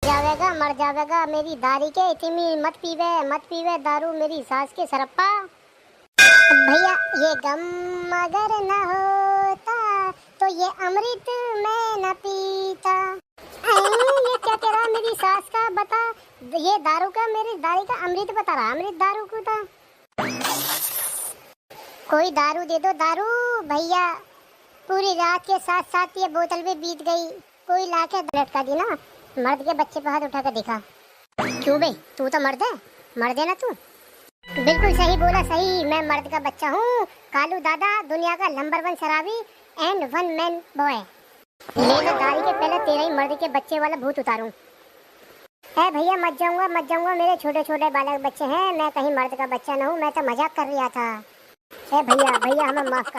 जावेगा मर जावेगा मेरी दारी के इतनी मत पीवे दारू मेरी सास के सरप्पा। भैया ये गम अगर न होता तो ये अमृत मैं न पीता। ये क्या कह रहा मेरी सास का बता, ये दारू का मेरी दारी का अमृत बता रहा, अमृत दारू को था। कोई दारू दे दो दारू भैया, पूरी रात के साथ साथ ये बोतल भी बीत गई। कोई लाके लटका दी ना, मर्द के बच्चे पे हाथ उठा कर दिखा। क्यों बे तू तो मर्द है, मर्द है ना तू। बिल्कुल सही बोला, सही मैं मर्द का बच्चा हूँ। कालू दादा दुनिया का नंबर 1 शराबी एंड 1 मैन बॉय। ले तो दारी के पहले तेरा ही मर्द के बच्चे वाला भूत उतारूं। है भैया मत जाऊंगा मेरे छोटे छोटे बालक बच्चे हैं, मैं कहीं मर्द का बच्चा न हूँ, मैं तो मजाक कर रहा था। भैया हमें माफ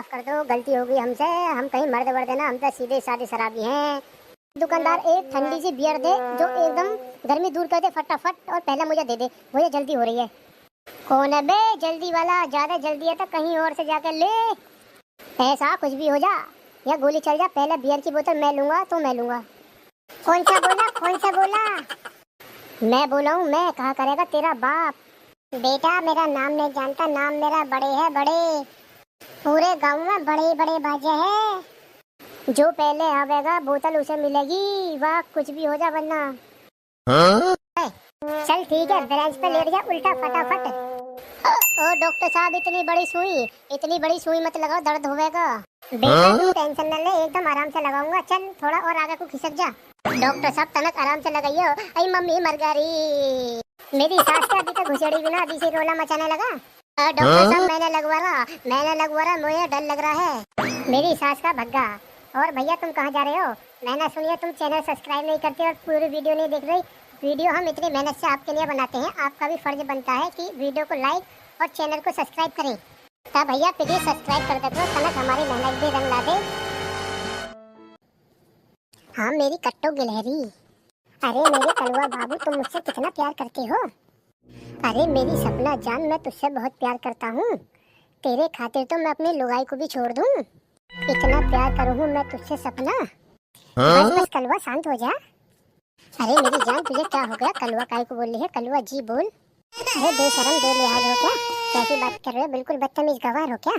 कर दो, गलती हो गई हमसे, हम कहीं मर्द वर्द ना, हम तो सीधे साधे शराबी हैं। दुकानदार एक ठंडी सी बियर दे जो एकदम गर्मी दूर कर दे फटाफट, और पहला मुझे दे दे, मुझे जल्दी हो रही है। कौन है बे जल्दी वाला, ज्यादा जल्दी है तो कहीं और से जाकर ले, ऐसा कुछ भी हो जा या गोली चल जा, पहले बियर की बोतल मैं लूंगा तो मैं लूंगा। कौन सा बोला? मैं बोला हूँ, मैं कहा करेगा तेरा बाप। बेटा मेरा नाम नहीं जानता, नाम मेरा बड़े है बड़े, पूरे गांव में बड़े बड़े बाजे हैं, जो पहले आवेगा बोतल उसे मिलेगी, वाह कुछ भी हो जा वरना। चल ठीक है, ब्रेंच पे लेट जा उल्टा फटाफट। ओ डॉक्टर साहब इतनी बड़ी सुई मत लगाओ, दर्द होगा। बेटा तू टेंशन न ले, एकदम आराम से लगाऊंगा, चल थोड़ा और आगे को खिसक जा। डॉक्टर साहब तनक आराम से लगाइयो। आई मम्मी मर गई, मेरी सास का अभी तक घुसेड़ी बिना अभी से रोला मचाने लगा। डॉक्टर साहब मैंने लगवा रहा, मुझे डर लग रहा है, मेरी सास का भग्गा। और भैया तुम कहाँ जा रहे हो? मैंने सुनिए तुम चैनल सब्सक्राइब नहीं करते और पूरी वीडियो नहीं देख रही। वीडियो हम इतनी मेहनत से आपके लिए बनाते हैं, आपका भी फर्ज बनता है कि वीडियो को लाइक और चैनल को सब्सक्राइब करें। तब भैया प्लीज सब्सक्राइब कर देते हो, तनक हमारी मेहनत भी रंग ला दे। हाँ मेरी कट्टो गिलहरी, अरे मेरे कलवा बाबू तुम मुझसे कितना प्यार करते हो। अरे मेरी सपना जान, मैं तुझसे बहुत प्यार करता हूँ, तेरे खातिर तो मैं अपनी लुगाई को भी छोड़ दूँ, इतना प्यार करूँ मैं तुझसे सपना। बस कलवा शांत हो जा। अरे मेरी जान तुझे क्या हो गया, कलवा काय को बोल रही है, कलवा जी बोल। अरे बेशरम बेलिहाज हो क्या, कैसी बात कर रहे हो, बिल्कुल बदतमीज गवार हो क्या।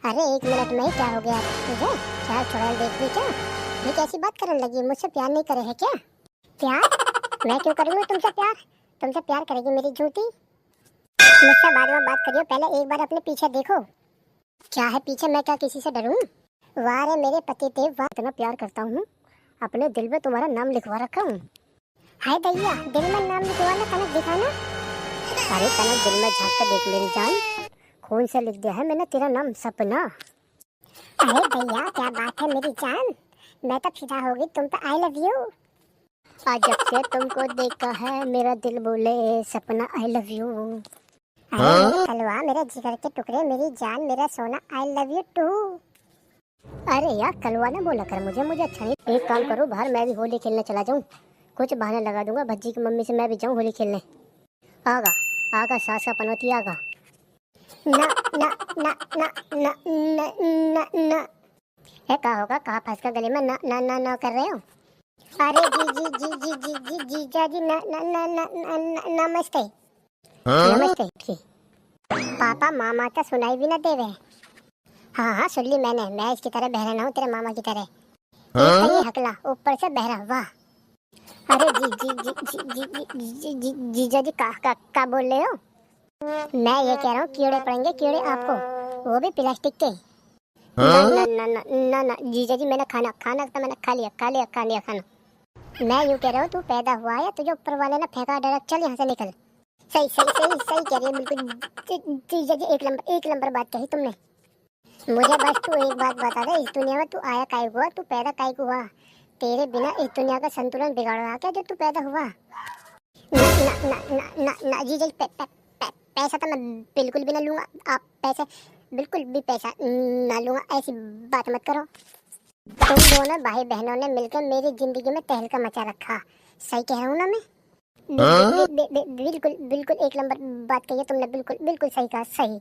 अरे 1 मिनट में ही क्या हो गया तुझे, क्या छोड़ा देख ली क्या, ये कैसी बात करने लगी, मुझसे प्यार नहीं करे है क्या। प्यार मैं क्यों करूँगी तुमसे प्यार, तुमसे प्यार करेगी मेरी झूठी। मुझसे बाद में बात करियो, पहले एक बार अपने पीछे देखो। क्या है पीछे, मैं क्या किसी से डरूं। वाह रे मेरे पति देव वाह, इतना प्यार करता हूँ, अपने दिल में तुम्हारा नाम लिखवा रखा हूँ। हाय दैया दिल में नाम लिखवाना, तनक दिखाना। अरे तनक दिल में झांक कर देख मेरी जान, खून से लिख दिया है मैंने तेरा नाम सपना। अरे भैया क्या बात है मेरी जान, मैं तो फिदा हो गई तुम पे, आई लव यू। आज जब से तुमको देखा है मेरा दिल बोले सपना आई लव यू। अरे मेरे कलवा मेरे जिगर के टुकड़े मेरी जान मेरा सोना, आई लव यू टू। अरे यार कलवा ना बोला कर मुझे अच्छा नहीं। एक काम करो, बाहर मैं भी होली खेलने चला जाऊं, कुछ बहाना लगा दूंगा भज्जी की मम्मी से मैं भी जाऊं होली खेलने। आगा सास का पनौती आगा। ना ना ना ना ना ना ना ना है, कहा होगा कहा फंस का गले में ना ना ना ना कर रहे हो। अरे जी जीजा जी ना ना ना ना नमस्ते। नमस्ते पापा मामा का सुनाई भी ना देवे। हाँ सुन ली मैंने, मैं इसकी तरह बहरा ना हूँ तेरे मामा की तरह, एक हकला ऊपर से बहरा। वाह अरे जीजा जी का बोल रहे हो। मैं ये कह रहा हूँ कीड़े पड़ेंगे कीड़े आपको, वो भी प्लास्टिक के। ना जीजा जी मैंने खाना तो मैंने खा लिया खाना। मैं यूँ कह रहा हूँ तू पैदा हुआ है या तुझे ऊपर वाले ने फेंका डायरेक्ट, चल यहाँ से निकल। सही कह रही है बिल्कुल जीजा जी, एक नंबर बात कही तुमने। मुझे बस तू एक बात बता दे, इस दुनिया में तू आया काहे हुआ, तू पैदा काहे को हुआ, तेरे बिना इस दुनिया का संतुलन बिगड़ रहा क्या जो तू पैदा हुआ। ना जीजा जी पैसा तो मैं बिल्कुल भी ना लूंगा, आप पैसे बिल्कुल भी पैसा ना लूंगा, ऐसी बात मत करो। तुम दोनों भाई बहनों ने मिलकर मेरी जिंदगी में तहलका मचा रखा, सही कह रहा हूँ ना मैं। बिल्कुल एक नंबर बात कही है तुमने, बिल्कुल सही कहा, सही।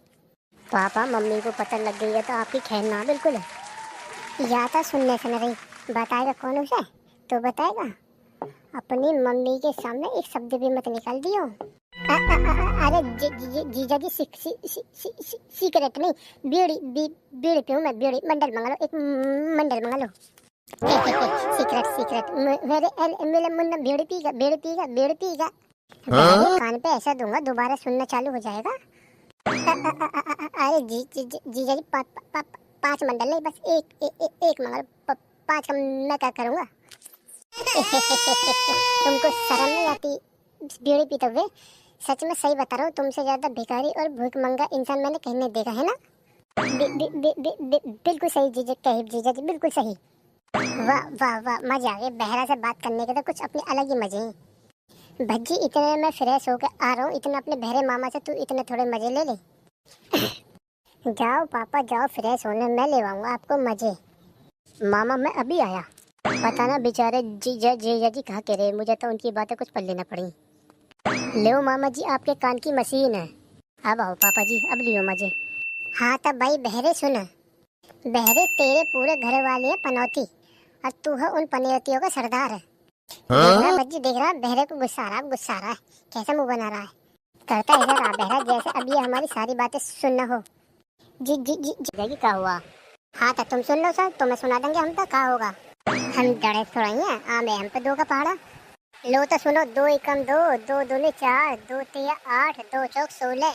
पापा मम्मी को पता लग गई है तो आपकी खैर ना बिल्कुल है, या तो सुनने से न रही, बताएगा कौन उसे, तो बताएगा। अपनी मम्मी के सामने एक शब्द भी मत निकाल दियो। अरे जीजा जी सिगरेट नहीं, बीड़ी पीऊं मैं, बीड़ी। मंडल मंगा लो, एक मंडल मंगा लो। सिगरेट मेरे मुन्ना बीड़ी पीगा। कान पे ऐसा दूंगा दोबारा सुनना चालू हो जाएगा। अरे जीजा जी 5 मंडल नहीं, बस एक मंगा लो। 5 का मैं क्या करूँगा? तुमको शर्म नहीं आती बीड़ी पीते हुए? सच में सही बता रहा हूँ, तुमसे ज्यादा भिखारी और भूखमंगा इंसान मैंने कहीं नहीं देखा है ना। बिल्कुल सही जीजा जी, बिल्कुल सही। वाह वाह वाह, मजा आ गया। बहरा से बात करने के तो कुछ अपने अलग ही मजे हैं। भज्जी इतने मैं फ्रेश होकर आ रहा हूँ, इतना अपने बहरे मामा से तू इतने थोड़े मजे ले ले। जाओ पापा जाओ, फ्रेश होने मैं ले आऊंगा आपको मजे। मामा मैं अभी आया। पता ना बेचारे जीजा जी कहाँ के रहे, मुझे तो उनकी बातें कुछ पढ़ लेना पड़ी। लो मामा जी आपके कान की मशीन है। अब आओ पापा जी, अब लियो मजे। हाँ तब भाई बहरे सुन, बहरे तेरे पूरे घर वाले है पनौती, और तू है उन पनौतियों का सरदार है। देख रहा बच्ची, देख रहा बहरे को गुस्सा आ रहा है, कैसा मुंह बना रहा है। करता है रहा बहरा जैसे अब ये हमारी सारी बातें सुनना हो। जी क्या हुआ? हाँ तो तुम सुन लो सर, तुम्हें सुना देंगे हम तो। क्या होगा? हम डरे थोड़ा ही हैं, आमे हम पे 2 का पहाड़ा। लो तो सुनो, 2 एकम 2, 2 दूनी 4, 2 तिया 8, 2 चौक 16,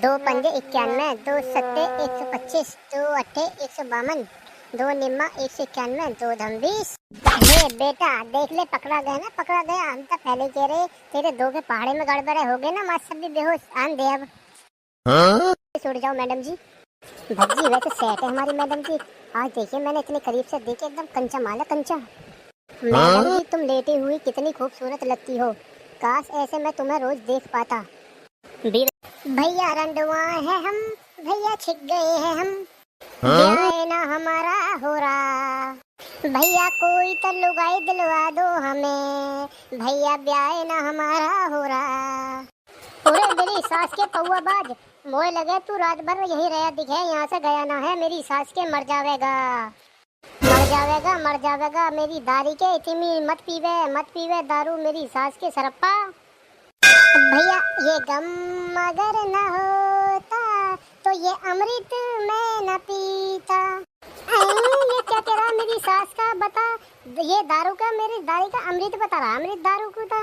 2 पंजे 91, 2 सत्ते 125, 2 अट्ठे 152, 2 निम्मा 191, 2 धम 20। हे बेटा देख ले, पकड़ा गया ना, पकड़ा गया। हम तो पहले कह रहे तेरे 2 के पहाड़े में गड़बड़े हो गए ना, माँ सब भी बेहोश। आन दे अब। छोड़ जाओ मैडम जी। भज्जी वैसे सेट है हमारी मैडम जी। आज देखिए मैंने इतने करीब से देखे, एकदम कंचा माल है, कंचा। मैडम जी तुम लेटी हुई कितनी खूबसूरत लगती हो, काश ऐसे मैं तुम्हें रोज देख पाता। भैया रंडुआ है हम, भैया छिप गए हैं हम, ब्याह ना हमारा हो रहा। भैया कोई तो लुगाई दिलवा दो हमें, भैया ब्याह ना हमारा हो रहा। पूरे मेरी सास के पौआ बाज, मोए लगे तू रात भर यही रहा दिखे, यहाँ से गया ना है, मेरी सास के मर जावेगा, मर जावेगा मेरी दारी के। इतनी मत पीवे दारू मेरी सास के सरप्पा। भैया ये गम अगर न होता तो ये अमृत मैं न पीता। ये क्या कह रहा मेरी सास का, बता। ये दारू का, मेरी दारी का अमृत बता रहा, अमृत दारू को था।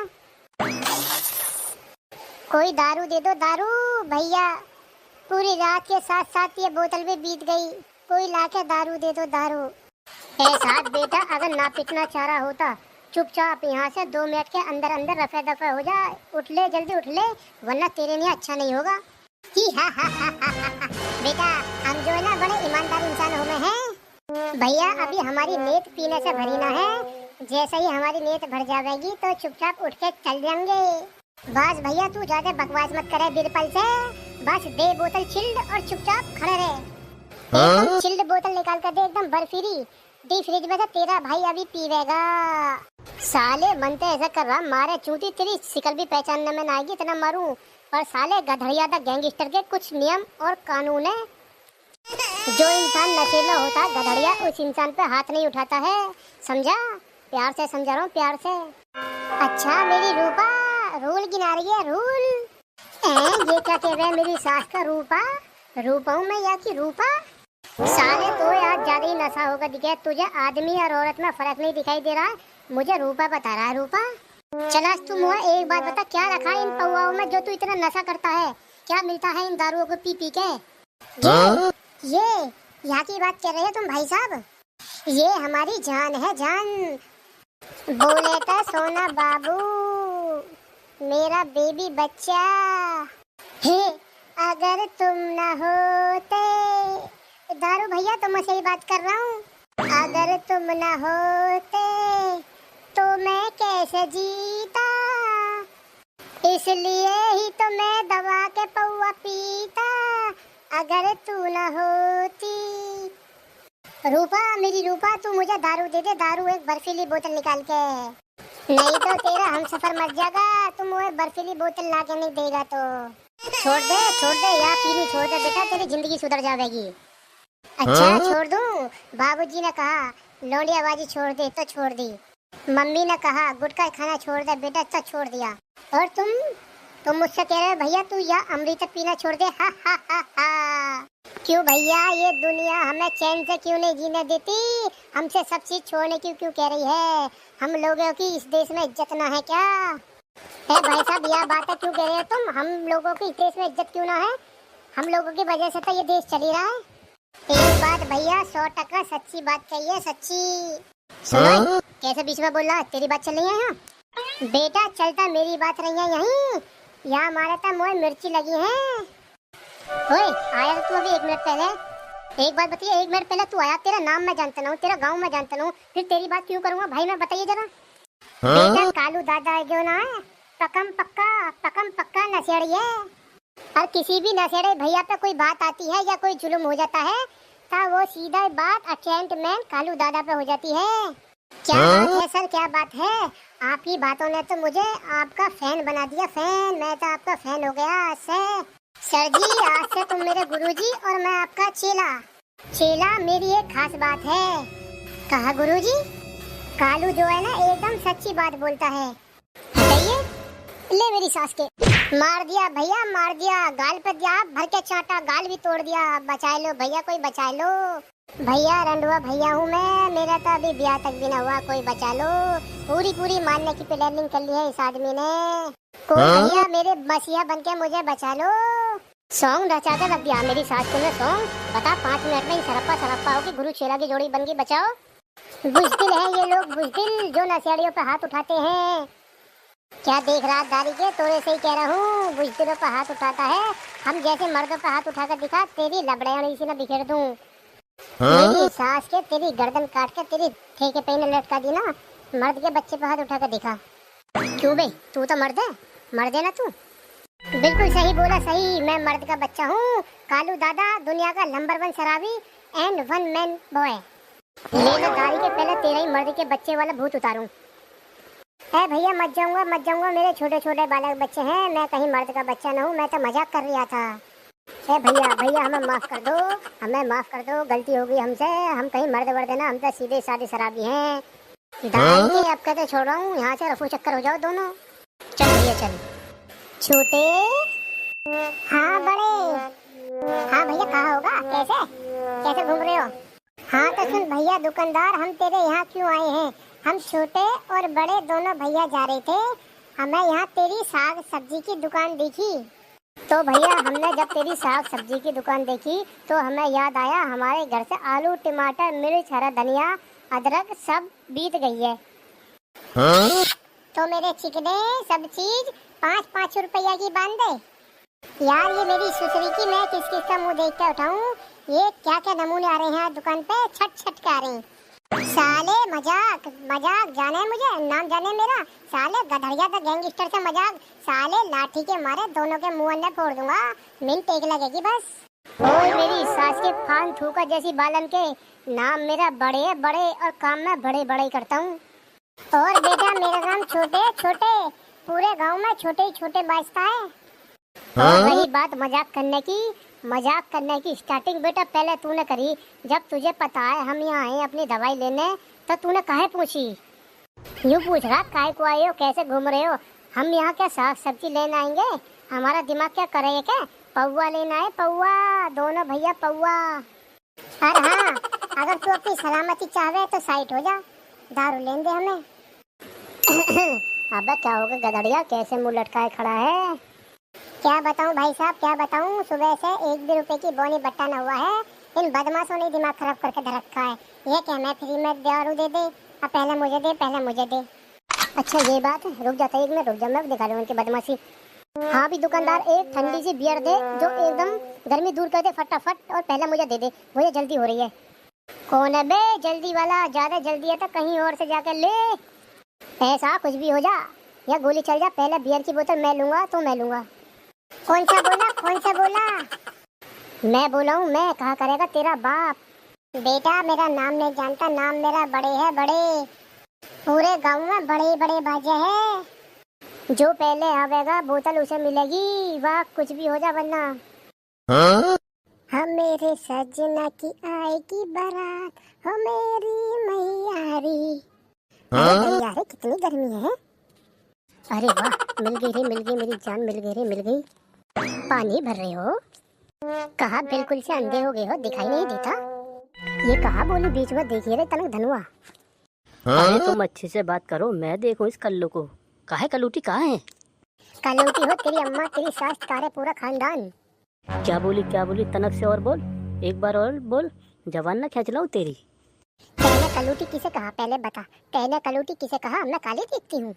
कोई दारू दे दो दारू भैया, पूरी रात के साथ साथ ये बोतल भी बीत गई, कोई लाके दारू दे दो दारू। साथ बेटा अगर ना पीटना चाह रहा होता, चुपचाप यहाँ से 2 मिनट के अंदर अंदर रफे दफे हो जा। उठ ले जल्दी उठ ले, वरना तेरे लिए अच्छा नहीं होगा। बेटा हम जो है ना बड़े ईमानदार इंसान हो गए हैं भैया, अभी हमारी नीयत पीने से भरी ना है, जैसे ही हमारी नीयत भर जाएगी तो चुपचाप उठ के चल जाएंगे। बस भैया तू ज्यादा बकवास मत करे बिरपल से, बस दे बोतल चिल्ड और चुपचाप खड़े रहे। चिल्ड बोतल निकाल कर दे, एकदम बर्फीली, डी फ्रिज में से, तेरा भाई अभी पीवेगा। साले मनते ऐसा कर रहा, मारे चूती तेरी शिकल भी पहचानने में ना आएगी, इतना मारूं। पर साले गधड़िया दा गैंगस्टर के कुछ नियम और कानून है। जो इंसान नशेला होता है गधड़िया उस इंसान पे हाथ नहीं उठाता है, समझा? प्यार से समझा रहा हूँ, प्यार से। अच्छा मेरी रूपा रूल गिना रही है, रूल। ये क्या कह रहे हैं मेरी सास का रूपा? रूपा हूँ मैं या की रूपा? साले तो यार ज्यादा ही नशा होगा दिखे तुझे, आदमी और औरत में फर्क नहीं दिखाई दे रहा, मुझे रूपा बता रहा है रूपा। चला तू मुझे एक बात बता, क्या रखा है इन पौवाओं में जो तू इतना नशा करता है? क्या मिलता है इन दारुओं को पी पी के? ये यहाँ की बात कर रहे हो तुम भाई साहब? ये हमारी जान है, जान। बोले तो सोना बाबू, मेरा बेबी बच्चा। हे अगर तुम न होते, दारू भैया तो मैं सही बात कर रहा हूँ, अगर तुम न होते तो मैं कैसे जीता, इसलिए ही तो मैं दवा के पौवा पीता, अगर तू न होती। रूपा मेरी रूपा, तू मुझे दारू दे दे, दारू एक बर्फीली बोतल निकाल के, नहीं तो तेरा हम सफर मर जाएगा। तुम मुझे बर्फीली बोतल ला के नहीं देगा तो छोड़ दे या पीनी छोड़ दे बेटा, तेरी जिंदगी सुधर जाएगी। अच्छा छोड़ दूं? बाबूजी ने कहा लौंडियाबाजी छोड़ दे तो छोड़ दी, मम्मी ने कहा गुटखा खाना छोड़ दे बेटा, तो छोड़ दिया। और तुम मुझसे कह रहे हो भैया तू या अमृत पीना छोड़ दे। हा हा हा हा। क्यों भैया, ये दुनिया हमें चैन से क्यों नहीं जीने देती? हमसे सब चीज छोड़ने की क्यों कह रही है? हम लोगों की इस देश में इज्जत ना है क्या? है भाई साहब, यह बात है क्यों कह रहे हो तुम? हम लोगों की इस देश में इज्जत क्यों ना है? हम लोगों की वजह से तो ये देश चल ही रहा है। एक बात भैया 100% सच्ची बात कही, सच्ची। सुनो, कैसे बीच में बोल रहा है? तेरी बात चल रही है यहाँ? बेटा चलता मेरी बात रही है यहीं। यहाँ हमारे तो मोए मिर्ची लगी है। ओए आया तू अभी 1 मिनट पहले। एक बात बताइए, 1 मिनट पहले तू आया, तेरा नाम मैं जानता ना हूँ, तेरा गांव मैं जानता ना हूँ, फिर तेरी बात क्यों करूँगा भाई? मैं बताइए जरा। बेटा कालू दादा है जो ना है, पकम पक्का नशेड़ी है। और किसी भी नशेड़े भैया पे कोई बात आती है या कोई जुल्म हो जाता है तो वो सीधा बात अचेंट मैन कालू दादा पे हो जाती है। क्या बात है सर, क्या बात है? आपकी बातों ने तो मुझे आपका फैन बना दिया, फैन। मैं तो आपका फैन हो गया सर जी। आज से तुम मेरे गुरुजी और मैं आपका चेला। चेला मेरी एक खास बात है। कहा गुरुजी? कालू जो है ना एकदम सच्ची बात बोलता है। बताइए। ले मेरी सास के। मार दिया भैया, मार दिया, गाल पे दिया, भर के चाटा, गाल भी तोड़ दिया। बचा लो भैया, कोई बचा लो भैया। रंडुआ भैया हूँ मैं, मेरा तो अभी ब्याह तक भी ना हुआ, कोई बचा लो। पूरी मारने की प्लानिंग कर ली है इस आदमी ने। कोई भैया मेरे मसीहा बन के मुझे बचा लो। सॉन्ग रचा के रख दिया मेरी सास को सॉन्ग। बता 5 मिनट में ही सरप्पा होगी, गुरु चेला की जोड़ी बन गई। बचाओ। बुजदिल है ये लोग, बुजदिल, जो नशेड़ियों पे हाथ उठाते हैं। क्या देख रहा दारी के? तोरे से ही कह रहा हूँ, बुजदिलों पे हाथ उठाता है। हम जैसे मर्दों पे हाथ उठाकर दिखा, तेरी लबड़ियां इसी में बिखेर दूं। मेरी सास के तेरी गर्दन काट के तेरी ठेके पे लटका दी ना। मर्द के बच्चे पे हाथ उठाकर दिखा। क्यों बे, तू तो मर्द है, मर्द है ना तू? बिल्कुल सही बोला, सही। मैं मर्द का बच्चा हूँ। कालू दादा दुनिया का नंबर 1 शराबी एंड 1 मैन बॉय। ले तो दारी के पहले तेरा ही मर्द के बच्चे वाला भूत उतारूं। है भैया, मत जाऊंगा, मेरे छोटे छोटे बालक बच्चे हैं। मैं कहीं मर्द का बच्चा ना हूँ, मैं तो मजाक कर रहा था। भैया हमें माफ कर दो, गलती हो गई हमसे। हम कहीं मर्द वर्द ना, हम तो सीधे साधे शराबी हैं। दाई अब कहते छोड़ रहा हूँ, यहाँ से रफू चक्कर हो जाओ दोनों। चल भैया चल। छोटे। हाँ बड़े। हाँ भैया कहाँ होगा? कैसे घूम रहे हो? हाँ तो सुन भैया दुकानदार, हम तेरे यहाँ क्यों आए हैं? हम छोटे और बड़े दोनों भैया जा रहे थे। हमें यहाँ तेरी साग सब्जी की दुकान दिखी। तो भैया हमने जब तेरी साग सब्जी की दुकान देखी तो हमें याद आया, हमारे घर से आलू टमाटर मिर्च हरा धनिया अदरक सब बीत गई है। तो मेरे चिकने सब चीज 5-5 रुपया की बांध दे। यार ये मेरी सुसरी की, मैं किस किस का मुंह देख के उठाऊं? ये क्या क्या नमूने आ रहे हैं दुकान पे, छट के आ रहे हैं। साले मजाक जाने मुझे, नाम जाने मेरा। साले गधड़िया का गैंगस्टर से मजाक। साले लाठी के मारे दोनों के मुंह अंदर फोड़ दूंगा, मिनट एक लगेगी बस। ओए मेरी सास के फान थूका जैसी बालन के। नाम मेरा बड़े और काम मैं बड़े करता हूँ। और बेटा मेरा नाम छोटे, पूरे गांव में छोटे बाजता है। और रही बात मजाक करने की स्टार्टिंग बेटा पहले तूने करी। जब तुझे पता है हम यहाँ आए अपनी दवाई लेने, तो तूने काहे पूछी? यूँ पूछ रहा काहे को आए हो, कैसे घूम रहे हो? हम यहाँ क्या साग सब्जी लेने आएंगे? हमारा दिमाग क्या करे क्या? पौवा लेना है, पौवा, दोनों भैया पौवा। अरे हाँ, अगर तू अपनी सलामती चाहे तो साइड हो जा, दारू लेने दे हमें। अबे क्या होगा गधड़िया, कैसे मुंह लटकाए खड़ा है? क्या बताऊं भाई साहब, क्या बताऊं? सुबह से 1 भी रुपए की बोनी बट्टा न हुआ है। इन बदमाशों ने दिमाग खराब करके धर रखा है। ये क्या मैं फ्री में दारू दे दे? अब पहले मुझे दे। अच्छा ये बात है, रुक जाता 1 मिनट, रुक जा, मैं दिखा रहा हूँ उनकी बदमाशी। हाँ भी दुकानदार, एक ठंडी सी बियर दे जो एकदम गर्मी दूर कर दे फटाफट, और पहले मुझे दे दे, मुझे जल्दी हो रही है। कौन है बे जल्दी वाला? ज्यादा जल्दी है तो कहीं और से जाकर ले। ऐसा कुछ भी हो जा या गोली चल जा, पहले बियर की बोतल मैं लूंगा तो मैं लूंगा। कौन सा बोला? मैं बोला हूँ, मैं कहा करेगा तेरा बाप। बेटा मेरा नाम नहीं जानता, नाम मेरा बड़े है, बड़े। पूरे गांव में बड़े बाजे हैं। जो पहले आवेगा बोतल उसे मिलेगी, वाह कुछ भी हो जा वरना। हम मेरे सजना की आएगी बारात, हो मेरी मैयारी, अरे यार कितनी गर्मी है। अरे वाह, मिल गई रे, मिल गई मेरी जान, मिल गई रे, मिल गई। पानी भर रहे हो? कहा बिल्कुल से अंधे हो गए हो, दिखाई नहीं देता? ये कहा बोली बीच में, देखिए रे तनक धनुआ। अरे तुम अच्छे से बात करो, मैं देखूं इस कल्लू को। कहाँ है कलूटी, कहाँ है? कलूटी हो तेरी अम्मा, तेरी सास, तारे पूरा खानदान। क्या बोली तनक से और बोल, एक बार और बोल, जवान ना खींच लाऊं तेरी। तैने कलूटी किसे कहा पहले बता, तैने कलूटी किसे कहा? मैं काली दिखती हूँ?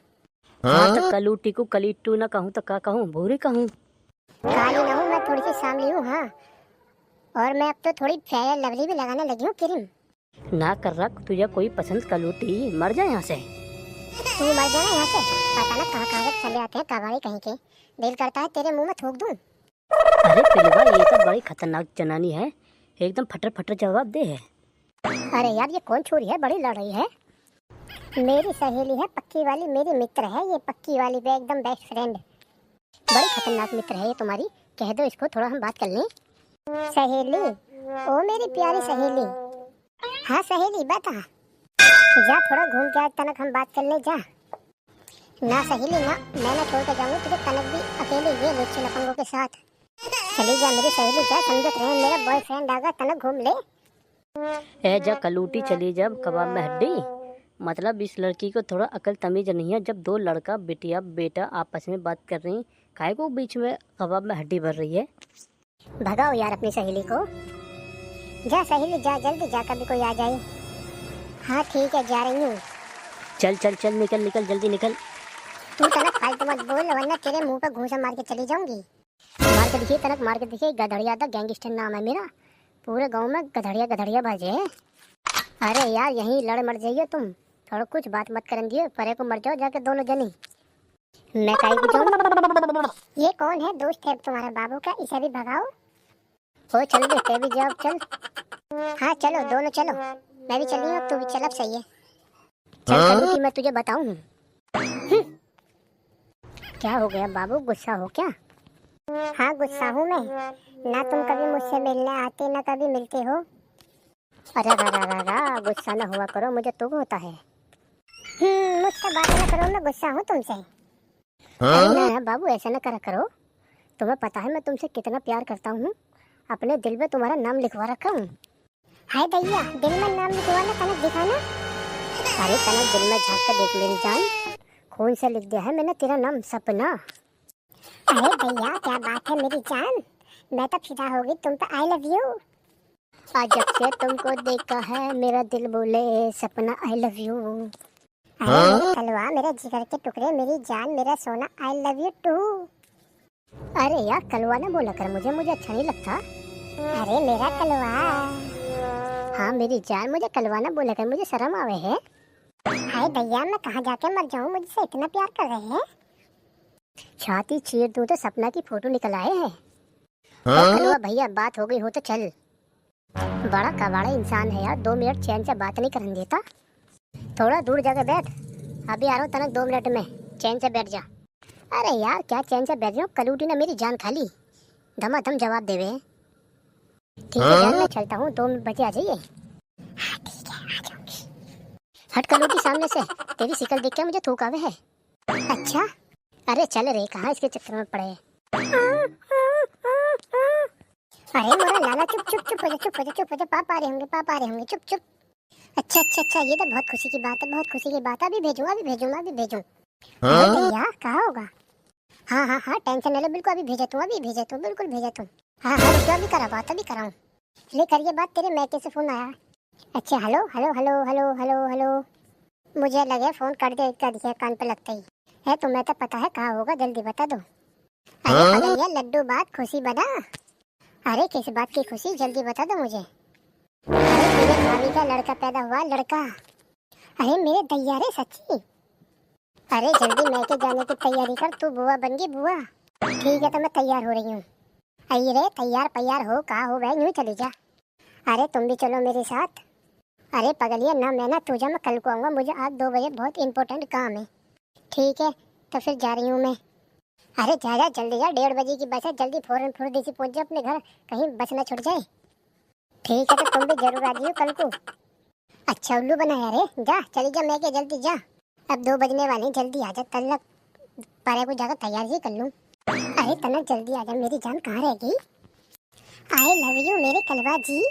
हाँ तो कलूटी को कलीटू ना कहूँ तो क्या कहूँ, भूरी कहूँ? काली ना हूँ मैं, थोड़ी सी सांवली हूँ। हाँ, और मैं अब तो थोड़ी फेयर लवली भी लगाने लगी हूँ क्रीम। ना कर रख तुझे कोई पसंद कलूटी, मर जाए यहाँ से। तू मर जाना यहाँ से, पता ना कहाँ कहाँ से चले आते हैं कबाड़ी कहीं के। दिल करता है तेरे मुंह में थूक दूं। अरे पिलवा, ये तो बड़ी खतरनाक जनानी है, एकदम फटर फटर जवाब दे है। अरे यार ये कौन छोरी है, बड़ी लड़ रही है? मेरी सहेली है पक्की वाली, मेरी मित्र है ये पक्की वाली पे, एकदम बेस्ट फ्रेंड। बड़ी खतरनाक मित्र है ये तुम्हारी, कह दो इसको थोड़ा हम बात कर लें। सहेली, ओ मेरी प्यारी सहेली। हाँ सहेली बता, जा थोड़ा घूम के आ तनक, हम बात कर ले जा। ना सहेली ना, मैं ना छोड़ कर जाऊंगी तुझे तनक भी अकेले ये लुच्चे लफंगों के साथ। चली जा मेरी सहेली जा, समझत रहे मेरा बॉयफ्रेंड आगा, तनक घूम ले। ए जा कलूटी चली जब कबाब में हड्डी, मतलब इस लड़की को थोड़ा अकल तमीज नहीं है। जब दो लड़का बिटिया बेटा आपस में बात कर रही, काहे को बीच में कबाब में हड्डी भर रही है? भगाओ यार अपनी सहेली को। जा सहेली जा, जल्दी जा, कभी कोई आ जाए। हाँ ठीक है, जा रही हूँ। चल चल चल, निकल निकल, जल्दी निकल। तू तनक फालतू मत बोल, वरना तेरे मुंह पर घूंसा मार के चली जाऊंगी। मार के दिखिए तनक, मार के दिखिए। गधड़िया था, गैंगस्टर नाम है मेरा, पूरे गांव में गधड़िया गधड़िया बाजे है। अरे यार यहीं लड़ मर जाइए तुम, थोड़ा कुछ बात मत करन दियो, परे को मर जाओ जाके दोनों जनी। मैं काहे को जाऊं? ये कौन है, दोस्त है तुम्हारा बाबू का, इसे भी भगाओ। हो चल बेटे भी जाओ, चल। हाँ चलो दोनों चलो, मैं भी चल रही हूँ, तू भी चल, अब सही है। चल कलूटी मैं तुझे बताऊं। क्या हो गया बाबू, गुस्सा हो क्या? हाँ गुस्सा हूँ मैं, ना तुम कभी मुझसे मिलने आते ना कभी मिलते हो। अरे रा गुस्सा ना हुआ करो, मुझे तो होता है। मुझसे बात ना करो, मैं गुस्सा हूँ तुमसे। अरे ना बाबू ऐसा ना करा करो, तुम्हें पता है मैं तुमसे कितना प्यार करता हूँ, अपने दिल में तुम्हारा नाम लिखवा रखा हूँ। हाय भैया, दिल में नाम लिखवाना तनक दिखाना। अरे तनक दिल में झांक कर देख मेरी जान, खून से लिख दिया है मैंने तेरा नाम, सपना। अरे भैया क्या बात है मेरी जान, मैं तो फिदा हो गई तुम पे, आई लव यू। आज जब से तुमको देखा है मेरा दिल बोले सपना आई लव यू। अरे मेरे कलवा, मेरे जिगर के टुकड़े, मेरी जान, मेरा सोना, आई लव यू टू। अरे यार कलवा ना बोला कर, मुझे अच्छा नहीं लगता। अरे मेरा कलवा। हाँ मेरी जान, मुझे कलवा ना बोला कर, मुझे शर्म आवे है। हाय भैया मैं कहाँ जाके मर जाऊँ, मुझसे इतना प्यार कर रहे हैं। छाती चीर दूं तो सपना की फोटो निकल आए हैं। कलवा भैया बात हो गई हो तो चल। बड़ा कबाड़ा इंसान है यार, 2 मिनट चैन से बात नहीं करने देता। थोड़ा दूर जाकर बैठ, अभी आ रहा हूँ तनक 2 मिनट में, चैन से बैठ जा। अरे यार क्या चैन से बैठ जाऊँ, कलूटी ने मेरी जान खा ली, धमाधम जवाब देवे। ठीक है जान, मैं चलता हूँ, 2 बजे आ जाइए। हाँ ठीक है आ जाऊंगी। हट कलूटी सामने से, तेरी शिकल देख के मुझे थूक आवे है। अच्छा अरे चल रे, कहाँ इसके चक्कर में पड़े। अरे मोरा लाला चुप चुप चुप हो जा, चुप हो जा, चुप हो जा, पापा आ रहे होंगे, पापा आ रहे होंगे, चुप चुप। अच्छा अच्छा अच्छा, ये तो बहुत खुशी की बात है, बहुत खुशी की बात है, अभी भेजूँ अभी भेजूँ अभी भेजूँ। अरे भैया कहाँ होगा? हाँ हाँ हाँ टेंशन ले लो, बिल्कुल अभी भेजा तुम, अभी भेजा तुम, बिल्कुल भेजा तुम। हाँ हाँ रुक जाओ, अभी करा बात, अभी कराऊँ। ले करिए बात, तेरे मैके से फोन आया। अच्छा hello hello hello hello hello hello, मुझे लगे फोन कर दिया कान पे लगता ही है, तुम्हें तो पता है कहाँ होगा, जल्दी बता दो। अरे पगलिया लड्डू बात खुशी बना। अरे किस बात की खुशी, जल्दी बता दो मुझे। अरे मेरे भाभी का लड़का पैदा हुआ, लड़का। अरे मेरे दैया रे सच्ची। अरे जल्दी मैके जाने की तैयारी कर, तू बुआ बन गई बुआ। ठीक है तो मैं तैयार हो रही हूँ। आई रे तैयार पैयार हो, कहाँ हो बहन, यूँ चली जा। अरे तुम भी चलो मेरे साथ। अरे पगलिया ना मैं ना तू जा, मैं कल को आऊँगा, मुझे आज 2 बजे बहुत इंपॉर्टेंट काम है। ठीक है तो फिर जा रही हूँ मैं। अरे जा जा जल्दी जा, 1:30 बजे की बस है, जल्दी फौरन फुर्ती से पहुँच जाओ अपने घर, कहीं बस ना छूट जाए। ठीक है तो तुम भी जरूर आ जाइयो कल को। अच्छा उल्लू बनाया रे, जा चली जा मैं के जल्दी जा। अब 2 बजने वाले हैं, जल्दी आ जा, तलक परे को जाकर तैयार ही कर लूं। अरे तनक जल्दी आ जा, मेरी जान कहाँ रह गई? आई लव यू मेरे कलवा जी।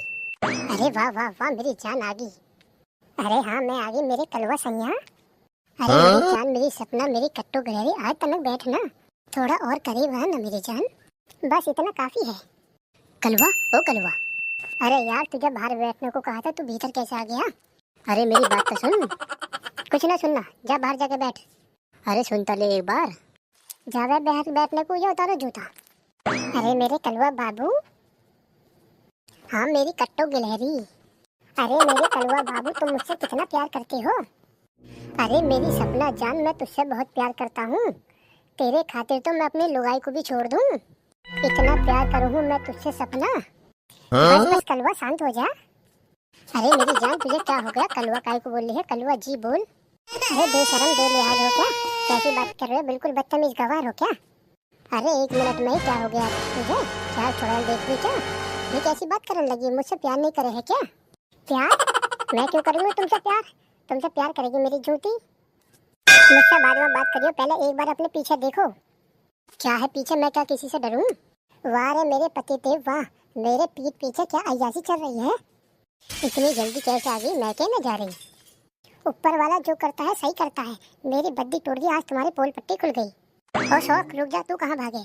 अरे वाह वाह वाह, मेरी जान आ गई। अरे हाँ मैं आ गई मेरे कलवा सैया। अरे मेरी जान, मेरी सपना, मेरी कट्टू गहरी, आज तनक बैठ ना, थोड़ा और करीब आ ना मेरी जान, बस इतना काफी है। कलवा, ओ कलवा। अरे यार तुझे बाहर बैठने को कहा था, तू भीतर कैसे आ गया? अरे मेरी बात तो सुन। कुछ ना सुनना, जा बाहर जाके बैठ। अरे सुनता ले एक बार। जावे बाहर बैठने को, ये उतारो जूता। अरे मेरे कलवा बाबू, हाँ मेरी कट्टू गिलहरी। अरे मेरे कलवा बाबू, तुम मुझसे कितना प्यार करते हो? अरे मेरी सपना जान, मैं तुझसे बहुत प्यार करता हूँ। तेरे खातिर तो मैं अपनी लुगाई को भी छोड़ दूँ, इतना प्यार करूँ मैं तुझसे सपना। बस बस कलवा शांत हो जा। अरे मेरी जान, तुझे क्या हो गया? कलवा काय को बोल रही है? कलवा जी बोल। अरे बेशरम बेलिहाज हो क्या? कैसी बात कर रहे हो? बिल्कुल बदतमीज गवार हो क्या? अरे 1 मिनट में ही क्या हो गया तुझे? क्या थोड़ा देख भी क्या? ये कैसी बात करने लगी? मुझसे प्यार नहीं करे है क्या? प्यार? मैं क्यों करूँगी तुमसे प्यार? तुमसे प्यार करेगी मेरी जूती? मुझसे बाद में बात करियो, पहले एक बार अपने पीछे देखो। क्या है पीछे? मैं क्या किसी से डरूं? वाह रे मेरे पति देव वाह, मेरे पीठ पीछे क्या अय्याशी चल रही है? इतनी जल्दी कैसे आ गई? मैं कहने जा रही, ऊपर वाला जो करता है सही करता है। मेरी बद्दी टूट गई, आज तुम्हारी पोल पट्टी खुल गई। ओ शौक रुक जा, तू कहाँ भागे?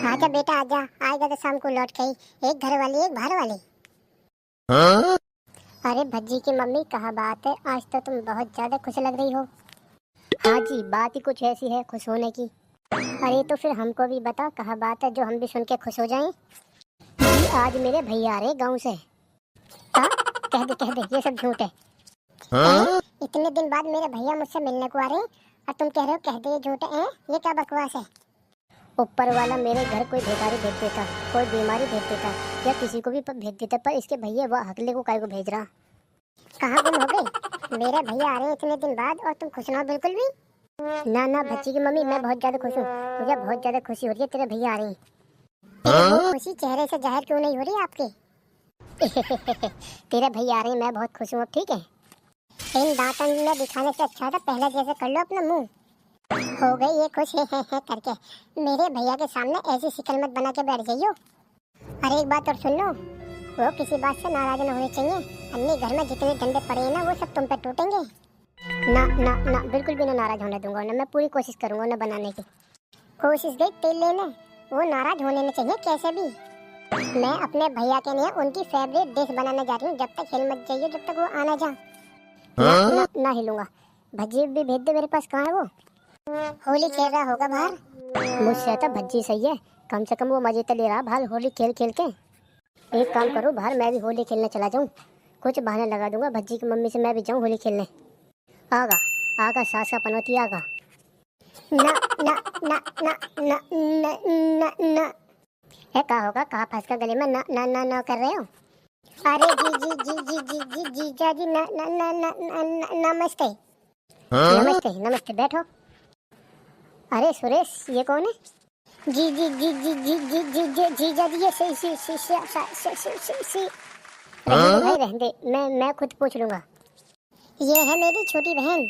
आजा बेटा आजा, आएगा तो शाम को लौट गई। एक घर वाली एक बाहर वाली। अरे भज्जी की मम्मी, कहाँ बात है? आज तो तुम बहुत ज्यादा खुश लग रही हो। हाँ जी, बात ही कुछ ऐसी है खुश होने की। अरे तो फिर हमको भी बता, कहाँ बात है जो हम भी सुन के खुश हो जाएं? जी आज मेरे भैया आ रहे गाँव से। हाँ कह दे, ये सब झूठ है। इतने दिन बाद मेरे भैया मुझसे मिलने को आ रहे हैं और तुम कह रहे हो कह दे ये झूठ है? ये क्या बकवास है? ऊपर वाला मेरे घर कोई भिखारी भेज देता, कोई बीमारी भेज देता, या किसी को भी भेज देता, पर इसके भैया वह हकले को काय को भेज रहा? कहाँ गुम हो गई? मेरे भैया आ रहे हैं इतने दिन बाद और तुम खुश ना हो बिल्कुल भी? ना ना भच्ची की मम्मी, मैं बहुत ज्यादा खुश हूँ। मुझे बहुत ज्यादा खुशी हो रही है, तेरे भैया आ रहे हैं। खुशी चेहरे से जाहिर क्यों नहीं हो रही आपके? तेरे भैया आ रहे हैं, मैं बहुत खुश हूँ। ठीक है, इन दांतन में दिखाने से अच्छा था पहले जैसे कर लो अपना मुंह। हो गई ये खुश है करके। मेरे भैया के सामने ऐसी शिकल मत बना के बैठ जाइयो। अरे एक बात और सुन लो, वो किसी बात से नाराज न होने चाहिए। अन्य घर में जितने डंडे पड़े हैं ना, वो सब तुम पे टूटेंगे। ना ना ना, बिल्कुल भी ना नाराज होने दूंगा ना, मैं पूरी कोशिश करूंगा ना बनाने की। कोशिश गई तेल लेने, वो नाराज होने नहीं चाहिए कैसे भी। मैं अपने भैया के लिए उनकी फेवरेट डिश बनाने जा रही हूँ, जब तक हिल मत जाइए, जब तक वो आना जा। ना, ना, ना हिलूंगा। भज्जी भी भेज दे मेरे पास, कहाँ है वो? होली खेल रहा होगा बाहर। मुझसे तो भज्जी सही है, कम से कम वो मजे तो ले रहा बाहर होली खेल खेल के। एक काम करूँ, बाहर मैं भी होली खेलने चला जाऊँ, कुछ बहाने लगा दूंगा भज्जी की मम्मी से मैं भी जाऊँ होली खेलने। आगा आगा सास का पनौती आगा। ना ना ना ना ना ना ना ना, है क्या होगा? कहाँ फंस कर गले में ना ना ना ना कर रहे हो? अरे जी जी जी जी जी जी जी जा जी, ना ना ना ना ना नमस्ते। नमस्ते नमस्ते, बैठो। अरे सुरेश, ये कौन है? जी जी जी जी जी जी जी जी जी जा जी, ये सी सी सी सी सी सी भाई रहने दे, मैं खुद पूछ लूंगा। ये है मेरी छोटी बहन।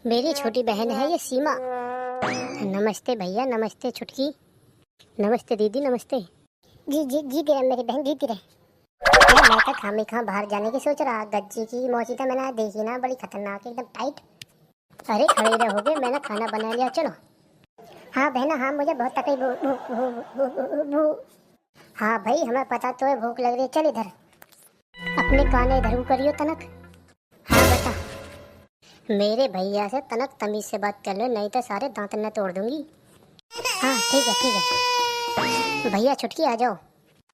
मेरी छोटी बहन है ये सीमा। नमस्ते भैया, नमस्ते छुटकी, नमस्ते दीदी, नमस्ते। जी जी जीती रहे मेरी बहन, जीती रहे। अरे मैं तो खामी खां बाहर जाने की सोच रहा, गज्जी की मौसी तो मैंने देखी ना, बड़ी खतरनाक एकदम टाइट। अरे खड़े रहोगे, मैंने खाना बना लिया, चलो। हाँ बहना हाँ, मुझे बहुत तकलीफ। हाँ भाई हमें पता तो है भूख लग रही है, चल इधर अपने काने इधर को करियो तनक। हाँ बता। मेरे भैया से तनक तमीज से बात कर लो, नहीं तो सारे दांत न तोड़ दूंगी। हाँ ठीक है भैया छुटकी आ जाओ।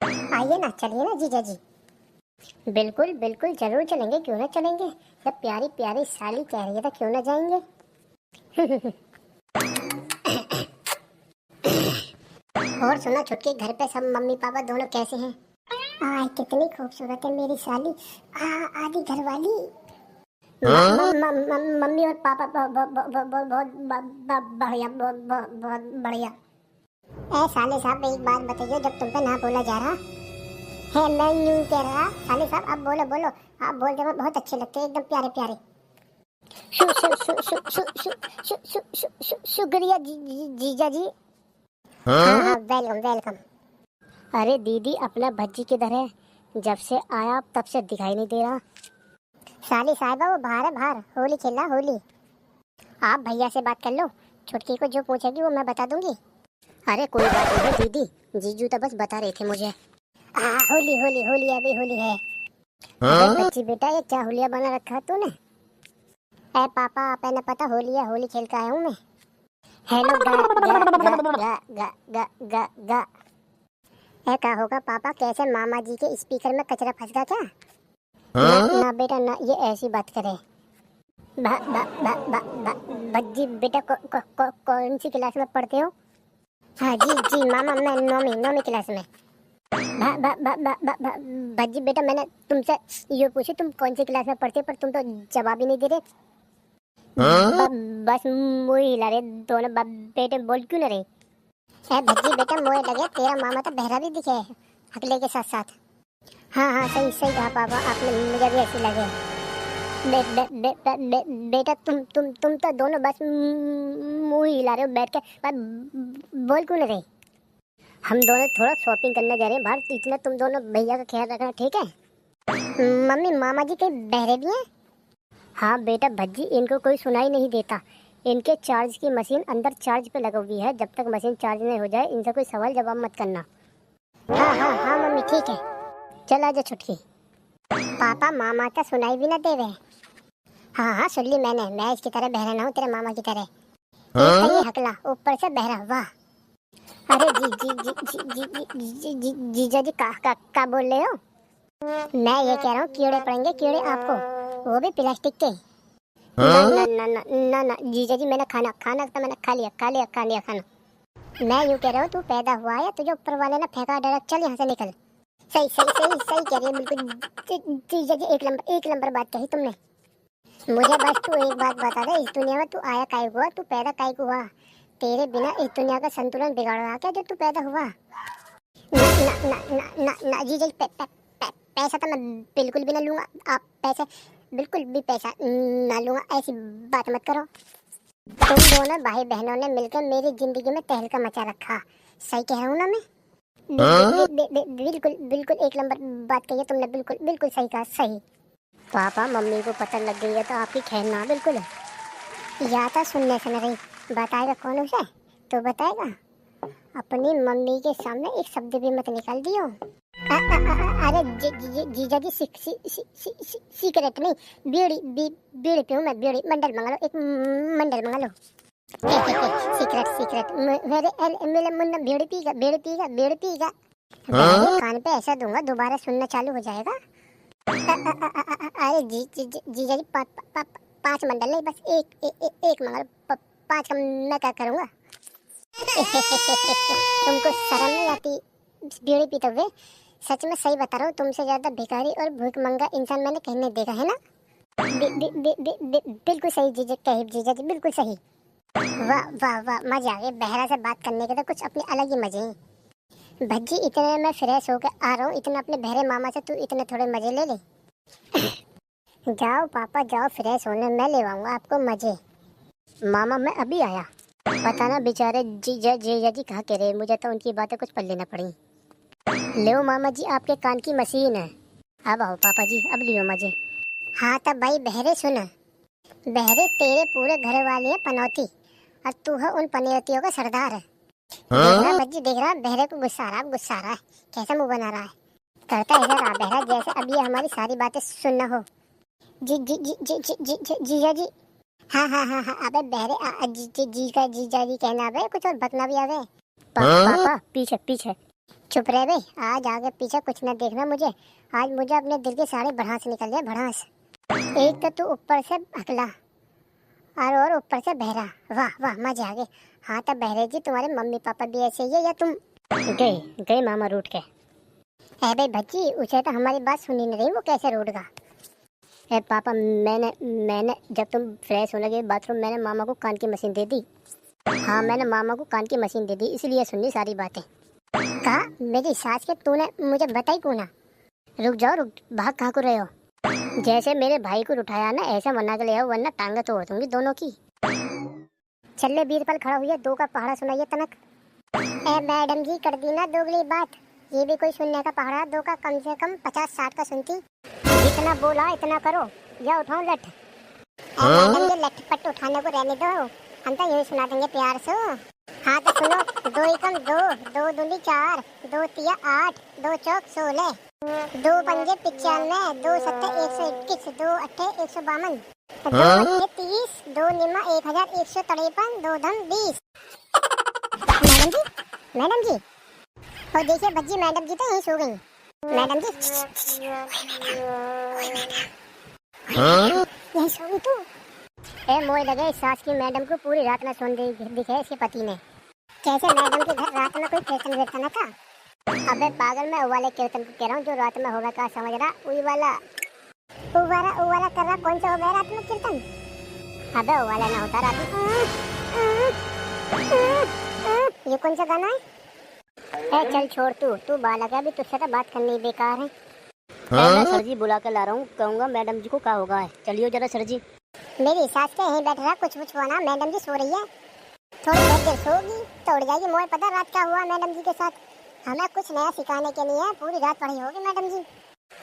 आइए ना, चलिए ना जीजा जी। बिल्कुल बिल्कुल जरूर चलेंगे, क्यों ना चलेंगे, जब प्यारी प्यारी साली कह रही है तो क्यों ना जाएंगे। और सुना छुटकी, घर पे सब मम्मी पापा दोनों कैसे हैं? कितनी खूबसूरत है मेरी साली, आदि घर वाली। मम्मी और पापा बहुत बढ़िया, बहुत बढ़िया। साले साहब एक बात बताइए, जब तुम पे ना बोला जा रहा है मैं यूं कह रहा। साले साहब आप बोलो बोलो, आप बोलते हो बहुत अच्छे लगते हैं, एकदम प्यारे प्यारे। शु शु शु शु शु शु शु शु शु शु शुक्रिया जीजा जी। हाँ हाँ वेलकम वेलकम। अरे दीदी अपना भज्जी किधर है? जब से आया तब से दिखाई नहीं दे रहा। साली साहिबा वो बाहर है बाहर, होली खेलना होली। आप भैया से बात कर लो, छुटकी को जो पूछेगी वो मैं बता दूंगी। अरे कोई बात नहीं है दीदी, जीजू तो बस बता रहे थे मुझे। होली होली होली है, अभी होली है। अरे बच्ची बेटा ये क्या होलिया बना रखा है तूने? ए पापा आपने पता होली है, होली खेल कर आया हूँ मैं। हेलो गा गा गा गा गा गा गा गा। ए क्या होगा पापा, कैसे मामा जी के स्पीकर में कचरा फंस गया क्या? ना बेटा ना, ये ऐसी बात करे। भज्जी बेटा कौन सी क्लास में पढ़ते हो? हाँ जी जी मामा मैं नौवीं क्लास में। भज्जी बेटा मैंने तुमसे ये पूछी तुम कौन सी क्लास में पढ़ते हो, पर तुम तो जवाब ही नहीं दे रहे। बस मुँह हिला रहे दोनों बेटे, बोल क्यों नहीं रहे? भज्जी बेटा मोए लगे तेरा मामा तो बहरा भी दिखे अगले के साथ साथ। हाँ हाँ सही सही कहा पापा आपने, मुझे भी ऐसे लगे। बेटा तुम तो दोनों बस मुंह हिला रहे हो बैठ के, बोल क्यों नहीं रहे? हम दोनों थोड़ा शॉपिंग करने जा रहे हैं बाहर, इतना तुम दोनों भैया का ख्याल रखना ठीक है? मम्मी मामा जी कहीं बहरे भी हैं? हाँ बेटा भज्जी इनको कोई सुनाई नहीं देता, इनके चार्ज की मशीन अंदर चार्ज पे लगी हुई है, जब तक मशीन चार्ज नहीं हो जाए इनसे कोई सवाल जवाब मत करना। हाँ हाँ हाँ मम्मी ठीक है, चल आजा छुटकी। पापा मामा का सुनाई भी ना देवे। हाँ हाँ सुन ली मैंने, मैं इसकी तरह बहरा ना हूँ तेरे मामा की तरह। ये हकला ऊपर से बहरा, वाह। अरे जी जी जी जी जी जी जी जीजा जी का बोल रहे हो? मैं ये कह रहा हूँ कीड़े पड़ेंगे कीड़े आपको, वो भी प्लास्टिक के। ना ना ना ना ना ना जीजा जी मैंने खाना तो मैंने खा लिया खाना। मैं यूँ कह रहा हूँ तू पैदा हुआ है, तुझे ऊपर वाले ने फेंका डायरेक्ट, चल यहाँ से निकल। सही सही सही सही कह रही है बिल्कुल जीजा जी, एक नंबर बात कही तुमने। मुझे बस तू एक बात बता दे, इस दुनिया में तू आया काहे हुआ, तू पैदा काहे को हुआ? तेरे बिना इस दुनिया का संतुलन बिगड़ रहा क्या जो तू पैदा हुआ? ना ना ना ना ना जीजा जी पैसा तो मैं बिल्कुल भी ना लूंगा, आप पैसे बिल्कुल भी पैसा ना लूंगा, ऐसी बात मत करो। तुम दोनों भाई बहनों ने मिलकर मेरी जिंदगी में तहलका मचा रखा, सही कह रहा हूँ ना मैं? बिल्कुल बिल्कुल एक नंबर बात कही है तुमने, बिल्कुल बिल्कुल सही कहा, सही। पापा मम्मी को पता लग गई है तो आपकी खैर ना बिल्कुल है। या तो सुनने से न रही, बताएगा कौन उसे? तो बताएगा। अपनी मम्मी के सामने एक शब्द भी मत निकाल दियो। अरे जीजा जी सिगरेट नहीं, बीड़ी पीऊँ मैं, बीड़ी मंडल मंगा लो, एक मंडल मंगा लो। सिगरेट मेरे मुन्ना बीड़ी पीगा। कान पे ऐसा दूंगा दोबारा सुनना चालू हो जाएगा। अरे जीजा जी 5 मंडल नहीं, बस एक मंगा लो, 5 का मैं क्या करूँगा? तुमको शर्म नहीं आती बीड़ी पीते हुए? सच में सही बता रहा हूँ, तुमसे ज्यादा भिखारी और भूखमंगा इंसान मैंने कहीं नहीं देखा है ना। बिल्कुल सही जीजा जी बिल्कुल सही। वाह वाह वाह मजा आ गया, बहरा से बात करने के तो कुछ अपने अलग ही मजे हैं। भज्जी इतने मैं फ्रेश होकर आ रहा हूँ, इतना अपने बहरे मामा से तू इतने थोड़े मजे ले ले। जाओ पापा जाओ फ्रेश होने, मैं ले आऊंगा आपको मजे। मामा मैं अभी आया। पता ना बेचारे जीजा जी कहाँ कह रहे, मुझे तो उनकी बातें कुछ पल्ले ना पड़ी। ले मामा जी आपके कान की मशीन है, अब आओ पापा जी अब लियो मजे। हाँ तब भाई बहरे सुन, बहरे तेरे पूरे घर वाले हैं पनौती, और तू है उन पनौतियों का सरदार है। देख रहा भज्जी, देख रहा बहरे को गुस्सा आ रहा है, कैसा मुंह बना रहा है, करता है इधर आ बहरा जैसे अब ये हमारी सारी बातें सुनना हो। जीजा जी हाँ अबे बहरे जीजा जी कहना आवे, कुछ और बतना भी आवे। पापा पीछे चुप रहे बे, आज आगे पीछे कुछ ना देखना मुझे, आज मुझे अपने दिल के सारे भड़ास निकल जाए, भड़ास। एक तो तू ऊपर से हकला और ऊपर से बहरा, वाह वाह मजे आ गए। हाँ तब बहरे जी तुम्हारे मम्मी पापा भी ऐसे ही है या तुम? गए मामा रूठ के। है भाई भज्जी, उसे तो हमारी बात सुनी नहीं रही, वो कैसे रूठगा? ए पापा मैंने जब तुम फ्रेश होने गए बाथरूम, मैंने मामा को कान की मशीन दे दी। हाँ मैंने मामा को कान की मशीन दे दी, इसलिए सुननी सारी बातें। कहा मेरी सास के तूने मुझे बताई क्यों ना? रुक जाओ, रुक, भाग कहाँ को रहे हो? जैसे मेरे भाई को उठाया ना ऐसे मना के ले आओ, वरना टांगे तोड़ दूंगी दोनों की। चल बीरबल खड़ा हुई है, 2 का पहाड़ा सुनाइए तनक। ए मैडम जी, कर दी ना दोगली बात। ये भी कोई सुनने का पहाड़ा? 2 का कम से कम 50-60 का सुनती। जितना बोला इतना करो, या उठाओ लठ। मैडम जी, लठ पट उठाने को रहने दो, हम तो यही सुना देंगे प्यार से। हाँ तो सुनो, 2 एकम 2, 2 दूनी 4, 2 तिया 8, 2 चौक 16, 2 पंजे 95, 2 सत्ते 121, 2 अट्ठे 152, 2 अट्ठे 30, 2 निम्मा 1153, 2 धम 20। मैडम जी, और देखिए बच्ची, मैडम जी तो यहीं सो गई। मैडम जी, यहीं सो गई तू? ए मोए लगे, सास की मैडम को पूरी रात में सोने दिखे इसके पति ने। कैसे मैडम के घर रात में कोई कीर्तन वीर्तन था? अबे पागल, मैं वो वाले कीर्तन को कह रहा हूँ जो रात में होगा, क्या समझ रहा? वही वाला वो वाला कर रहा। कौन सा होगा रात में कीर्तन? अबे वो वाला ना होता रात में। ये कौन सा गाना है? ए चल छोड़, तू बालक है, अभी तुझसे तो बात करनी बेकार है। मैं सर जी बुला के ला रहा हूँ, कहूँगा मैडम जी को क्या होगा है। चलिए जरा सर जी। मेरी सास के यहीं बैठ रहा, कुछ होना। मैडम जी सो रही है, थोड़ी बहुत देर सोगी तो उड़ जाएगी। मोए पता रात क्या हुआ मैडम जी के साथ? हमें कुछ नया सिखाने के लिए पूरी रात पढ़ी होगी मैडम जी।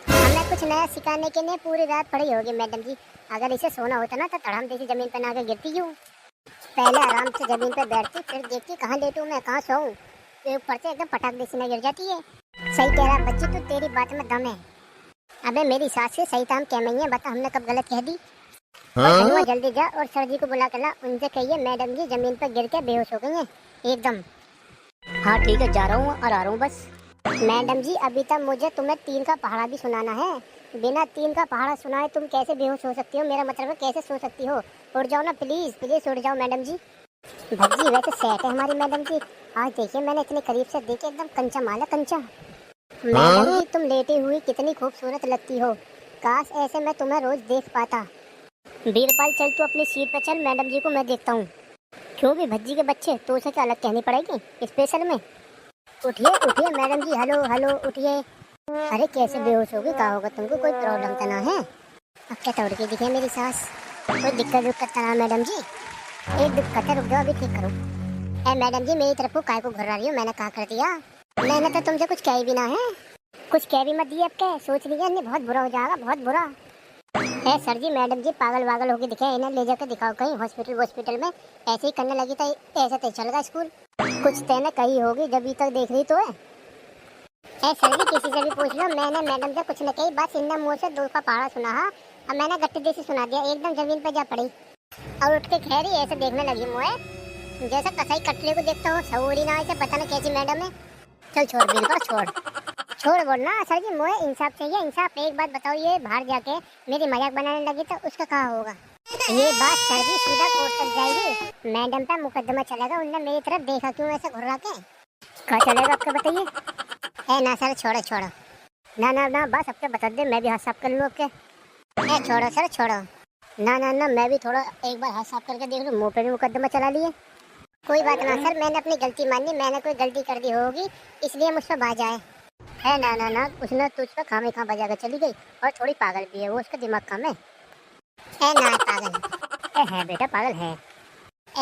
हमें कुछ नया सिखाने के लिए पूरी रात पढ़ी होगी मैडम जी। अगर इसे सोना होता ना तो तड़म जैसी जमीन पर ना के गिरती क्यों? पहले आराम से जमीन पर बैठती, फिर देखती कहाँ लेटूं मैं, कहाँ सोऊं। ऊपर से एकदम पटाख जैसी ना गिर जाती है। सही कह रहा बच्ची, तू तेरी बात में दम है। अबे मेरी सास से सही काम क्या नहीं है, बता हमने कब गलत कह दी? जल्दी जा और सर जी को बुला कर ला, उनसे कहिए मैडम जी जमीन पर गिर के बेहोश हो गई हैं एकदम। हाँ ठीक है, जा रहा हूँ और आ रहा हूँ बस। मैडम जी, अभी तक मुझे तुम्हें 3 का पहाड़ा भी सुनाना है। बिना 3 का पहाड़ा सुनाए तुम कैसे बेहोश हो सकती हो? मेरा मतलब है कैसे सो सकती हो? उठ जाओ ना प्लीज, प्लीज उठ जाओ मैडम जी। भज्जी वैसे सेट है हमारी मैडम जी। आज देखिए मैंने इतने करीब से देखे, एकदम कंचा माल है, कंचा। मैडम जी, तुम लेटी हुई कितनी खूबसूरत लगती हो, काश ऐसे मैं तुम्हें रोज देख पाता। बीरबल चल तू अपनी सीट पर चल, मैडम जी को मैं देखता हूँ। क्यों भी भज्जी के बच्चे, तो उसे क्या अलग कहनी पड़ेगी स्पेशल में? उठिए उठिए मैडम जी, हेलो हेलो उठिए। अरे कैसे बेहोश होगी, क्या होगा तुमको? कोई प्रॉब्लम तो ना है? अब क्या तोड़ के दिखे मेरी सास? कोई दिक्कत तो ना मैडम जी? एक दिक्कत है, रुक जाओ अभी ठीक करूँ। ए मैडम जी, मेरी तरफ को काय को घुरा रही हो? मैंने कहा कर दिया? मैंने तो तुमसे कुछ कह भी ना है। कुछ कह भी मत दिए, अब क्या सोच लीजिए नहीं बहुत बुरा हो जाएगा, बहुत बुरा। है सर जी, मैडम जी पागल वागल होके दिखे, इन्हें ले जाकर दिखाओ कहीं हॉस्पिटल में। ऐसे ही करने लगी तो ऐसे तो चल गया स्कूल। कुछ तेने कही होगी जब तक देख रही तो है। सर जी किसी से भी पूछ लो, मैंने मैडम से कुछ न कही, बस इन्हें मुँह से 2 का पहाड़ा सुना है और मैंने गट्टी जैसी सुना दिया, एकदम जमीन पर जा पड़ी और उठ के खैरी ऐसे देखने लगी मुझे जैसे कसाई कटले को देखता हो। सऊरी ना ऐसे, पता नहीं कैसी मैडम है। चल छोड़ बिल्कुल छोड़ बोलना। सर जी मुझे इंसाफ चाहिए, इंसाफ। एक बात बताओ, ये बाहर जाके मेरी मजाक बनाने लगी तो उसका क्या होगा? ये बात सर जी सीधा कोर्ट तक जाएगी, मैडम पे मुकदमा चलेगा। उनने मेरी तरफ देखा क्यों ऐसे घुर्रा के? क्या चलेगा आपका बताइए? ना सर छोड़ो ना बस आपके बता दे, मैं भी हाथ साफ कर लूँ आपके। छोड़ो सर छोड़ो। ना मैं भी थोड़ा एक बार हाथ साफ करके देख लूँ, मुँह पे भी मुकदमा चला लिए। कोई बात ना सर, मैंने अपनी गलती मानी, मैंने कोई गलती कर दी होगी इसलिए मुझ पर बाज आए। ना उसने तुझ पर खामे खा बजा कर चली गई, और थोड़ी पागल भी है वो, उसका दिमाग कम है। ना पागल है बेटा, पागल है।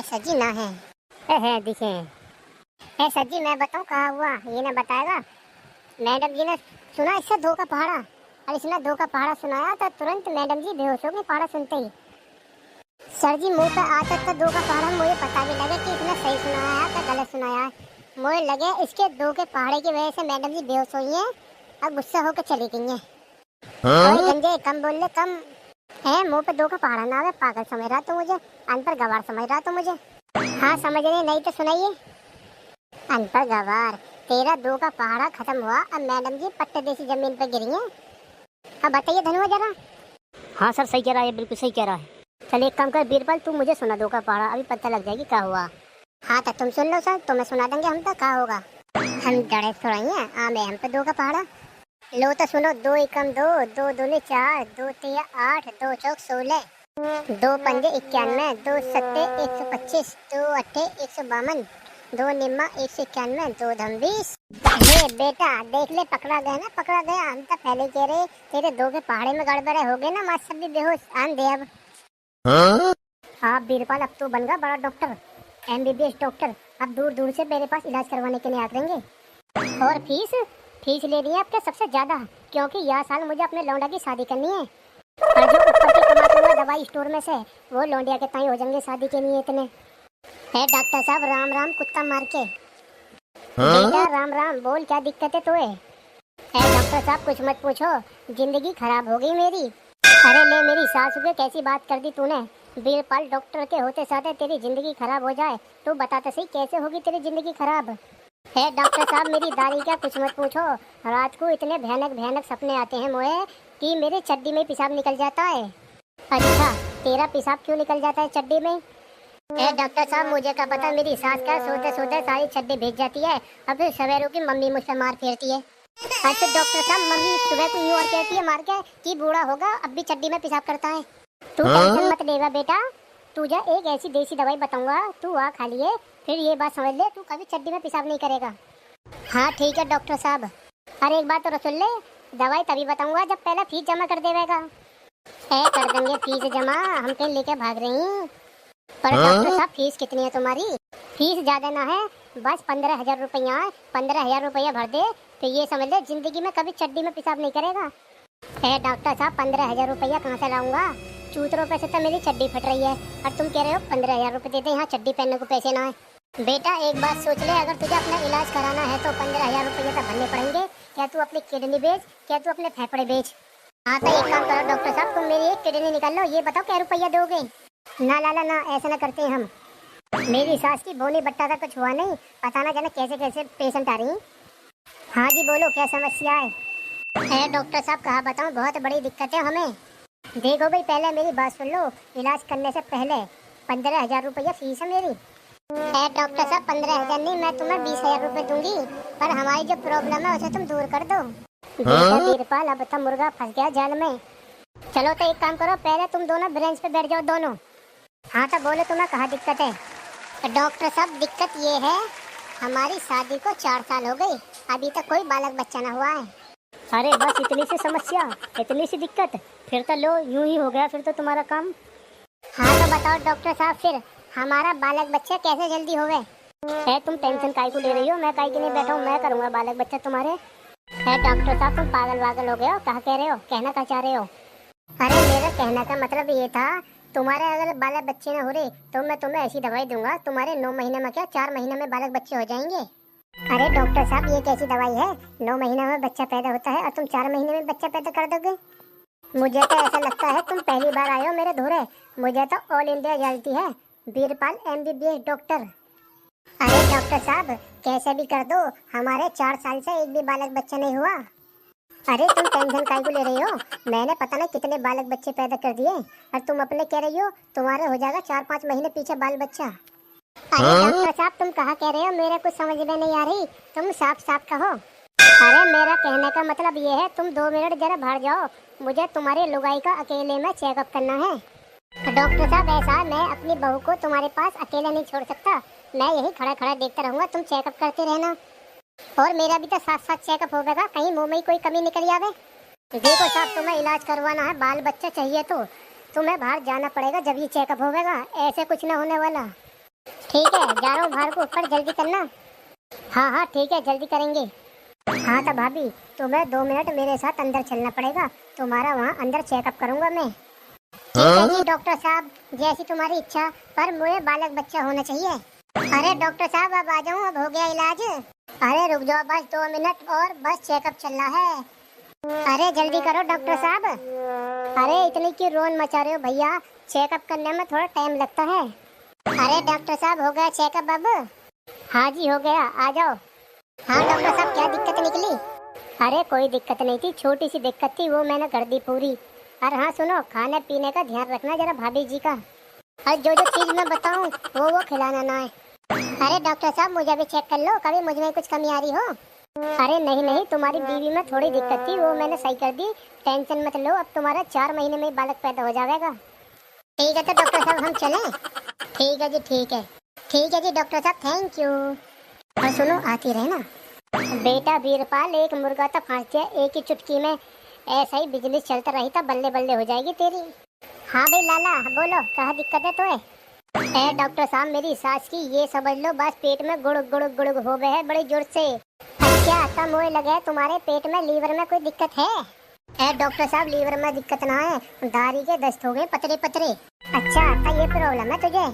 सर जी ना है दिखे। सर जी मैं बताऊँ कहाँ हुआ, ये ना बताएगा? मैडम जी ने सुना इससे 2 का पहाड़ा, और इसने 2 का पहाड़ा सुनाया तो तुरंत मैडम जी बेहोश हो गई पहाड़ा सुनते ही। सर जी मुँह पे आता था 2 का पहाड़ा, मुझे पता भी लगा कि इसने सही सुनाया है या गलत सुनाया है। मुझे लगे इसके 2 के पहाड़े की वजह से मैडम जी बेहोश हुई हैं और गुस्सा होकर चली गई हैं। गंजे कम बोल ले, कम है। मुँह पे 2 का पहाड़ा ना आवे, पागल समझ रहा तो मुझे, अनपढ़ गवार समझ रहा तो मुझे। हाँ समझ रहे, नहीं तो सुनाइए। अनपढ़ गवार, तेरा 2 का पहाड़ा खत्म हुआ और मैडम जी पट्टे जैसी जमीन पर गिरी हैं। अब बताइए धनुआ जरा। हाँ सर सही कह रहा है, बिल्कुल सही कह रहा है। चल एक काम कर बीरबल, तू मुझे सुना 2 का पहाड़ा, अभी पता लग जाएगी क्या हुआ। हाँ तो तुम सुन लो सर, तुम्हें सुना देंगे हम तो क्या होगा। हम डरे थोड़ा ही हैं, आमे हम पे 2 का पहाड़ा। लो तो सुनो, 2 एकम 2, 2 दूनी 4, 2 तिया 8, 2 चौक 16, 2 पंजे 91, 2 सत्ते 125, 2 अट्ठे 152, 2 निम्मा 191, 2 धम 20। हे बेटा देख ले, पकड़ा गया ना, पकड़ा गया। हम तो पहले कह रहे तेरे दो के पहाड़े में गड़बड़े हो गए ना, माँ सब भी बेहोश। आन दे अब। हाँ बीरपाल, अब तो बन गया बड़ा डॉक्टर, MBBS डॉक्टर। अब दूर दूर से मेरे पास इलाज करवाने के लिए आ करेंगे। और फीस फीस ले रही है आपके सबसे ज्यादा, क्योंकि यह साल मुझे अपने लौंडा की शादी करनी है। और जो ऊपर की कमा दूंगा दवाई स्टोर में से, वो लौंडिया के ताई हो जाएंगे शादी के लिए इतने। है डॉक्टर साहब, राम राम कुत्ता मार के। बेटा राम राम, बोल क्या दिक्कत है तुम्हें? है डॉक्टर साहब कुछ मत पूछो, जिंदगी खराब हो गई मेरी। अरे ले, मेरी सासू के कैसी बात कर दी तूने। बीरपाल, डॉक्टर के होते साथ तेरी जिंदगी खराब हो जाए तो बता तो सही, कैसे होगी तेरी जिंदगी खराब? है डॉक्टर साहब, मेरी दादी का कुछ मत पूछो। रात को इतने भयानक भयानक सपने आते हैं मुझे कि मेरे चड्डी में पेशाब निकल जाता है। अच्छा, तेरा पेशाब क्यों निकल जाता है चड्डी में? डॉक्टर साहब, मुझे क्या पता, मेरी सास का सोते सोते सारी चड्डी भेज जाती है, और फिर सवेरों की मम्मी मुझसे मार फेरती है। अच्छा डॉक्टर साहब, मम्मी सुबह को यूं और कहती है मार के कि बूढ़ा होगा अब भी चड्डी में पेशाब करता है। तू टेंशन मत लेगा बेटा, तुझे एक ऐसी देसी दवाई बताऊंगा, तू वहाँ खा लिए, फिर ये बात समझ ले, तू कभी चड्डी में पेशाब नहीं करेगा। हाँ ठीक है डॉक्टर साहब। अरे एक बात तो सुन ले, दवाई तभी बताऊंगा जब पहला फीस जमा कर देगा। कर देंगे फीस जमा, हम कहीं लेके भाग रही हैं। पर डॉक्टर साहब, फीस कितनी है तुम्हारी? फीस ज्यादा ना है, बस 15,000 रुपया। 15,000 रुपया भर दे तो ये समझ ले जिंदगी में कभी चड्डी में पेशाब नहीं करेगा। डॉक्टर साहब, 15,000 रुपया कहाँ से लाऊंगा? चूतरों पैसे तो मेरी चड्डी फट रही है, और तुम कह रहे हो 15,000 रुपये दे दे, यहाँ चड्डी पहनने को पैसे ना है। बेटा एक बात सोच ले, अगर तुझे अपना इलाज कराना है तो 15,000 रुपये तो भरने पड़ेंगे। क्या तू अपनी किडनी बेच, क्या तू अपने फेफड़े बेच? हाँ तो एक काम करो डॉक्टर साहब, तुम मेरी एक किडनी निकाल लो, ये बताओ क्या रुपया दोगे? ना लाला ना, ऐसा ना करते हम। मेरी सास की बोनी बट्टा था, कुछ हुआ नहीं, पता ना जाने कैसे कैसे पेशेंट आ रही। हाँ जी बोलो, क्या समस्या है? डॉक्टर साहब कहा बताऊँ, बहुत बड़ी दिक्कत है हमें। देखो भाई, पहले मेरी बात सुन लो, इलाज करने से पहले 15,000 रुपया फीस है मेरी। डॉक्टर साहब 15,000 नहीं, मैं तुम्हें 20,000 रुपये दूंगी, पर हमारी जो प्रॉब्लम है उसे तुम दूर कर दो। बीरपाल, अब तो मुर्गा फंस गया जाल में। चलो तो एक काम करो, पहले तुम दोनों ब्रेंच पे बैठ जाओ दोनों। हाँ तो बोलो तुम्हें कहाँ दिक्कत है? डॉक्टर साहब दिक्कत ये है, हमारी शादी को 4 साल हो गई, अभी तक कोई बालक बच्चा ना हुआ है। अरे बस इतनी सी समस्या, इतनी सी दिक्कत, फिर तो लो यूं ही हो गया फिर तो तुम्हारा काम। हाँ तो बताओ डॉक्टर साहब, फिर हमारा बालक बच्चा कैसे जल्दी होवे? तुम टेंशन काहे को ले रही हो? मैं काहे के नहीं बैठा हूँ, मैं करूँगा बालक बच्चा तुम्हारे। डॉक्टर साहब तुम पागल वागल हो गए हो, कहाँ कह रहे हो, कहना क्या चाह रहे हो? अरे मेरा कहने का मतलब ये था, तुम्हारे अगर बालक बच्चे ना हो रहे तो मैं तुम्हें ऐसी दवाई दूंगा, तुम्हारे 9 महीने में क्या 4 महीने में बालक बच्चे हो जाएंगे। अरे डॉक्टर साहब, ये कैसी दवाई है? 9 महीने में बच्चा पैदा होता है और तुम 4 महीने में बच्चा पैदा कर दोगे? मुझे तो ऐसा लगता है तुम पहली बार आए हो मेरे धोरे, मुझे तो ऑल इंडिया जानती है, बीरपाल MBBS डॉक्टर। अरे डॉक्टर साहब कैसे भी कर दो, हमारे 4 साल से एक भी बालक बच्चा नहीं हुआ। अरे तुम टेंशन काहे को ले रही हो? मैंने पता नहीं कितने बालक बच्चे पैदा कर दिए, और तुम अपने कह रही हो तुम्हारे हो जाएगा 4-5 महीने पीछे बाल बच्चा। अरे डॉक्टर साहब तुम कहाँ कह रहे हो, मेरे कुछ समझ में नहीं आ रही, तुम साफ साफ कहो। अरे मेरा कहने का मतलब ये है, तुम 2 मिनट जरा बाहर जाओ, मुझे तुम्हारी लुगाई का अकेले में चेकअप करना है। डॉक्टर साहब ऐसा, मैं अपनी बहू को तुम्हारे पास अकेले नहीं छोड़ सकता, मैं यही खड़ा खड़ा देखता रहूंगा, तुम चेकअप करते रहना। और मेरा भी तो साथ साथ चेकअप होगा, कहीं मुंह में कोई कमी निकल जावे। देखो साहब, तुम्हें इलाज करवाना है, बाल बच्चा चाहिए तो तुम्हें बाहर जाना पड़ेगा जब ये चेकअप होगा, ऐसे कुछ ना होने वाला। ठीक है, जा रहा हूँ बाहर को, ऊपर जल्दी करना। हाँ हाँ ठीक है, जल्दी करेंगे। हाँ तो भाभी तुम्हें 2 मिनट मेरे साथ अंदर चलना पड़ेगा, तुम्हारा वहाँ अंदर चेकअप करूँगा मैं। ठीक है जी डॉक्टर साहब, जैसी तुम्हारी इच्छा, पर मुझे बालक बच्चा होना चाहिए। अरे डॉक्टर साहब अब आ जाऊँ, अब हो गया इलाज। अरे रुक जाओ बस 2 मिनट और, बस चेकअप चल रहा है। अरे जल्दी करो डॉक्टर साहब। अरे इतनी क्यों रोन मचा रहे हो भैया, चेकअप करने में थोड़ा टाइम लगता है। अरे डॉक्टर साहब हो गया चेकअप अब? हाँ जी हो गया, आ जाओ। हाँ डॉक्टर साहब क्या दिक्कत निकली? अरे कोई दिक्कत नहीं थी, छोटी सी दिक्कत थी, वो मैंने कर दी पूरी। और हाँ सुनो, खाने पीने का ध्यान रखना जरा भाभी जी का, और जो जो चीज़ मैं बताऊँ वो खिलाना ना है। अरे डॉक्टर साहब मुझे भी चेक कर लो, कभी मुझ में कुछ कमी आ रही हो। अरे नहीं नहीं, तुम्हारी बीवी में थोड़ी दिक्कत थी, वो मैंने सही कर दी, टेंशन मत लो, अब तुम्हारा 4 महीने में बालक पैदा हो जाएगा। ठीक है तो डॉक्टर साहब हम चलें? ठीक है जी ठीक है, ठीक है जी डॉक्टर साहब, थैंक यू। और सुनो आती रहना। बेटा वीरपाल, एक मुर्गा तो फांस दिया एक ही चुटकी में। ऐसा ही बिजनेस चलता रही तो बल्ले बल्ले हो जाएगी तेरी। हाँ भाई लाला, बोलो कहाँ दिक्कत है तो है? डॉक्टर साहब, मेरी सास की ये समझ लो बस पेट में गुड़ुक गुड़ुक गुड़ुक हो गए है बड़े जोर से। अच्छा, तब मुझे लगे तुम्हारे पेट में लीवर में कोई दिक्कत है। डॉक्टर साहब, लीवर में दिक्कत ना है, दाढ़ी के दस्त हो गए पतरे पतरे। अच्छा, तो ये प्रॉब्लम है तुझे?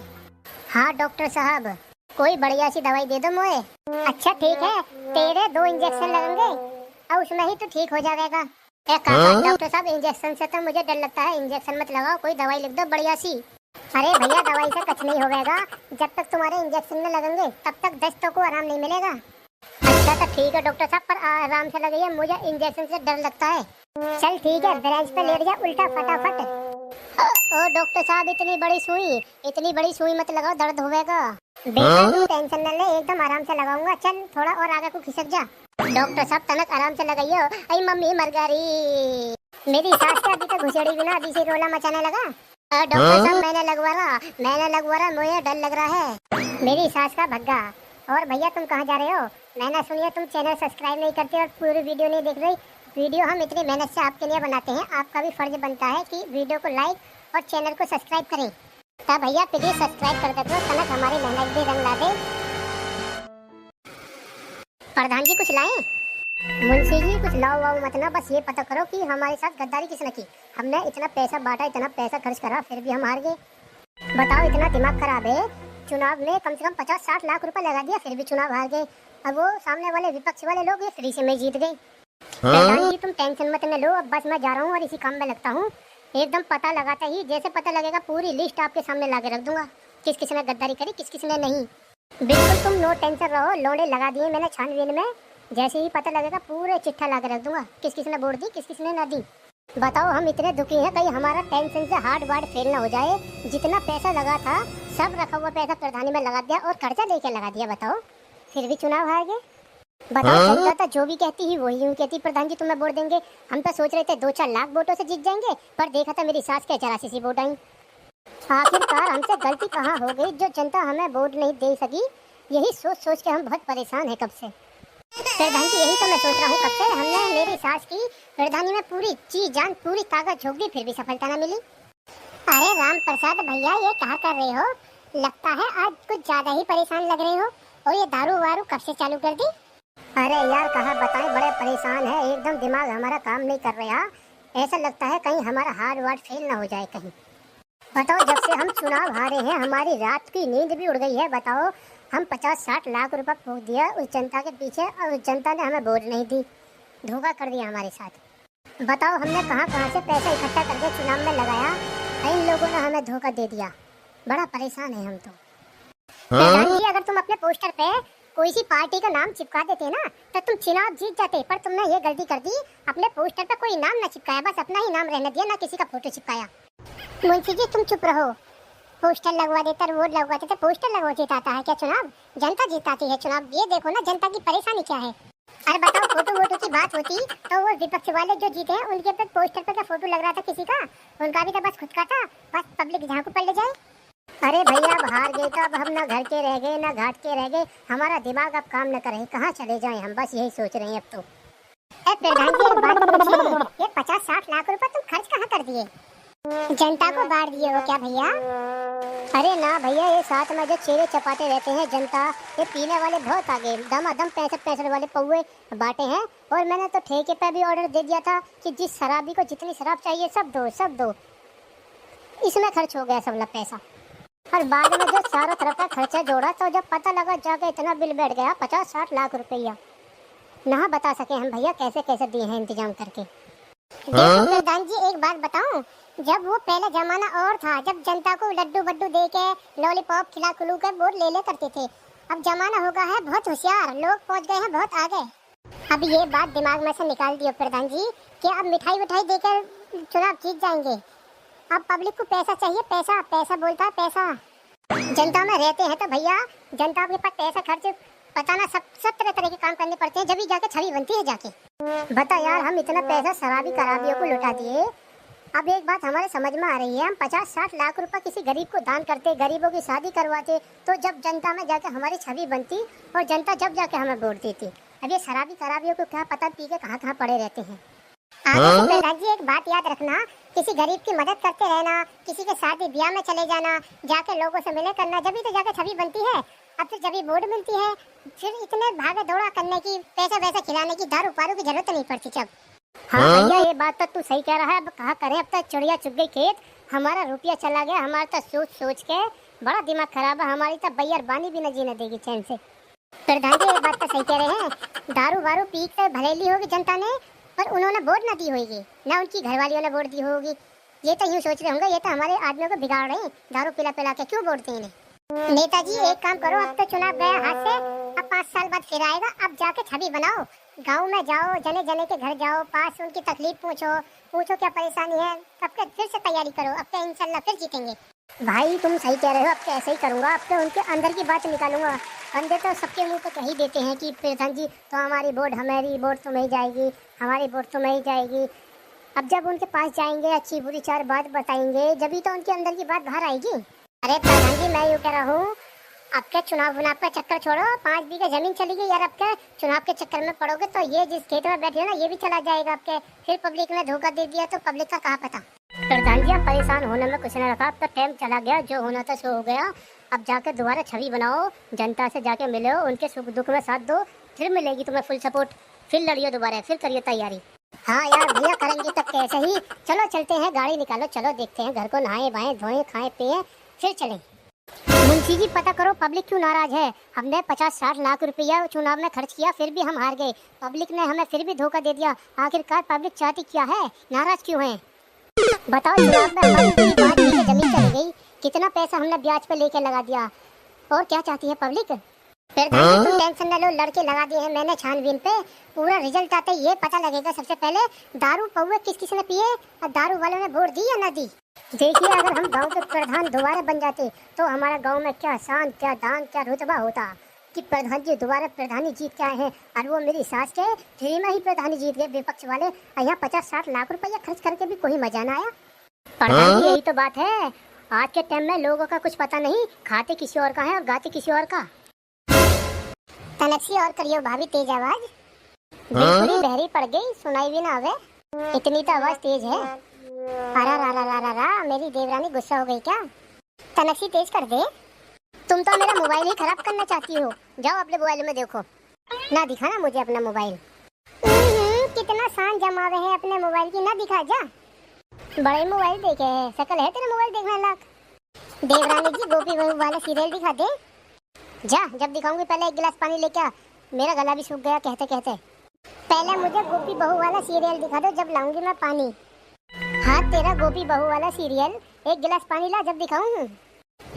हाँ डॉक्टर साहब, कोई बढ़िया सी दवाई दे दो मुझे। अच्छा ठीक है, तेरे 2 इंजेक्शन लगेंगे और उसमें ही तो ठीक हो जाएगा। डॉक्टर साहब, इंजेक्शन से तो मुझे डर लगता है, इंजेक्शन मत लगाओ, कोई दवाई लिख दो बढ़िया सी। अरे भैया, दवाई से कुछ नहीं होगा, जब तक तुम्हारे इंजेक्शन में लगेंगे तब तक दस्तों को आराम नहीं मिलेगा। अच्छा तो ठीक है डॉक्टर साहब, पर आराम से लगाइए, मुझे इंजेक्शन से डर लगता है। चल ठीक है, ब्रेंच पे लेट जा उल्टा फटाफट। ओ डॉक्टर साहब, इतनी बड़ी सुई मत लगाओ, दर्द होगा। बेटा तू टेंशन न ले, एकदम आराम से लगाऊंगा, चल थोड़ा और आगे को खिसक जा। डॉक्टर साहब, तनक आराम से लगाइयो। आई मम्मी मर गई, मेरी सास का अभी तक घुसड़ी बिना अभी से रोला मचाने लगा। डॉक्टर साहब, मैंने लगवा रहा, मुझे डर लग रहा है। मेरी सास का भग्गा। और भैया तुम कहाँ जा रहे हो? मैंने सुनिए तुम चैनल सब्सक्राइब नहीं करते और पूरी वीडियो नहीं देख रही। वीडियो हम इतनी मेहनत से आपके लिए बनाते हैं, आपका भी फर्ज बनता है कि वीडियो को लाइक और चैनल को सब्सक्राइब करें। तब भैया प्लीज सब्सक्राइब कर देते हो, तनक हमारी मेहनत भी रंग ला दे। प्रधान जी कुछ लाएं? मुंशी जी कुछ लाओ वाओ मत ना, बस ये पता करो कि हमारे साथ गद्दारी किसने की। हमने इतना पैसा बांटा, इतना पैसा खर्च करा, फिर भी हम हार गए। बताओ, इतना दिमाग खराब है? चुनाव में कम से कम 50-60 लाख रुपए लगा दिया, फिर भी चुनाव हार गए। अब वो सामने वाले विपक्ष वाले लोग ये फ्री से मैं जीत गए। प्रधान जी तुम टेंशन मत लो, अब बस मैं जा रहा हूँ और इसी काम में लगता हूँ। एकदम पता लगाता ही जैसे पता लगेगा पूरी लिस्ट आपके सामने ला के रख दूंगा, किस किसने गद्दारी करी किस किसने नहीं। बिल्कुल तुम नो टेंशन रहो, लौंडे लगा दिए मैंने छानबीन में, जैसे ही पता लगेगा पूरे चिट्ठा ला के रख दूंगा, किस किसने वोट दी किस किसने ना दी। बताओ, हम इतने दुखी हैं, कहीं हमारा टेंशन से हार्ट वार्ट फेल ना हो जाए। जितना पैसा लगा था सब रखा हुआ पैसा प्रधानी में लगा दिया और कर्जा लेके लगा दिया, बताओ फिर भी चुनाव हार गए। बताओ, जनता तो जो भी कहती ही वही यूं कहती, प्रधान जी तुम्हें वोट देंगे। हम तो सोच रहे थे 2-4 लाख वोटों से जीत जाएंगे, पर देखा था मेरी सास के 84 सी वोट आई। आखिरकार हमसे गलती कहाँ हो गई जो जनता हमें वोट नहीं दे सकी? यही सोच सोच के हम बहुत परेशान हैं कब से। प्रधान जी यही तो मैं सोच रहा हूँ कब से, हमने मेरी सास की प्रधानी में पूरी जी जान पूरी ताकत झोंक दी, फिर भी सफलता न मिली। अरे राम प्रसाद भैया, ये कहा कर रहे हो? लगता है आज कुछ ज्यादा ही परेशान लग रहे हो। और ये दारू वारू कब से चालू कर दी? अरे यार कहाँ बताएं, बड़े परेशान है, एकदम दिमाग हमारा काम नहीं कर रहा। ऐसा लगता है कहीं हमारा हार्ट वार्ट फेल ना हो जाए कहीं। बताओ, जब से हम चुनाव हारे हैं हमारी रात की नींद भी उड़ गई है। बताओ, हम 50-60 लाख रुपए फूंक दिया उस जनता के पीछे और उस जनता ने हमें वोट नहीं दी, धोखा कर दिया हमारे साथ। बताओ, हमने कहाँ कहाँ से पैसा इकट्ठा करके चुनाव में लगाया, इन लोगों ने हमें धोखा दे दिया। बड़ा परेशान है हम तो। प्रधान जी, अगर तुम अपने पोस्टर पे कोई सी पार्टी का नाम चिपका देते ना तो तुम चुनाव जीत जाते, पर तुमने ये गलती कर दी, अपने पोस्टर पे कोई नाम न चिपकाया, बस अपना ही नाम रहने दिया, ना किसी का फोटो चिपकाया। मुंशी जी तुम चुप रहो, पोस्टर लगवा देते, वोट लगवा देते, पोस्टर लगवा जिताता है क्या चुनाव? जनता जिताती है चुनाव। ये देखो ना जनता की परेशानी क्या है। अरे बताओ, फोटो वोटो की बात होती तो वो विपक्ष वाले जो जीते हैं उनके पे पोस्टर पे क्या फोटो लग रहा था किसी का? उनका भी तो बस खुद का था, बस पब्लिक जहाँ को पढ़ ले जाए। अरे भैया, अब हार गए तो अब हम ना घर के रह गए ना घाट के रह गए, हमारा दिमाग अब काम न करे, कहाँ चले जाएं हम, बस यही सोच रहे हैं अब तो। प्रधान जी एक बात पूछिए, ये 50-60 लाख रुपए तुम खर्च कहाँ कर दिए? जनता को बांट दिए हो क्या भैया? अरे ना भैया, ये साथ में जो चेहरे चपाते रहते हैं जनता, ये पीने वाले बहुत आगे दमादम 65 वाले पौवे बांटे हैं। और मैंने तो ठेके पे भी ऑर्डर दे दिया था कि जिस शराबी को जितनी शराब चाहिए सब दो। इसमें खर्च हो गया सब पैसा, और बाद में जो चारों तरफ का खर्चा जोड़ा तो जब पता लगा जाके इतना बिल बैठ गया 50-60 लाख रुपया। ना बता सके हम भैया कैसे कैसे दिए हैं इंतजाम करके। देखो प्रधान जी एक बात बताऊं, जब वो पहले जमाना और था, जब जनता को लड्डू बड्डू दे के लॉलीपॉप खिला खिलू कर वोट ले करते थे। अब जमाना हो गया है बहुत होशियार, लोग पहुंच गए हैं बहुत आगे। अब ये बात दिमाग में से निकाल दियो प्रधान जी कि अब मिठाई विठाई देकर चुनाव जीत जाएंगे। अब पब्लिक को पैसा चाहिए, पैसा पैसा बोलता है पैसा। जनता में रहते हैं तो भैया जनता के पास पैसा खर्च पता सब तरह के काम करने पड़ते हैं, जब ही जाके छवि बनती है जाके। बता यार, हम इतना पैसा शराबी खराबियों को लुटा दिए। अब एक बात हमारे समझ में आ रही है, हम 50-60 लाख रुपए किसी गरीब को दान करते, गरीबों की शादी करवाते, तो जब जनता में जाके हमारी छवि बनती और जनता जब जाके हमें वोट देती। अब ये शराबी शराबियों को क्या पता पी के कहाँ पड़े रहते हैं। आगे से प्रधान जी एक बात याद रखना, किसी गरीब की मदद करते रहना, किसी के शादी ब्याह में चले जाना, जाके लोगों से मिले करना, जब भी तो जाके छवि बनती है। अब फिर जब भी बोर्ड मिलती है फिर इतने भागे दौड़ा करने की, पैसा वैसा खिलाने की, दारू पारू की जरूरत नहीं पड़ती जब। हाँ भैया ये बात तो तू सही कह रहा है। अब कहा करें, अब तक चिड़िया चुग गई खेत, हमारा रुपया चला गया, हमारा तो सोच सोच के बड़ा दिमाग खराब है, हमारी तो बैयर बानी भी न जीने देगी चैन से। प्रधान जी ये बात तो सही कह रहे हैं, दारू वारू पी कर भलेली होगी जनता ने, पर उन्होंने वोट न दी होगी, ना उनकी घरवालियों ने वोट दी होगी। ये तो यूँ सोच रहे होंगे ये तो हमारे आदमियों को बिगाड़ रहे हैं, दारू पिला पिला के क्यों वोट दें इन्हें। नेताजी एक काम करो, अब तो चुनाव गया हाथ से, अब 5 साल बाद फिर आएगा, अब जाके छवि बनाओ, गांव में जाओ, जने जने के घर जाओ, पास उनकी तकलीफ पूछो क्या परेशानी है, अब के फिर से तैयारी करो, अब के इंशाल्लाह फिर जीतेंगे। भाई तुम सही कह रहे हो, अब के ऐसे ही करूंगा, अब के उनके अंदर की बात निकालूंगा। बंदे तो सबके मुंह पे कह ही देते हैं कि प्रधान जी तो हमारी वोट तुम्हें ही जाएगी, हमारी वोट तुम्हें ही जाएगी। अब जब उनके पास जाएंगे, अच्छी बुरी 4 बात बताएंगे, जब ही तो उनके अंदर की बात बाहर आएगी। अरे प्रधान जी मैं यूँ कह रहा हूँ, अब के चुनाव का चक्कर छोड़ो, 5 बीघा जमीन चली गई यार, अब के चुनाव के चक्कर में पड़ोगे तो ये जिस खेत में बैठे हो ना ये भी चला जाएगा आपके, फिर पब्लिक ने धोखा दे दिया तो पब्लिक का कहाँ पता। प्रधान जी आप परेशान होने में कुछ न रखा, अब तो टाइम चला गया, जो होना था सो हो गया। अब जाकर दोबारा छवि बनाओ, जनता से जाके मिलो, उनके सुख दुख में साथ दो, फिर मिलेगी तुम्हें फुल सपोर्ट, फिर लड़ियो दोबारा, फिर करिए तैयारी। हाँ यार भैया करेंगे तब कैसे ही। चलो चलते हैं, गाड़ी निकालो, चलो देखते हैं घर को, नहाए बाएं धोए खाए पिए फिर चलें। मुंशी जी पता करो पब्लिक क्यों नाराज है, हमने 50-60 लाख रुपया चुनाव में खर्च किया फिर भी हम हार गए, पब्लिक ने हमें फिर भी धोखा दे दिया, आखिरकार पब्लिक चाहती क्या है, नाराज क्यों है बताओ। चुनाव में हमारी पूरी 5 बीघा जमीन चली गई, कितना पैसा हमने ब्याज पे लेके लगा दिया, और क्या चाहती है पब्लिक। फिर तुम टेंशन न लो, लड़के लगा दिए हैं मैंने छानबीन पे, पूरा रिजल्ट आते ही ये पता लगेगा सबसे पहले दारू पौवे किस किस ने पिए और दारू वालों ने वोट दी या ना दी। देखिए अगर हम गांव के प्रधान दोबारा बन जाते तो हमारा गांव में क्या शान, क्या दान, क्या रुतबा होता कि प्रधान जी दोबारा प्रधानी जीत के आए हैं, और वो मेरी सास के फ्री में ही प्रधानी जीत गए विपक्ष वाले, और यहाँ 50-60 लाख रुपया खर्च करके भी कोई मजा ना आया। प्रधान जी यही तो बात है, आज के टाइम में लोगों का कुछ पता नहीं, खाते किसी और का है और गाते किसी और का। तनक्सी और करियो भाभी तेज आवाज, बिल्कुल ही बहरी पड़ गई, सुनाई भी ना आवे, इतनी तो आवाज तेज है। अरा रा रा रा रा रा, मेरी देवरानी गुस्सा हो गई क्या, तनक्सी तेज कर दे। तुम तो मेरा मोबाइल ही खराब करना चाहती हो, जाओ अपने मोबाइल में देखो, ना दिखाना मुझे अपना मोबाइल। कितना शान जमावे है अपने मोबाइल की, ना दिखा जा, बड़े मोबाइल देखे है, शकल है तेरा मोबाइल देखने लायक। देवरानी जी गोपी बहू वाला सीरियल दिखा दे, जा जब दिखाऊंगी पहले 1 गिलास पानी लेके आ, मेरा गला भी सूख गया कहते कहते। पहले मुझे गोपी बहू वाला सीरियल दिखा दो, जब लाऊंगी मैं पानी। हाँ तेरा गोपी बहू वाला सीरियल, 1 गिलास पानी ला जब दिखाऊं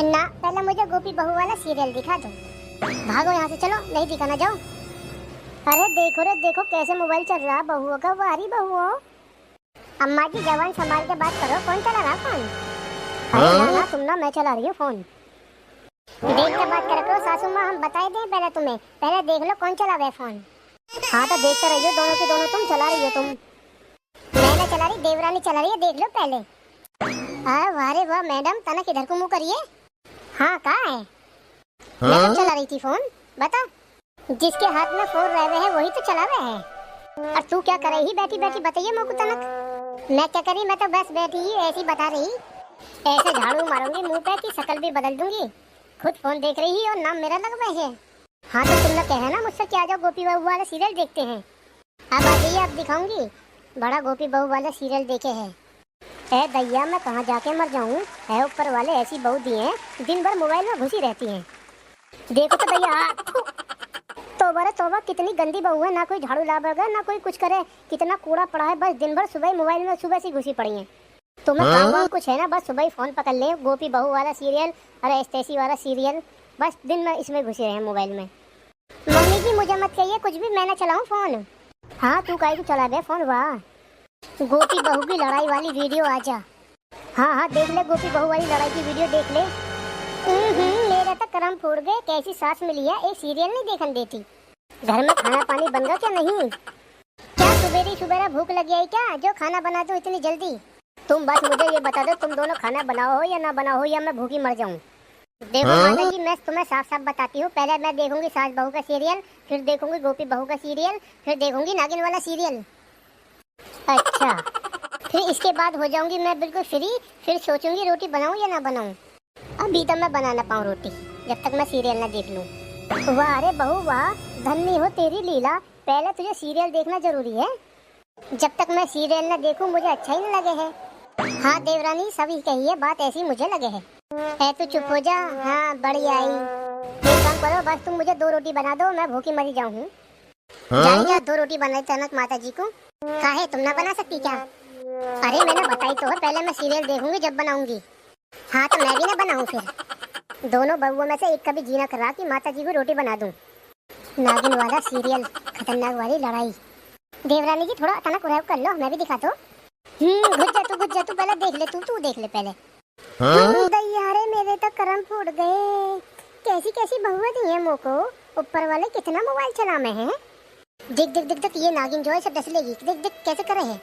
ना, पहले मुझे गोपी बहू वाला सीरियल दिखा दो। भागो यहाँ से, चलो नहीं दिखाना, जाओ। अरे देखो रे देखो कैसे मोबाइल चल रहा, बहुओं का वारी बहुओं। अम्मा जी जवान संभाल के बात करो, कौन चला रहा फोन। अरे ना तुम ना, मैं चला रही हूँ फोन, देख के बात करो सासू माँ, हम बताए दें पहले तुम्हें, पहले देख लो कौन चला रहा है फोन। हाँ तो देखते रहिए, दोनों के दोनों तुम चला रही हो, तुम मैं चला रही, देवरानी चला रही है, देख लो पहले। अरे वाह रे वाह मैडम, तनक इधर को मुँह करिए। हाँ कहाँ है, मैं तो चला रही थी फोन, बता। जिसके हाथ में फोन रहे हैं वही तो चला रहे हैं, और तू क्या कर रही बैठी बैठी, बताइए मोकू तनक। मैं क्या करी, मैं तो बस बैठी ही ऐसी बता रही, ऐसे झाड़ू मारूंगी मुंह पे कि शक्ल भी बदल दूंगी, खुद फोन देख रही है और नाम मेरा लगवाए है। हाँ तो तुमने कहा ना मुझसे कि आ जाओ गोपी बहू वाला सीरियल देखते हैं, अब आ जाइए, अब दिखाऊंगी, बड़ा गोपी बहू वाला सीरियल देखे है। ए दैया मैं कहाँ जाके मर जाऊँ, है ऊपर वाले ऐसी बहू दिए हैं, दिन भर मोबाइल में घुसी रहती हैं। देखो तो दैया, तोबा रे तोबा, कितनी गंदी बहू है, ना कोई झाड़ू लाएगा ना कोई कुछ करे, कितना कूड़ा पड़ा है, बस दिन भर सुबह मोबाइल में सुबह से घुसी पड़ी है। तुम्हें काम वाम कुछ है ना, बस सुबह ही फोन पकड़ ले, गोपी बहू वाला सीरियल, अरे स्टेसी वाला सीरियल, बस दिन में इसमें घुसे रहे मोबाइल में। मम्मी जी मुझे मत कहिए कुछ भी, मैं ना चलाऊं फोन। हाँ तू काहे को चला दे फोन, वाह गोपी बहू की लड़ाई वाली वीडियो आ जा। हाँ हाँ देख ले, गोपी बहू वाली लड़ाई की वीडियो देख ले। मेरा तो करम फूट गए, कैसी सास मिली है, एक सीरियल नहीं देखने देती। घर में खाना पानी बन गया क्या नहीं, क्या सुबेरी सुबेरा भूख लगी है क्या, जो खाना बना दो इतनी जल्दी। तुम बस मुझे ये बता दो, तुम दोनों खाना बनाओ हो या ना बनाओ हो, या मैं भूखी मर जाऊं। देखो माता जी, मैं तुम्हें साफ साफ बताती हूँ, पहले मैं देखूंगी सास बहू का सीरियल, फिर देखूंगी गोपी बहू का सीरियल, फिर देखूंगी नागिन वाला सीरियल। अच्छा, फिर इसके बाद हो जाऊंगी मैं बिल्कुल फ्री, फिर सोचूंगी रोटी बनाऊं या ना बनाऊं। अभी तो मैं बना ना पाऊं रोटी, जब तक मैं सीरियल ना देख लूं। वाह अरे बहू वाह, धन्य हो तेरी लीला, पहले तुझे सीरियल देखना जरूरी है। जब तक मैं सीरियल न देखूं मुझे अच्छा ही न लगे है। हाँ देवरानी, सभी कही है, बात ऐसी मुझे लगे है। तू चुप हो जा। हाँ बढ़िया आई। एक काम करो, बस तुम मुझे 2 रोटी बना दो, मैं भूखी मरी जाऊँ। जानी जा, 2 रोटी बनाई तनक माता जी को। काहे तुम ना बना सकती क्या? अरे मैंने बताई तो है, पहले मैं सीरियल देखूंगी जब बनाऊंगी। हाँ तो मैं भी ना बनाऊं फिर। दोनों बहुओं में से एक का भी जीना कर रहा कि माता जी को रोटी बना दूं। नागिन वाला सीरियल, खतरनाक वाली लड़ाई। देवरानी जी थोड़ा अचानक रैप कर लो, मैं भी दिखा दो। घुस जा तू पहले देख ले, तू देख ले पहले। दैयारे मेरे तो करम फूट गए, कैसी कैसी बहुएं दी है मोको। ऊपर वाले कितना मोबाइल चला में है। देख देख देख देख, ये नागिन जो है सब डस लेगी। देख देख कैसे करे है।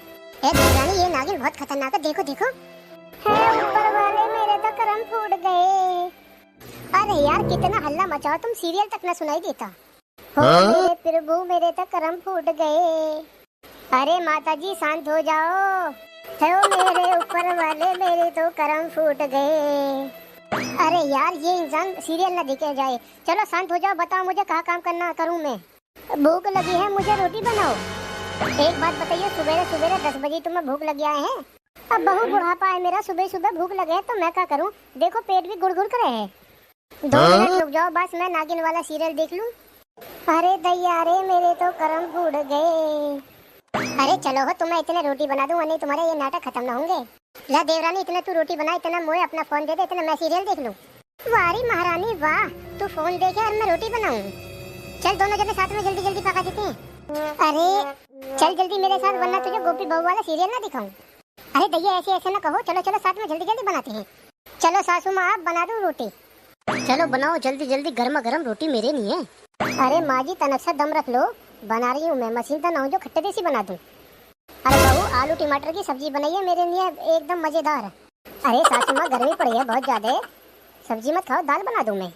देवरानी ये नागिन बहुत खतरनाक है, देखो देखो। ऊपर वाले मेरे तो करम फूट गए। अरे यार कितना हल्ला मचाओ तुम, सीरियल तक न सुनाई देता। हो मेरे प्रभु मेरे तो करम फूट गए। अरे माता जी शांत हो जाओ। हो मेरे ऊपर वाले मेरे तो करम फूट गए। अरे यार ये इंसान सीरियल न देखे जाए। चलो शांत हो जाओ, बताओ मुझे कहाँ काम करना करूँ मैं। भूख लगी है मुझे, रोटी बनाओ। एक बात बताइए, सुबह सुबह 10 बजे तुम्हें भूख लगी है? अब बहु बुढ़ापा है मेरा, सुबह सुबह भूख लगे है तो मैं क्या करूँ। देखो पेट भी गुड़ गुड़ करे है। 2 मिनट रुक जाओ बस, मैं नागिन वाला सीरियल देख लूँ। अरे दैयारे मेरे तो करम फूट गए। अरे चलो हो, तुम्हें इतने रोटी बना दूं, नहीं तुम्हारे ये नाटक खत्म ना होंगे। ला देवरानी, इतने तू रोटी बना, इतना मोए अपना फोन दे दे, इतना मैं सीरियल देख लूं। वारी महारानी वाह, तू फोन देखे और मैं रोटी बनाऊं। चल दोनों जने साथ में जल्दी जल्दी पका देते हैं। अरे चल जल्दी मेरे साथ, वरना तुझे गोपी बहू वाला सीरियल ना दिखाऊं। अरे दैया ऐसे ऐसे ना कहो, चलो चलो साथ में जल्दी जल्दी बनाते हैं। चलो सासू माँ आप बना दो रोटी। चलो बनाओ जल्दी जल्दी, गर्मा गर्म रोटी मेरे लिए है। अरे माँ जी तनक से दम रख लो, बना रही हूँ मैं, मशीन तो ना हो जो खट्टे देसी बना दूँ। अरे बहू आलू टमाटर की सब्जी बनाई है मेरे लिए, एकदम मजेदार। अरे सासू माँ गर्मी पड़ी है बहुत ज्यादा, सब्जी मत खाओ, दाल बना दूँ मैं।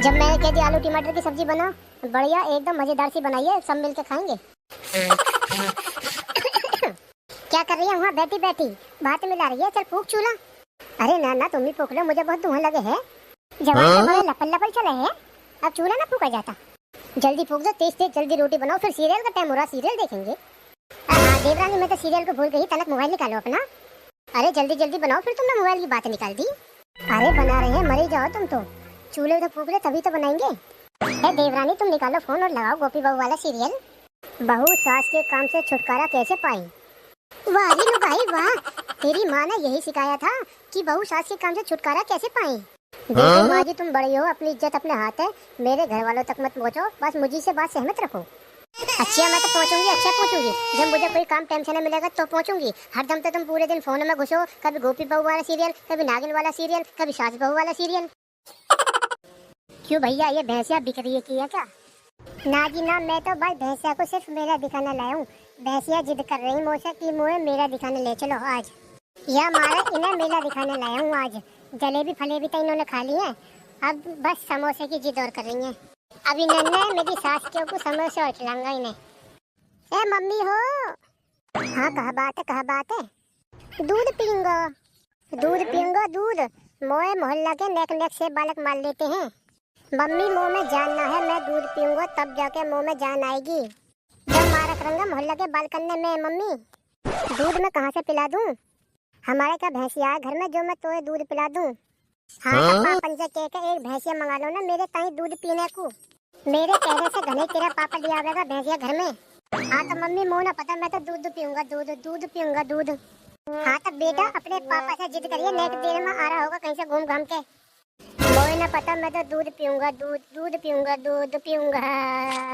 जब मैंने कह दिया आलू टमाटर की सब्जी बना, बढ़िया एकदम मजेदार सी बनाई है, सब मिलके खाएंगे। क्या कर रही है वहाँ बैठी बैठी, बात मिला रही है? चल फूक चूल्हा। अरे ना ना तुम ही फूक लो, मुझे बहुत धुआं लगे है। जवान लपल लपल चले है, अब चूल्हा ना फूका जाता। जल्दी फूक दो, तेज तेज जल्दी रोटी बनाओ, फिर सीरियल का टाइम हो रहा, सीरियल देखेंगे। हाँ देवरानी मैं तो सीरियल को भूल गई, तनक मोबाइल निकालो अपना। अरे जल्दी जल्दी बनाओ, फिर तुमने मोबाइल की बात निकाल दी। अरे बना रहे हैं, मरे जाओ तुम तो, चूल्हे तो फूक ले तभी तो बनाएंगे। देवरानी तुम निकालो फोन और लगाओ गोपी बहू वाला सीरियल। बहू सास के काम से छुटकारा कैसे पाई। वाह लुगाई वाह, तेरी माँ ने यही सिखाया था कि बहू सास के काम से छुटकारा कैसे पाई। देखो माँ जी तुम बड़ी हो, अपनी इज्जत अपने हाथ है, मेरे घर वालों तक मत पहुँचो, बस मुझी से बात सहमत रखो। अच्छा मैं तो पहुँचूंगी, अच्छा पहुँचूंगी, जब मुझे कोई काम टाइम से नहीं मिलेगा तो पहुँचूंगी। हरदम तो तुम पूरे दिन फोन में घुसो, कभी गोपी बहू वाला सीरियल, कभी नागिन वाला सीरियल, कभी सास बहू वाला सीरियल। क्यों भैया ये भैंसिया बिक रही है क्या? ना जी ना, मैं तो भाई भैंसिया को सिर्फ मेरा दिखाने लाया हूँ। भैंसिया जिद कर रही मोसा की मोए मेरा दिखाने ले चलो आज। या मारा इन्हें मेला दिखाने लाया हूँ आज। जलेबी फलेबी तो इन्होंने खा ली है, अब बस समोसे की जिद और कर रही है। अभी नन्ना मेरी सास के को समोसे और खिलाऊंगा इन्हें। ए मम्मी हो। हाँ कहा बात है। दूध पीऊंगा दूध। मोए मोहल्ला के नेक नेक से बालक मार लेते हैं। मम्मी मुँह में जानना है, मैं दूध पीऊंगा तब जाके मुँह में जान आएगी। जब मारा करूंगा मोहल्ला के बाल करने में। मम्मी दूध में कहाँ से पिला दूं? हमारे क्या भैंसिया है घर में जो मैं तोए दूध पिला दूं? हाँ तो पापन से कह के एक भैंसिया मंगा लो ना मेरे ताई दूध पीने को। मेरे कहने से घने तेरा पापा लिया आवेगा भैंसिया घर में। हाँ तो मम्मी मुँह ना पता, मैं तो दूध पीऊंगा दूध। हाँ तो बेटा अपने पापा से जिद करिए, नेक देर में आ रहा होगा कहीं से घूम घाम के। मोए ना पता, मैं तो दूध पीऊंगा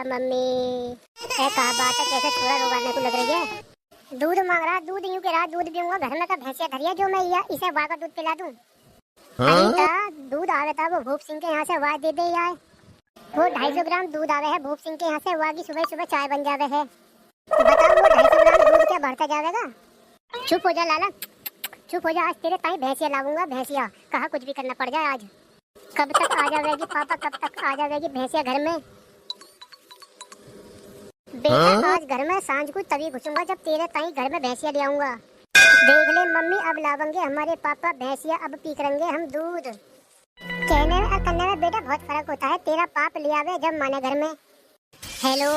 मम्मी। कहा बात है, कैसे थोड़ा रोवाने को लग रही है। दूध मांग रहा, दूध यूं कह रहा दूध पीऊंगा, घर में का भैंसिया धरिया जो मैं इसे वाह का दूध पिला दूं। अनीता दूध आवे था वो भूप सिंह के यहाँ से वाह दे दे यार। वो 250 ग्राम दूध आवे है भूप सिंह के यहाँ से, वाह की सुबह सुबह चाय बन जावे है। बताओ वो 250 ग्राम दूध क्या बढ़ता जावेगा। चुप हो जा लाला, चुप हो जा, आज तेरे ताई भैंसिया लाऊंगा भैंसिया, कहा कुछ भी करना पड़ जाए आज। कब तक आ जाएगी पापा, कब तक आ जाएगी भैंसिया घर में? बेटा आज घर में सांझ को तभी घुसूंगा जब तेरे ताई घर में भैंसिया ले आऊंगा। देख ले मम्मी, अब लावेंगे हमारे पापा भैंसिया, अब पी करेंगे हम दूध। कहने में और करने में बेटा बहुत फर्क होता है। तेरा पाप ले आवे जब माने घर में। हेलो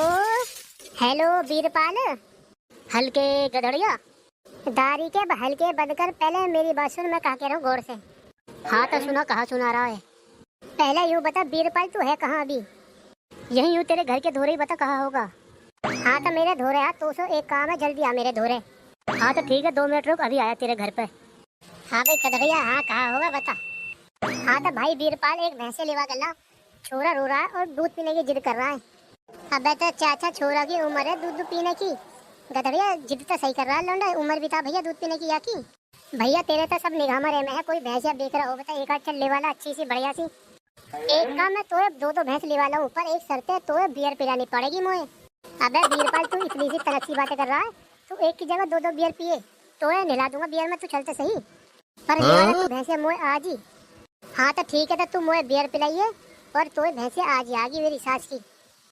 हेलो वीरपाल, हल्के गधड़िया दारी के हल्के बदकर, पहले मेरी बात सुन, मैं कहा कह रहा हूँ गौर से। हाँ तो सुना, कहाँ सुना रहा है? पहले यूँ बता वीरपाल, तू है कहाँ अभी? यही यूँ तेरे घर के धोरे ही बता कहाँ होगा। हाँ तो मेरे धोरे आ, तो एक काम है, जल्दी आ मेरे धोरे। हाँ तो ठीक है, 2 मिनट रुक, अभी आया तेरे घर पे। हाँ भाई कदरिया, हाँ कहाँ होगा बता। हाँ तो भाई वीरपाल, एक भैंसे लेवा गला, छोरा रो रहा है और दूध पीने की जिद कर रहा है। अब तो चाचा छोरा की उम्र है दूध पीने की। गदरिया जिद तो सही कर रहा है लौंडा, उम्र भी था भैया दूध पीने की या की। भैया तेरे तो सब निगाह में है, कोई भैंसिया देख रहा हो बता, एक आध चल ले वाला अच्छी सी बढ़िया सी। एक काम मैं तो 2 भैंस ले वाला हूँ, पर एक शर्त है, तो बियर पिलानी पड़ेगी मुझे। अबे वीरपाल, तू इतनी सी तरक्की बातें कर रहा है, तू एक की जगह 2 बियर पिए तो नहला दूंगा बियर में, तू चलते सही। पर तू भैंसे मोए आज ही। हाँ तो ठीक है, तो तू मोए बियर पिलाइए और तो भैंसे आज ही आगी मेरी सास की।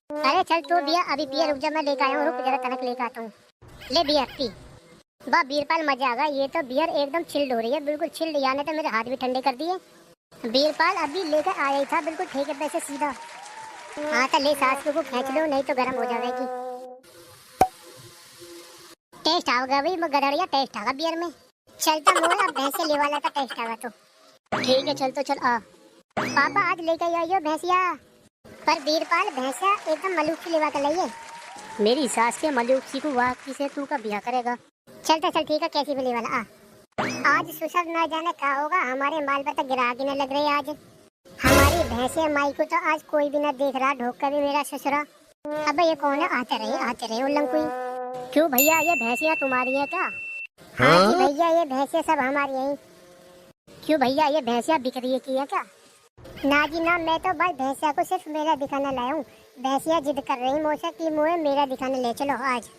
अरे चल तो बियर, अभी बियर रुक जा, मैं लेकर आया हूँ, रुक जरा तनक लेकर आता हूँ। ले बियर पी। वाह वीरपाल मजा आ गया, ये तो बियर एकदम चिल्ड हो रही है, बिल्कुल चिल्ड, यानी तो मेरे हाथ भी ठंडे कर दिए। वीरपाल अभी लेकर आया ही था, बिल्कुल ठीक है पैसे सीधा। हाँ तो ले सास को खींच लो, नहीं तो गर्म हो जाएगी। टेस्ट आएगा भाई, वो गदड़िया टेस्ट आएगा बियर में। चलता मोल, अब भैंसे ले वाला का टेस्ट आएगा तो ठीक है, चल तो चल आ। पापा आज लेकर आइयो भैंसिया। पर वीरपाल भैंसा एकदम मलूक लेवा कर लाइए। मेरी सास के मलूक को वाकई से तू का ब्याह करेगा। चलता चल ठीक है, कैसी भी ले वाला आ। आज सुसर ना जाने क्या होगा, हमारे माल पर तो गिरागी न लग रही आज। हमारी भैंसे माई को तो आज कोई भी न देख रहा, ढोक कर भी मेरा ससुरा। अब ये कौन है? आते रहे उल्लंग कोई। क्यों भैया, ये भैंसियाँ तुम्हारी है क्या? हाँ जी भैया, ये भैंसियाँ सब हमारी हैं। क्यों भैया, ये भैंसियाँ बिक्री की है क्या? ना जी ना, मैं तो भाई भैंसिया को सिर्फ मेरा दिखाने लाया हूँ। भैंसिया जिद कर रही मोसे की मोए मेरा दिखाने ले चलो आज।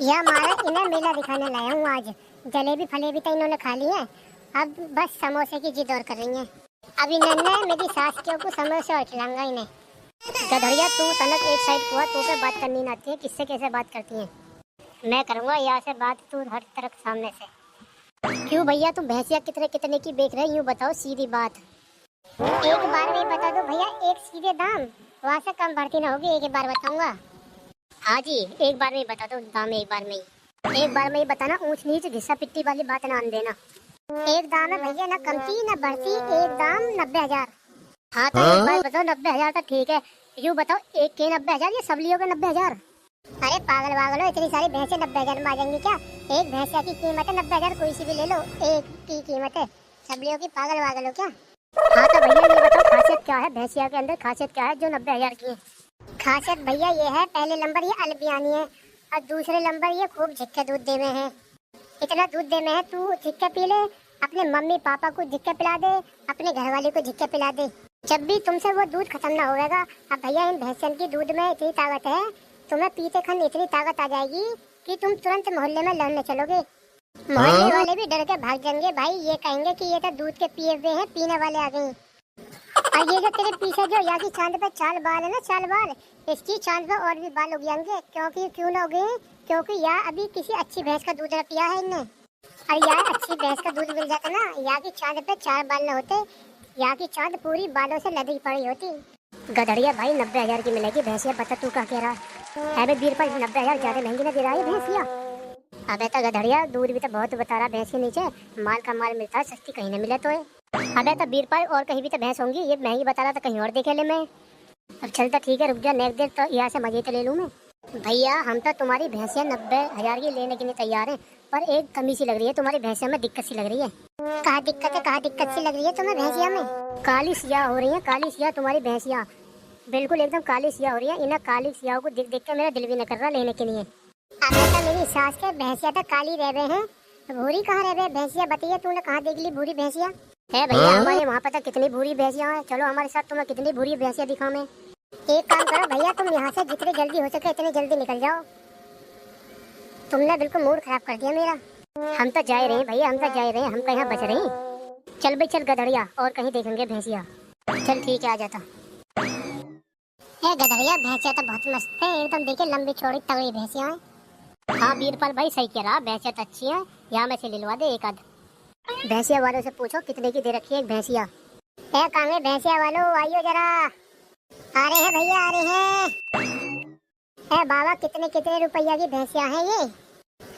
या मारा इन्हें मेला दिखाने लाया हूँ आज। जलेबी फलेबी तो इन्होंने खा ली है, अब बस समोसे की जिद और कर रही है। अभी नन्हे मेरी सास के को समोसे और खिलाऊंगा इन्हें। गधड़िया तू तनक एक साइड हुआ, तू पे बात करनी ना आती है, किससे कैसे बात करती है? मैं करूँगा यहाँ से बात, तू हर तरफ सामने से। क्यों भैया, तुम भैंसिया कितने की बेच रहे, यूँ बताओ सीधी बात। एक बार में बता दो भैया, एक सीधे दाम, वहाँ से कम बढ़ती ना होगी, एक बार बताऊंगा। हाँ जी, एक बार में बता दो दाम, एक बार में ही बताना, ऊंच नीच घिस्सा पिट्टी वाली बात ना देना। एक दाम है भैया, ना कमती ना बढ़ती, एक दाम 90,000। हाँ तो एक बार बताओ, 90,000 तो ठीक है, यूँ बताओ एक के 90,000 या सब लियो का 90,000? अरे पागल वागल हो, इतनी सारी भैंसे 90,000 में आ जाएंगी क्या? एक भैंसिया की कीमत है 90,000, कोई सी भी ले लो, एक की कीमत है, सब लियो की। पागल वागल हो क्या? हाँ तो भैया ये बताओ खासियत क्या है भैंसिया के अंदर, खासियत क्या है जो 90,000 की है? खासियत भैया ये है, पहले नंबर ये अलबियानी है और दूसरे नंबर ये खूब झिक्के दूध दे में है। इतना दूध दे में है, तू झिक्के पी ले, अपने मम्मी पापा को झिक्के पिला दे, अपने घर वाले को झिक्के पिला दे, जब भी तुमसे वो दूध खत्म ना होगा। अब भैया इन भैंसियन की दूध में इतनी ताकत है, तुम्हें पीते खन इतनी ताकत आ जाएगी कि तुम तुरंत मोहल्ले में लड़ने चलोगे। मोहल्ले वाले भी डर के भाग जाएंगे भाई, ये कहेंगे कि ये तो दूध के पिए हुए हैं, पीने वाले आ गए। और ये जो तेरे पीछे जो यहाँ की चांद पे चाल बाल है ना, चाल बाल, इसकी चांद पे और भी बाल उग जाएंगे। क्यों ना उगे? क्योंकि यहाँ अभी किसी अच्छी भैंस का दूध पिया है इनने, और यहाँ अच्छी भैंस का दूध मिल जाता ना, यहाँ की चांद पे 4 बाल न होते, यहाँ की चांद पूरी बालों से लदी पड़ी होती। गधड़िया भाई 90,000 की मिलेगी भैंसिया, बता तू क्या कह रहा है? अबे वीरपाल 90,000 ज्यादा महंगी ना दे रहा है भैंसिया। अबे तो गधड़िया दूध भी तो बहुत बता रहा, भैंस के नीचे माल का माल मिलता है, सस्ती कहीं न मिले तो है। अबे तो वीरपाल और कहीं भी तो भैंस होंगी, ये महंगी बता रहा था, कहीं और देखे ले मैं। अब चलता ठीक है, रुक जा, नेक्स्ट देर तो यहाँ से मजे तो ले लूँ मैं। भैया हम तो तुम्हारी भैंसिया 90,000 की लेने के लिए तैयार है, पर एक कमी सी लग रही है तुम्हारी भैंसिया में, दिक्कत सी लग रही है। कहाँ दिक्कत सी लग रही है तुम्हें भैंसिया में? काली सिया हो रही है, काली सिया तुम्हारी भैंसिया, बिल्कुल एकदम काली सिया हो रही है। इन्हें काली सियाओं को देख के मेरा दिल भी न कर रहा लेने के लिए। अब मेरी सास के भैंसिया तो काली रह रहे हैं, भूरी कहाँ रह रहे भैंसिया? बताइए तूने कहाँ देख ली भूरी भैंसिया? है भैया हमारे वहाँ पर तो कितनी भूरी भैंसिया है, चलो हमारे साथ, तुम्हें कितनी भूरी भैंसिया दिखाऊं मैं। एक काम करो भैया, तुम यहाँ से जितनी जल्दी हो सके इतनी जल्दी निकल जाओ, तुमने बिल्कुल मूड खराब कर दिया मेरा। हम तो जा रहे हैं भैया, हम तो जा रहे हैं, हम तो यहाँ बच रहे हैं। चल भाई चल गधड़िया, और कहीं देखेंगे भैंसिया। चल ठीक है, आ जाता। ए गधरिया, भैंसिया तो बहुत मस्त है एकदम, देखे लंबी चौड़ी तगड़ी भैंसियां हैं। हाँ बीरपाल भाई सही कह रहा, भैंसिया तो अच्छी है, यहाँ में से लिलवा दे एक आध। भैंसिया वालों से पूछो कितने की दे रखी है एक भैंसिया। ए कांगे भैंसिया वालों, आइयो जरा। आ रहे हैं भैया, आ रहे हैं। ए बाबा, कितने कितने रुपया की भैंसिया हैं ये?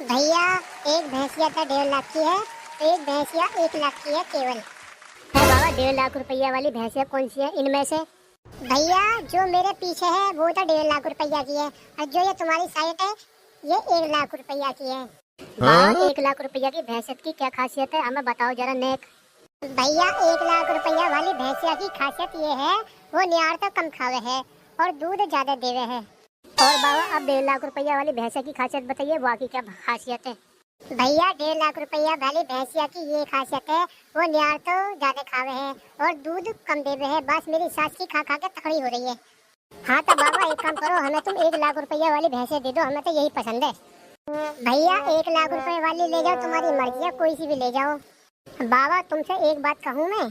भैया एक भैंसिया तो 1.5 लाख की है, एक भैंसिया 1 लाख की है केवल। है बाबा, 1.5 लाख रुपया वाली भैंसिया कौन सी है इनमें से? भैया जो मेरे पीछे है वो तो 1.5 लाख रुपया की है, और जो ये तुम्हारी साइड है ये 1 लाख रुपया की है। बाबा 1 लाख रुपया की भैंसिया की क्या खासियत है, हमें बताओ जरा नेक। भैया 1 लाख रुपया वाली भैंसिया की खासियत ये है, वो नियार तो कम खावे है और दूध ज्यादा देवे है। और बाबा अब 1.5 लाख रुपया वाली भैंसिया की खासियत बताइए, बाकी क्या खासियत है? भैया 1.5 लाख रुपया वाली भैंसिया की ये खासियत है, वो नियार तो ज्यादा खावे है और दूध कम देवे है। बस मेरी सास की खा खा के तकड़ी हो रही है। हाँ तो बाबा एक काम करो, हमें तुम 1 लाख रुपया वाली भैंसिया दे दो, हमें तो यही पसंद है। भैया 1 लाख रुपए वाली ले जाओ, तुम्हारी मर्जी है, कोई सी भी ले जाओ। बाबा तुमसे एक बात कहूँ मैं?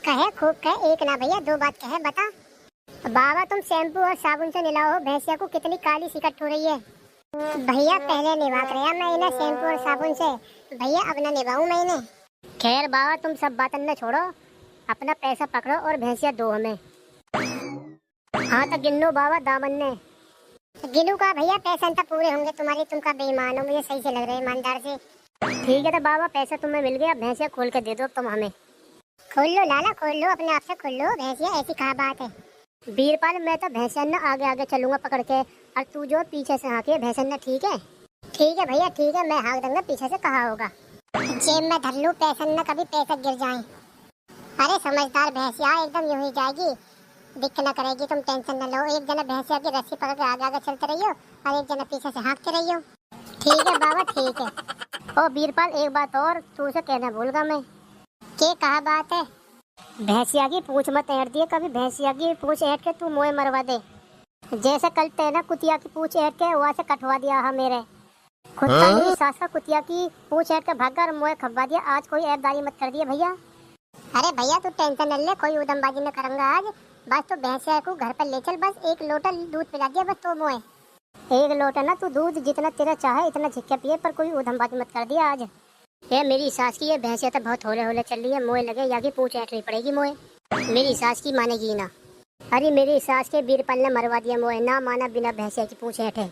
कहे खूब कहे, एक ना भैया 2 बात कहे, बता। बाबा तुम शैम्पू और साबुन से नहलाओ भैंसिया को, कितनी काली सिकट हो रही है। भैया पहले निभा रहा मैं इन्हें शैम्पू और साबुन से, भैया अब ना निभाऊं मैं इन्हें। खैर बाबा तुम सब बातन न छोड़ो, अपना पैसा पकड़ो और भैंसिया दो हमें। हाँ तो गिनो बाबा दामन ने। गिनू का भैया, पैसे तो पूरे होंगे तुम्हारे, तुम का बेईमान हो, मुझे सही से लग रहे हैं ईमानदार से। ठीक है तो बाबा पैसा तुम्हें मिल गया, भैंसिया खोल के दे दो तुम हमें। खोल लो लाला, खोल लो, अपने आप से खोल लो भैंसिया, ऐसी कहा बात है। बीरपाल मैं तो भैंसिया न आगे आगे चलूंगा पकड़ के, और तू जो पीछे से हाँके भैंसिया न, ठीक है? ठीक है भैया ठीक है, मैं हाँक दूंगा पीछे से, कहा होगा। जेब में धर लूं पैसे न कभी पैसे गिर जाएं। अरे समझदार भैंसिया एकदम यूं ही जाएगी, दिक्कत न करेगी, तुम टेंशन न लो। एक जना भैंसिया की रस्सी पकड़ के आगे आगे चलते रहियो और एक जना पीछे से हाँकते रहियो। ठीक है बाबा ठीक है। ओ बीरपाल एक बात और तू उसे कहना भूल गया मैं। के कहा बात है? भैंसिया की पूंछ मत ऐंठ दिए कभी, भैंसिया की पूंछ ऐंठ के तू मोए मरवा दे, जैसे कल तेना कुतिया की पूंछ ऐंठ के वहाँ से कटवा दिया है मेरे। खुद का मेरी सास का कुतिया की पूंछ ऐंठ के भागा और मोए खपवा दिया, आज कोई ऐबदारी मत कर दिया भैया। अरे भैया तू टेंशन न ले, कोई उदमबाजी न करूंगा आज। बस तो भैंसिया को घर पर ले चल, बस 1 लोटा दूध पिला दिया बस, तो मोए 1 लोटा ना, तू दूध जितना तेरा चाहे इतना झिक्के पिए, पर कोई उधमबाजी मत कर दिया आज। ये मेरी सास की ये भैंसिया तो बहुत होले होले चल रही है, मोए लगे या की पूंछ ऐंठनी पड़ेगी मोए, मेरी सास की मानेगी ना। अरे मेरी सास के बीरपाल ने मरवा दिया मोए, ना माना बिना भैंसिया की पूंछ ऐंठे,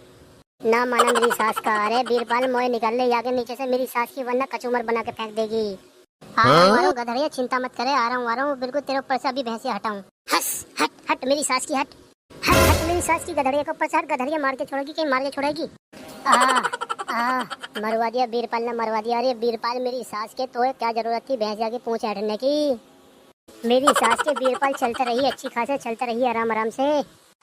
ना माना मेरी सास का। अरे बीरपाल मोए निकाल ले आगे नीचे से मेरी सास की, वरना कचूमर बना के फेंक देगी। आ रहा हूँ गधरिया, चिंता मत करे, आ रहा हूँ बिल्कुल तेरे ऊपर से अभी भैंसिया हटाऊं। हस हट हट मेरी सास की, हट हट हट मेरी सास की, गधरिया के ऊपर से हट, गधरिया मार के छोड़ेगी, कहीं मार के छोड़ेगी। मरवा दिया बीरपाल ने, मरवा दिया। अरे बीरपाल मेरी सास के तो क्या जरूरत थी भैंसिया की पूंछ ऐंठने की, मेरी सास के बीरपाल चलते रही अच्छी खासे, चलते रही आराम आराम से।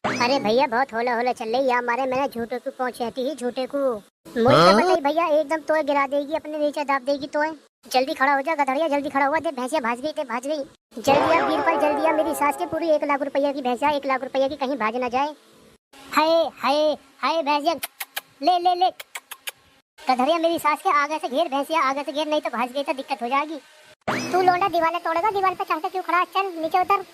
अरे भैया बहुत होले होले चल रही है मारे, मैंने झूठे को पूंछ ऐंठी ही, झूठे को मुझे बताई भैया, एकदम तोय गिरा देगी, अपने नीचे दाब देगी तोय। जल्दी खड़ा हो जा गधरिया, जल्दी खड़ा हुआ, दे भैंसिया भाज गई, ते भाज गई। जल्दी आ बीरपाल जल्दी आ, मेरी सास के पूरी 1 लाख रुपया की भैंसिया, 1 लाख रुपया की, कहीं भाज ना जाए। हाय हाय हाय भैंसिया, ले ले ले गधरिया, मेरी सास के आगे से घेर भैंसिया, आगे से घेर, नहीं तो भाज गई तो दिक्कत हो जाएगी। तू लोंडा दीवार तोड़ेगा, दीवार पे चढ़ के क्यों खड़ा? चल नीचे उतर।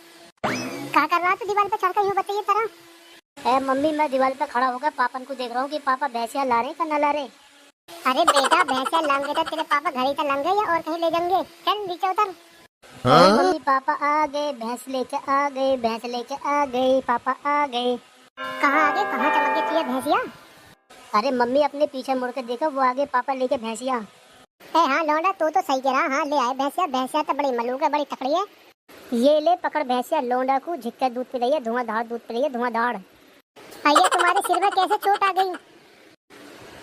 कहा कर रहा तू दीवार पे चढ़ कर, यूं बताइए तरह। मम्मी मैं दीवार पे खड़ा होकर पापन को देख रहा हूँ कि पापा भैंसिया ला रहे का ना ला रहे। अरे बेटा भैंसिया लांगे तो तेरे पापा घर ही तो लांगे या और कहीं ले जाएंगे, चल नीचे उतर। मम्मी पापा आ गए, भैंस लेके आ गए, भैंस लेके आ गए, पापा आ गए। कहाँ आगे, कहाँ चमक गई थी भैंसिया? अरे मम्मी अपने पीछे मुड़ के देखो, वो आगे पापा लेके भैंसिया। हाँ लौंडा तू तो सही कह रहा, हाँ ले आए भैंसिया, भैंसिया तो बड़ी मलूक है, बड़ी तकड़ी है। ये ले पकड़ भैंसिया, लौंडा को झिक्का दूध पिलाइए, धुआंधार दूध पिलाइए, धुआंधार। आइए तुम्हारे सिर में कैसे चोट आ गई?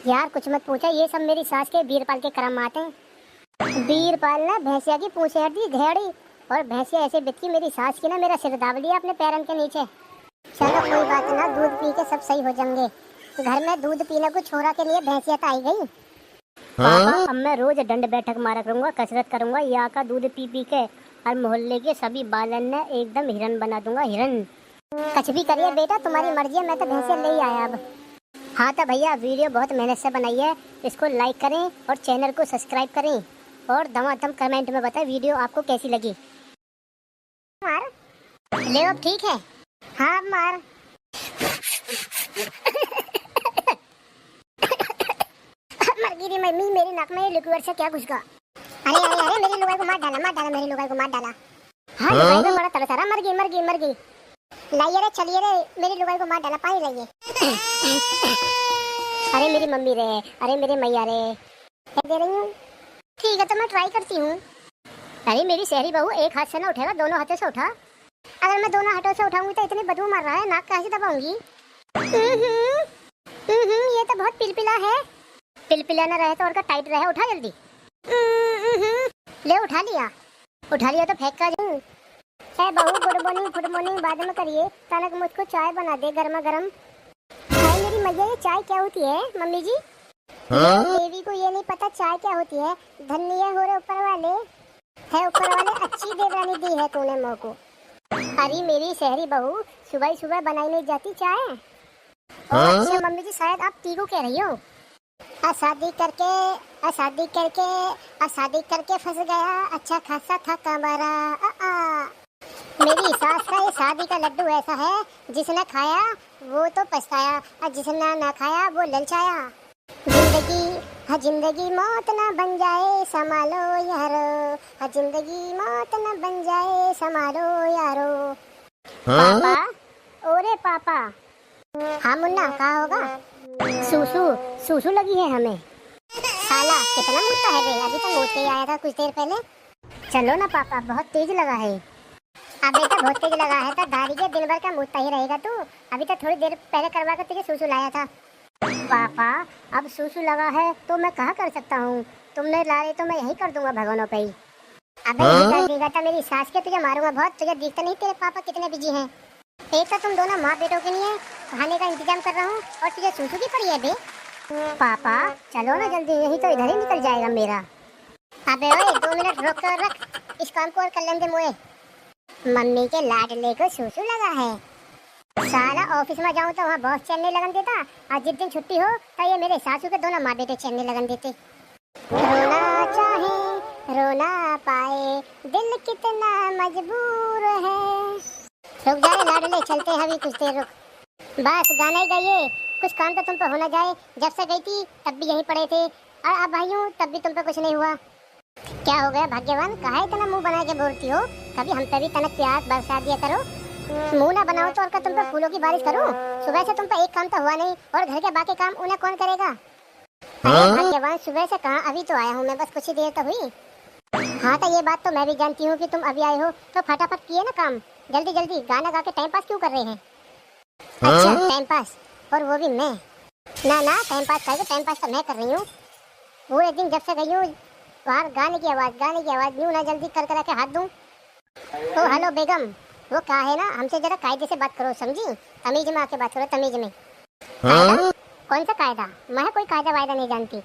यार कुछ मत पूछा, ये सब मेरी सास के बीरपाल के कर्म आते हैं। बीरपाल ने भैंसिया की पूंछ ऐंठ दी घेड़ी, और भैंसिया ऐसे बिकी मेरी सास की ना, मेरा सिर दाब लिया अपने पैरन के नीचे। चलो कोई बात ना, दूध पी के सब सही हो जाएंगे। घर में दूध पीने को छोरा के लिए भैंसिया तो आई गई। पापा अब मैं रोज दंड बैठक मारा करूंगा, कसरत करूंगा, यहाँ का दूध पी पी के, और मोहल्ले के सभी बालन ने एकदम हिरन बना दूंगा, हिरन। कुछ भी करिए बेटा, तुम्हारी मर्जी है, मैं तो भैंसिया ले ही आया अब। हाँ तो भैया वीडियो बहुत मेहनत से बनाई है, इसको लाइक करें और चैनल को सब्सक्राइब करें, और धमाधम कमेंट में बताएं वीडियो आपको कैसी लगी। ले अब ठीक है। हाँ अब मार। मर गई रे मम्मी, मेरे नाक में लिक्विड से क्या घुस गया। अरे अरे अरे मेरी लुगाई को मार डाला मेरी लुगाई को मार डाला। हाँ लुगाई को बड़ा तरस आ रहा, मर गई। लाइए रे चलिए रे, मेरी लुगाई को मार डाला, पानी लाइए। अरे मेरी मम्मी रे, अरे मेरे मैया रे, दे रही हूँ। ठीक है तो मैं ट्राई करती हूँ। अरे मेरी शहरी बहू एक हाथ से ना उठेगा, दोनों हाथों से उठा। अगर मैं दोनों हाथों से उठाऊंगी तो इतनी बदबू मार रहा है, नाक कैसे दबाऊंगी। ये तो बहुत पिलपिला है। पिलपिला ना रहे तो और का टाइट रहे, उठा जल्दी। ले उठा लिया तो फेंक कर जाऊं। है बहू गुड मॉर्निंग बाद में करिए, तनक मुझको चाय बना दे गर्मा गर्म। भाई मेरी मैया ये चाय क्या होती है मम्मी जी? देवी को ये नहीं पता चाय क्या होती है। धन्य हो रहे ऊपर वाले, अच्छी देवरानी दी है तूने मोह को। अरे मेरी शहरी बहू सुबह बनाई नहीं जाती चाय। अच्छा मम्मी जी शायद आप तीगो कह रही हो। शादी करके फंस गया, अच्छा खासा था कमरा। मेरी सास का ये शादी का लड्डू ऐसा है, जिसने खाया वो तो पछताया और जिसने ना खाया वो ललचाया। जिंदगी मौत ना बन जाए संभालो यारो, जिंदगी मौत ना बन जाए संभालो यारो। पापा, ओरे पापा। हाँ मुन्ना कहा होगा? सूसू लगी है हमें। साला कितना मुद्दा है बे, अभी तो मुझ के आया था कुछ देर पहले। चलो ना पापा, बहुत तेज लगा है। अब बेटा बहुत तेज लगा है तो दाढ़ी के दिन भर का मुद्दा ही रहेगा तू। अभी तो थोड़ी देर पहले करवा कर तुझे सूसू लाया था। पापा अब सूसू लगा है तो मैं कहाँ कर सकता हूँ, तुमने ला रहे तो मैं यही कर दूंगा भगवानों पे ही। अबे कर देगा तो मेरी सास के तुझे मारूंगा बहुत। तुझे दिखता नहीं तेरे पापा कितने बिजी हैं। एक तो तुम दोनों माँ बेटों के लिए खाने का इंतजाम कर रहा हूँ और तुझे सूसू की पड़ी है बे। पापा चलो ना जल्दी, यही तो इधर ही निकल जाएगा मेरा। अबे ओए 2 मिनट रोक कर रख, इस काम को और कर लेंगे मोए। मम्मी के लाडले को सूसू लगा है। साला ऑफिस में जाऊँ तो वहाँ बॉस चलने लगन देता, और जिस दिन छुट्टी हो तो ये मेरे सासू के दोनों माँ बेटे चलने लगन देते। रोना चाहे रो ना पाए, दिल कितना मजबूर है। रुक जाए लाडले, चलते हैं अभी कुछ देर रुक। बस गाना ही गाइए, कुछ काम तो तुम पे होना जाए। जब से गई थी तब भी यहीं पड़े थे, और अब आई हूँ तब भी तुम पे कुछ नहीं हुआ। क्या हो गया भाग्यवान, काहे इतना मुंह बना के बोलती हो? कभी हम पे भी तनक प्यार बरसा दिया करो। मुंह ना बनाओ तो और का तुम पे फूलों की बारिश करूं। सुबह से तुम पे एक काम तो हुआ नहीं, और घर के बाकी काम उन्हें कौन करेगा? अरे भाग्यवान सुबह से कहाँ, अभी तो आया हूँ मैं, बस कुछ ही देर तो हुई। हाँ तो ये बात तो मैं भी जानती हूँ कि तुम अभी आए हो, तो फटाफट किए ना काम, जल्दी जल्दी। गाना गा के टाइम पास क्यों कर रहे हैं? अच्छा टाइम पास, और वो भी मैं? ना टाइम पास करके, टाइम पास तो मैं कर रही हूँ। वो एक दिन जब से गई हूँ बाहर, गाने की आवाज़ यूँ ना जल्दी कर के हाथ दूँ। तो हेलो बेगम, वो कहा है ना, हमसे जरा कायदे से बात करो, समझी? तमीज में आके बात करो, तमीज में। कौन सा कायदा? मैं कोई कायदा वायदा नहीं जानती।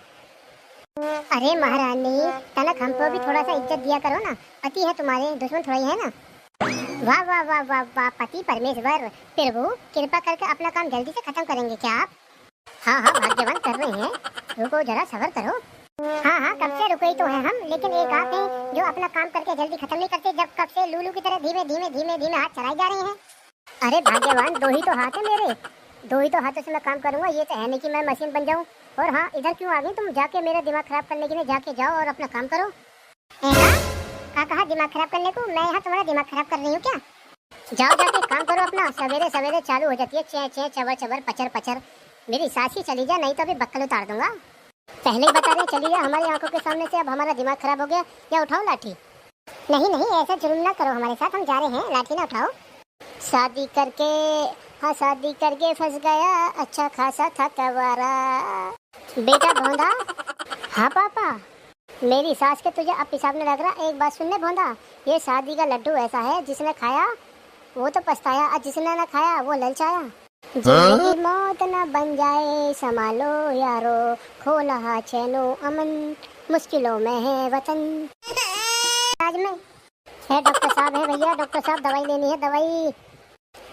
अरे महारानी तनक, हमको भी थोड़ा सा इज्जत दिया करो ना। पति है तुम्हारे, दुश्मन थोड़ा ही है ना। वाह वाह वाह वाह वाह, पति परमेश्वर प्रभु कृपा करके अपना काम जल्दी से खत्म करेंगे क्या आप? हाँ भाग्यवान कर रहे हैं, रुको जरा सब्र करो। हाँ कब से रुके ही तो हैं हम, लेकिन एक आप हैं जो अपना काम करके जल्दी खत्म नहीं करते, जब कब से लूलू की तरह धीमे हाथ चलाए जा रहे हैं। अरे भाग्यवान 2 ही तो हाथ है मेरे, 2 ही तो हाथों से मैं काम करूंगा, ये तो है नहीं कि मैं मशीन बन जाऊं। और हाँ इधर क्यों आ गई तुम? जाके मेरा दिमाग खराब करने के लिए जाके जाओ और अपना काम करो। कहा दिमाग खराब करने को? मैं यहाँ तुम्हारा दिमाग खराब कर रही हूँ क्या? जाओ जाके काम करो अपना। सवेरे सवेरे चालू हो जाती है चे चबर चबर पचर पचर। मेरी सास ही चली जा, नहीं तो अभी बक्कल उतार दूंगा। पहले ही बता रहे चली जा हमारी आंखों के सामने से। अब हमारा दिमाग खराब हो गया, या उठाओ लाठी? नहीं ऐसा जुल्म ना करो हमारे साथ, हम जा रहे हैं, लाठी ना उठाओ। शादी करके फंस गया, अच्छा खासा था कवारा। बेटा भोंदा। हाँ पापा। मेरी सास के तुझे अब पेशाब नहीं लग रहा? एक बात सुनने भोंदा, ये शादी का लड्डू ऐसा है, जिसने खाया वो तो पछताया, और जिसने ना खाया वो ललचाया। जिंदगी मौत न बन जाए संभालो यारो, खो रहा चैनो अमन, मुश्किलों में है वतन। आज में है डॉक्टर साहब, है भैया डॉक्टर साहब, दवाई लेनी है। दवाई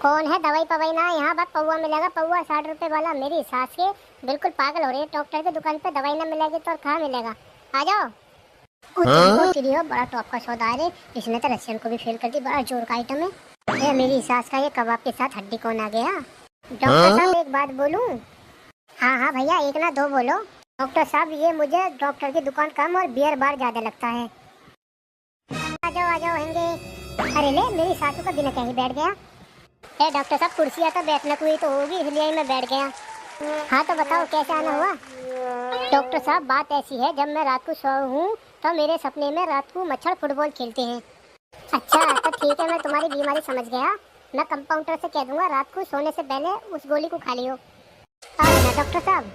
कौन है? दवाई पवाई ना, यहाँ बात पौवा मिलेगा, पौवा 60 रुपए वाला। मेरी सास के बिल्कुल पागल हो रही है, डॉक्टर की दुकान पे दवाई ना मिलेगी तो और कहाँ मिलेगा? आ जाओ। बड़ा टॉप का सौदा है रे, इसने तो रशियन को भी फेल कर दी, बड़ा जोर का आइटम है। ये मेरी सास का ये कबाब के साथ हड्डी कौन आ गया? डॉक्टर साहब एक बात बोलूं? हाँ हाँ भैया, एक ना दो बोलो। डॉक्टर साहब ये मुझे डॉक्टर की दुकान कम और बियर बार ज्यादा लगता है। आ जाओ होंगे। अरे ले, मेरी सासू का बिना कहीं बैठ गया। ए डॉक्टर साहब, कुर्सियाँ तो बैठने को ही तो होगी, इसलिए मैं बैठ गया। हाँ तो बताओ कैसे आना हुआ? डॉक्टर साहब बात ऐसी है, जब मैं रात को सोया हूँ तो मेरे सपने में रात को मच्छर फुटबॉल खेलते हैं। अच्छा तो ठीक है, मैं तुम्हारी बीमारी समझ गया। मैं कंपाउंडर से कह दूंगा रात को सोने से पहले उस गोली को खा लियो। ना डॉक्टर साहब।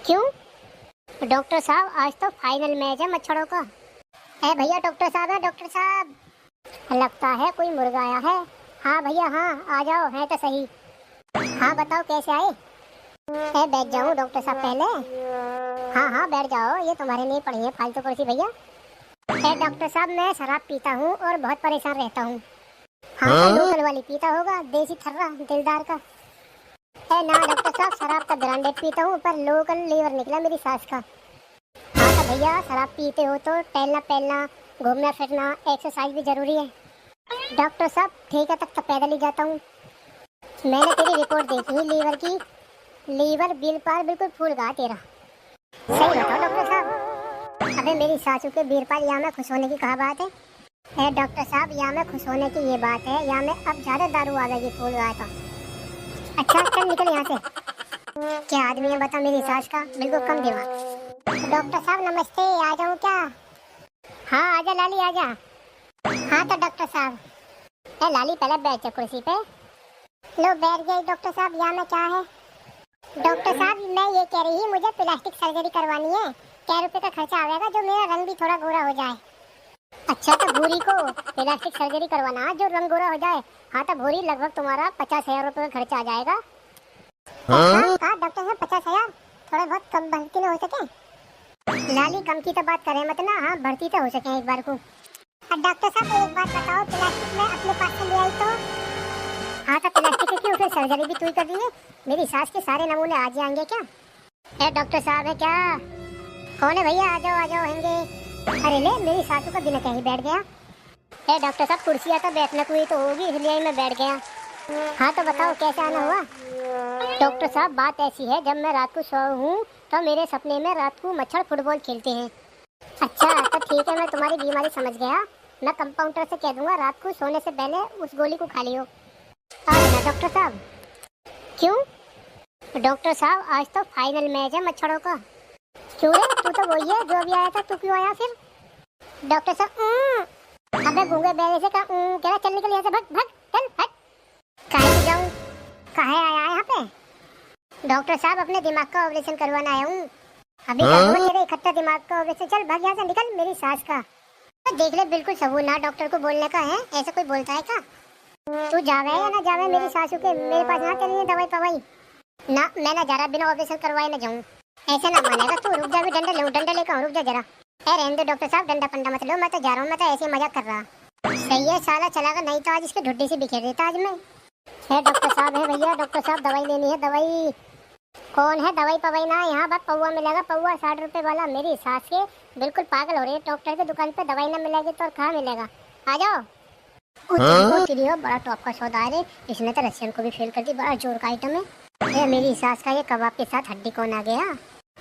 क्यों? डॉक्टर साहब आज तो फाइनल मैच है मच्छरों का। है भैया, डॉक्टर साहब है, डॉक्टर साहब। लगता है कोई मुर्गा आया है। हाँ भैया हाँ, आ जाओ, है तो सही। हाँ बताओ कैसे आए? बैठ जाऊँ डॉक्टर साहब पहले? हाँ हाँ बैठ जाओ, ये तुम्हारे लिए पड़ी है फालतू कुर्सी भैया। डॉक्टर साहब मैं शराब पीता हूँ और बहुत परेशान रहता हूँ। हाँ तो लोकल वाली पीता होगा, देसी थर्रा दिलदार का। ना डॉक्टर साहब, शराब तो ब्रांडेड पीता हूँ, पर लोकल लीवर निकला मेरी सास का। हाँ तो भैया शराब पीते हो तो टहलना पहलना, घूमना फिरना, एक्सरसाइज भी जरूरी है। डॉक्टर साहब ठीक है, तक तो पैदल ही जाता हूँ। मैंने तेरी रिपोर्ट देखी लीवर की, लीवर बिल पर बिल्कुल फूल गया तेरा। सही बताओ डॉक्टर साहब। अबे मेरी सासू के बीर पर यहाँ में खुश होने की कहा बात है? डॉक्टर साहब यहाँ में खुश होने की ये बात है, यहाँ में अब ज्यादा दारू आ गई फूल गया था। अच्छा चल निकल यहाँ से। क्या आदमी है बता, मेरी सास का बिल्कुल कम दिमाग। डॉक्टर साहब नमस्ते, आ जाऊँ क्या? हाँ आजा लाली आजा। हाँ तो डॉक्टर साहब। लाली पहले बैठ जा कुर्सी पे। लो बैठ गई डॉक्टर साहब। यहाँ में क्या है? डॉक्टर साहब मैं ये कह रही, मुझे प्लास्टिक सर्जरी करवानी है। क्या रुपए का खर्चा आएगा जो मेरा रंग भी थोड़ा गोरा हो जाए? अच्छा तो भूरी को प्लास्टिक सर्जरी करवाना जो रंग गोरा हो जाए। हाँ तो भूरी लगभग तुम्हारा 50,000 रुपए का खर्चा आ जाएगा। हाँ डॉक्टर साहब 50,000 थोड़ा बहुत कम भर्ती न हो सके? लाली कम की तो बात करें मत ना, हाँ भर्ती तो हो सके एक बार को। डॉक्टर साहब एक बात बताओ, प्लास्टिक में अपने पास से ले आई तो? हाँ तो प्लास्टिक की क्यों, फिर सर्जरी भी तू ही कर दी है। मेरी सास के सारे नमूने आज ही आएंगे क्या? डॉक्टर साहब है क्या? कौन है भैया? आ जाओ होंगे। अरे ले, मेरी सासू का बिना कहीं बैठ गया। डॉक्टर साहब कुर्सियाँ तो बैठने को ही तो होगी, इसलिए मैं बैठ गया। हाँ तो बताओ कैसे आना हुआ? डॉक्टर साहब बात ऐसी है, जब मैं रात को सोया हूँ तो मेरे सपने में रात को मच्छर फुटबॉल खेलते हैं। अच्छा तो ठीक है, मैं तुम्हारी बीमारी समझ गया। मैं कंपाउंडर से कह दूंगा रात को सोने से पहले उस गोली को खा लियो। डॉक्टर साहब। क्यों? डॉक्टर साहब आज तो फाइनल मैच है मच्छरों का। क्यों रे, तू तो वही है जो अभी आया था, तू क्यों आया फिर? डॉक्टर साहब अबे गूंगे बैले से कहा कह रहा, चल निकल यहाँ से, भग भग चल हट। काहे जाऊँ? काहे आया यहाँ पे? डॉक्टर साहब अपने दिमाग का ऑपरेशन करवाना आया हूँ। अभी कर दूंगा तेरे इकट्ठा दिमाग का ऑपरेशन। चल भाग यहाँ से, निकल मेरी सास का। देख ले बिल्कुल सबूत ना डॉक्टर को बोलने का है, ऐसा कोई बोलता है क्या? तू जावे या ना जावे मेरी सासू के, मेरे पास ना चलिए दवाई पवाई ना। मैं ना जा रहा, बिना ऑपरेशन करवाए ना जाऊँ। ऐसे ना मानेगा तू, रुक जा, भी डंडा ले, डंडा लेकर रुक जा जरा। रहने दो डॉक्टर साहब, डंडा पंडा मत लो, मैं तो जा रहा हूँ, मैं तो ऐसे मजाक कर रहा। सही है साला चलागा, नहीं तो आज इसके ढुड्डी से बिखेर देता आज मैं। है डॉक्टर साहब है भैया, डॉक्टर साहब दवाई लेनी है। दवाई कौन है? दवाई पवाई ना, यहाँ बस पौवा मिलेगा, पौवा 60 रुपए वाला। मेरी सास के बिल्कुल पागल हो रही है, डॉक्टर की दुकान पे दवाई ना मिलेगी तो कहाँ मिलेगा? आ जाओ। बड़ा टॉप का सौदा है, इसने तो रशियन को भी फेल कर दी, बड़ा जोर का आइटम है। मेरी सास का ये कबाब के साथ हड्डी कौन आ गया?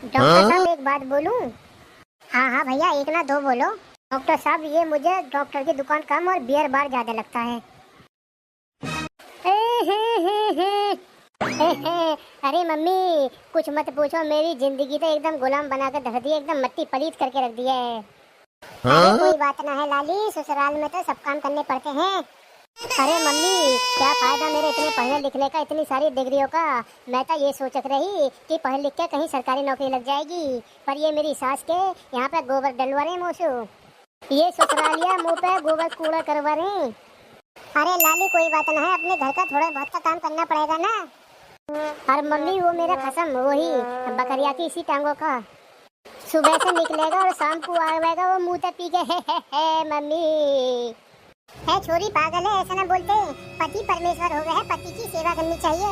डॉक्टर साहब एक बात बोलूं? हाँ हाँ भैया, एक ना दो बोलो। डॉक्टर साहब ये मुझे डॉक्टर की दुकान कम और बियर बार ज्यादा लगता है। अरे मम्मी कुछ मत पूछो, मेरी जिंदगी तो एकदम गुलाम बना कर रख दी है, एकदम मट्टी पलीत करके रख दिया है। अरे कोई बात ना है लाली, ससुराल में तो सब काम करने पड़ते हैं। अरे मम्मी क्या फायदा मेरे इतने पढ़ने लिखने का, इतनी सारी डिग्रियों का। मैं तो ये सोच रही कि पढ़ लिख के कहीं सरकारी नौकरी लग जाएगी, पर ये मेरी सास के यहाँ पे गोबर डलवा रहे मोसू, ये ससुरालिया मुँह पे गोबर कूड़ा करवा रहे। अरे लाली कोई बात ना है, अपने घर का थोड़ा बहुत का काम करना पड़ेगा ना। और मम्मी वो मेरा खसम वही बकरिया की इसी टांगों का, सुबह से निकलेगा और शाम को आएगा वो मुँह पी के है मम्मी। है छोरी पागल है, ऐसा ना बोलते, पति परमेश्वर हो गए हैं, पति की सेवा करनी चाहिए।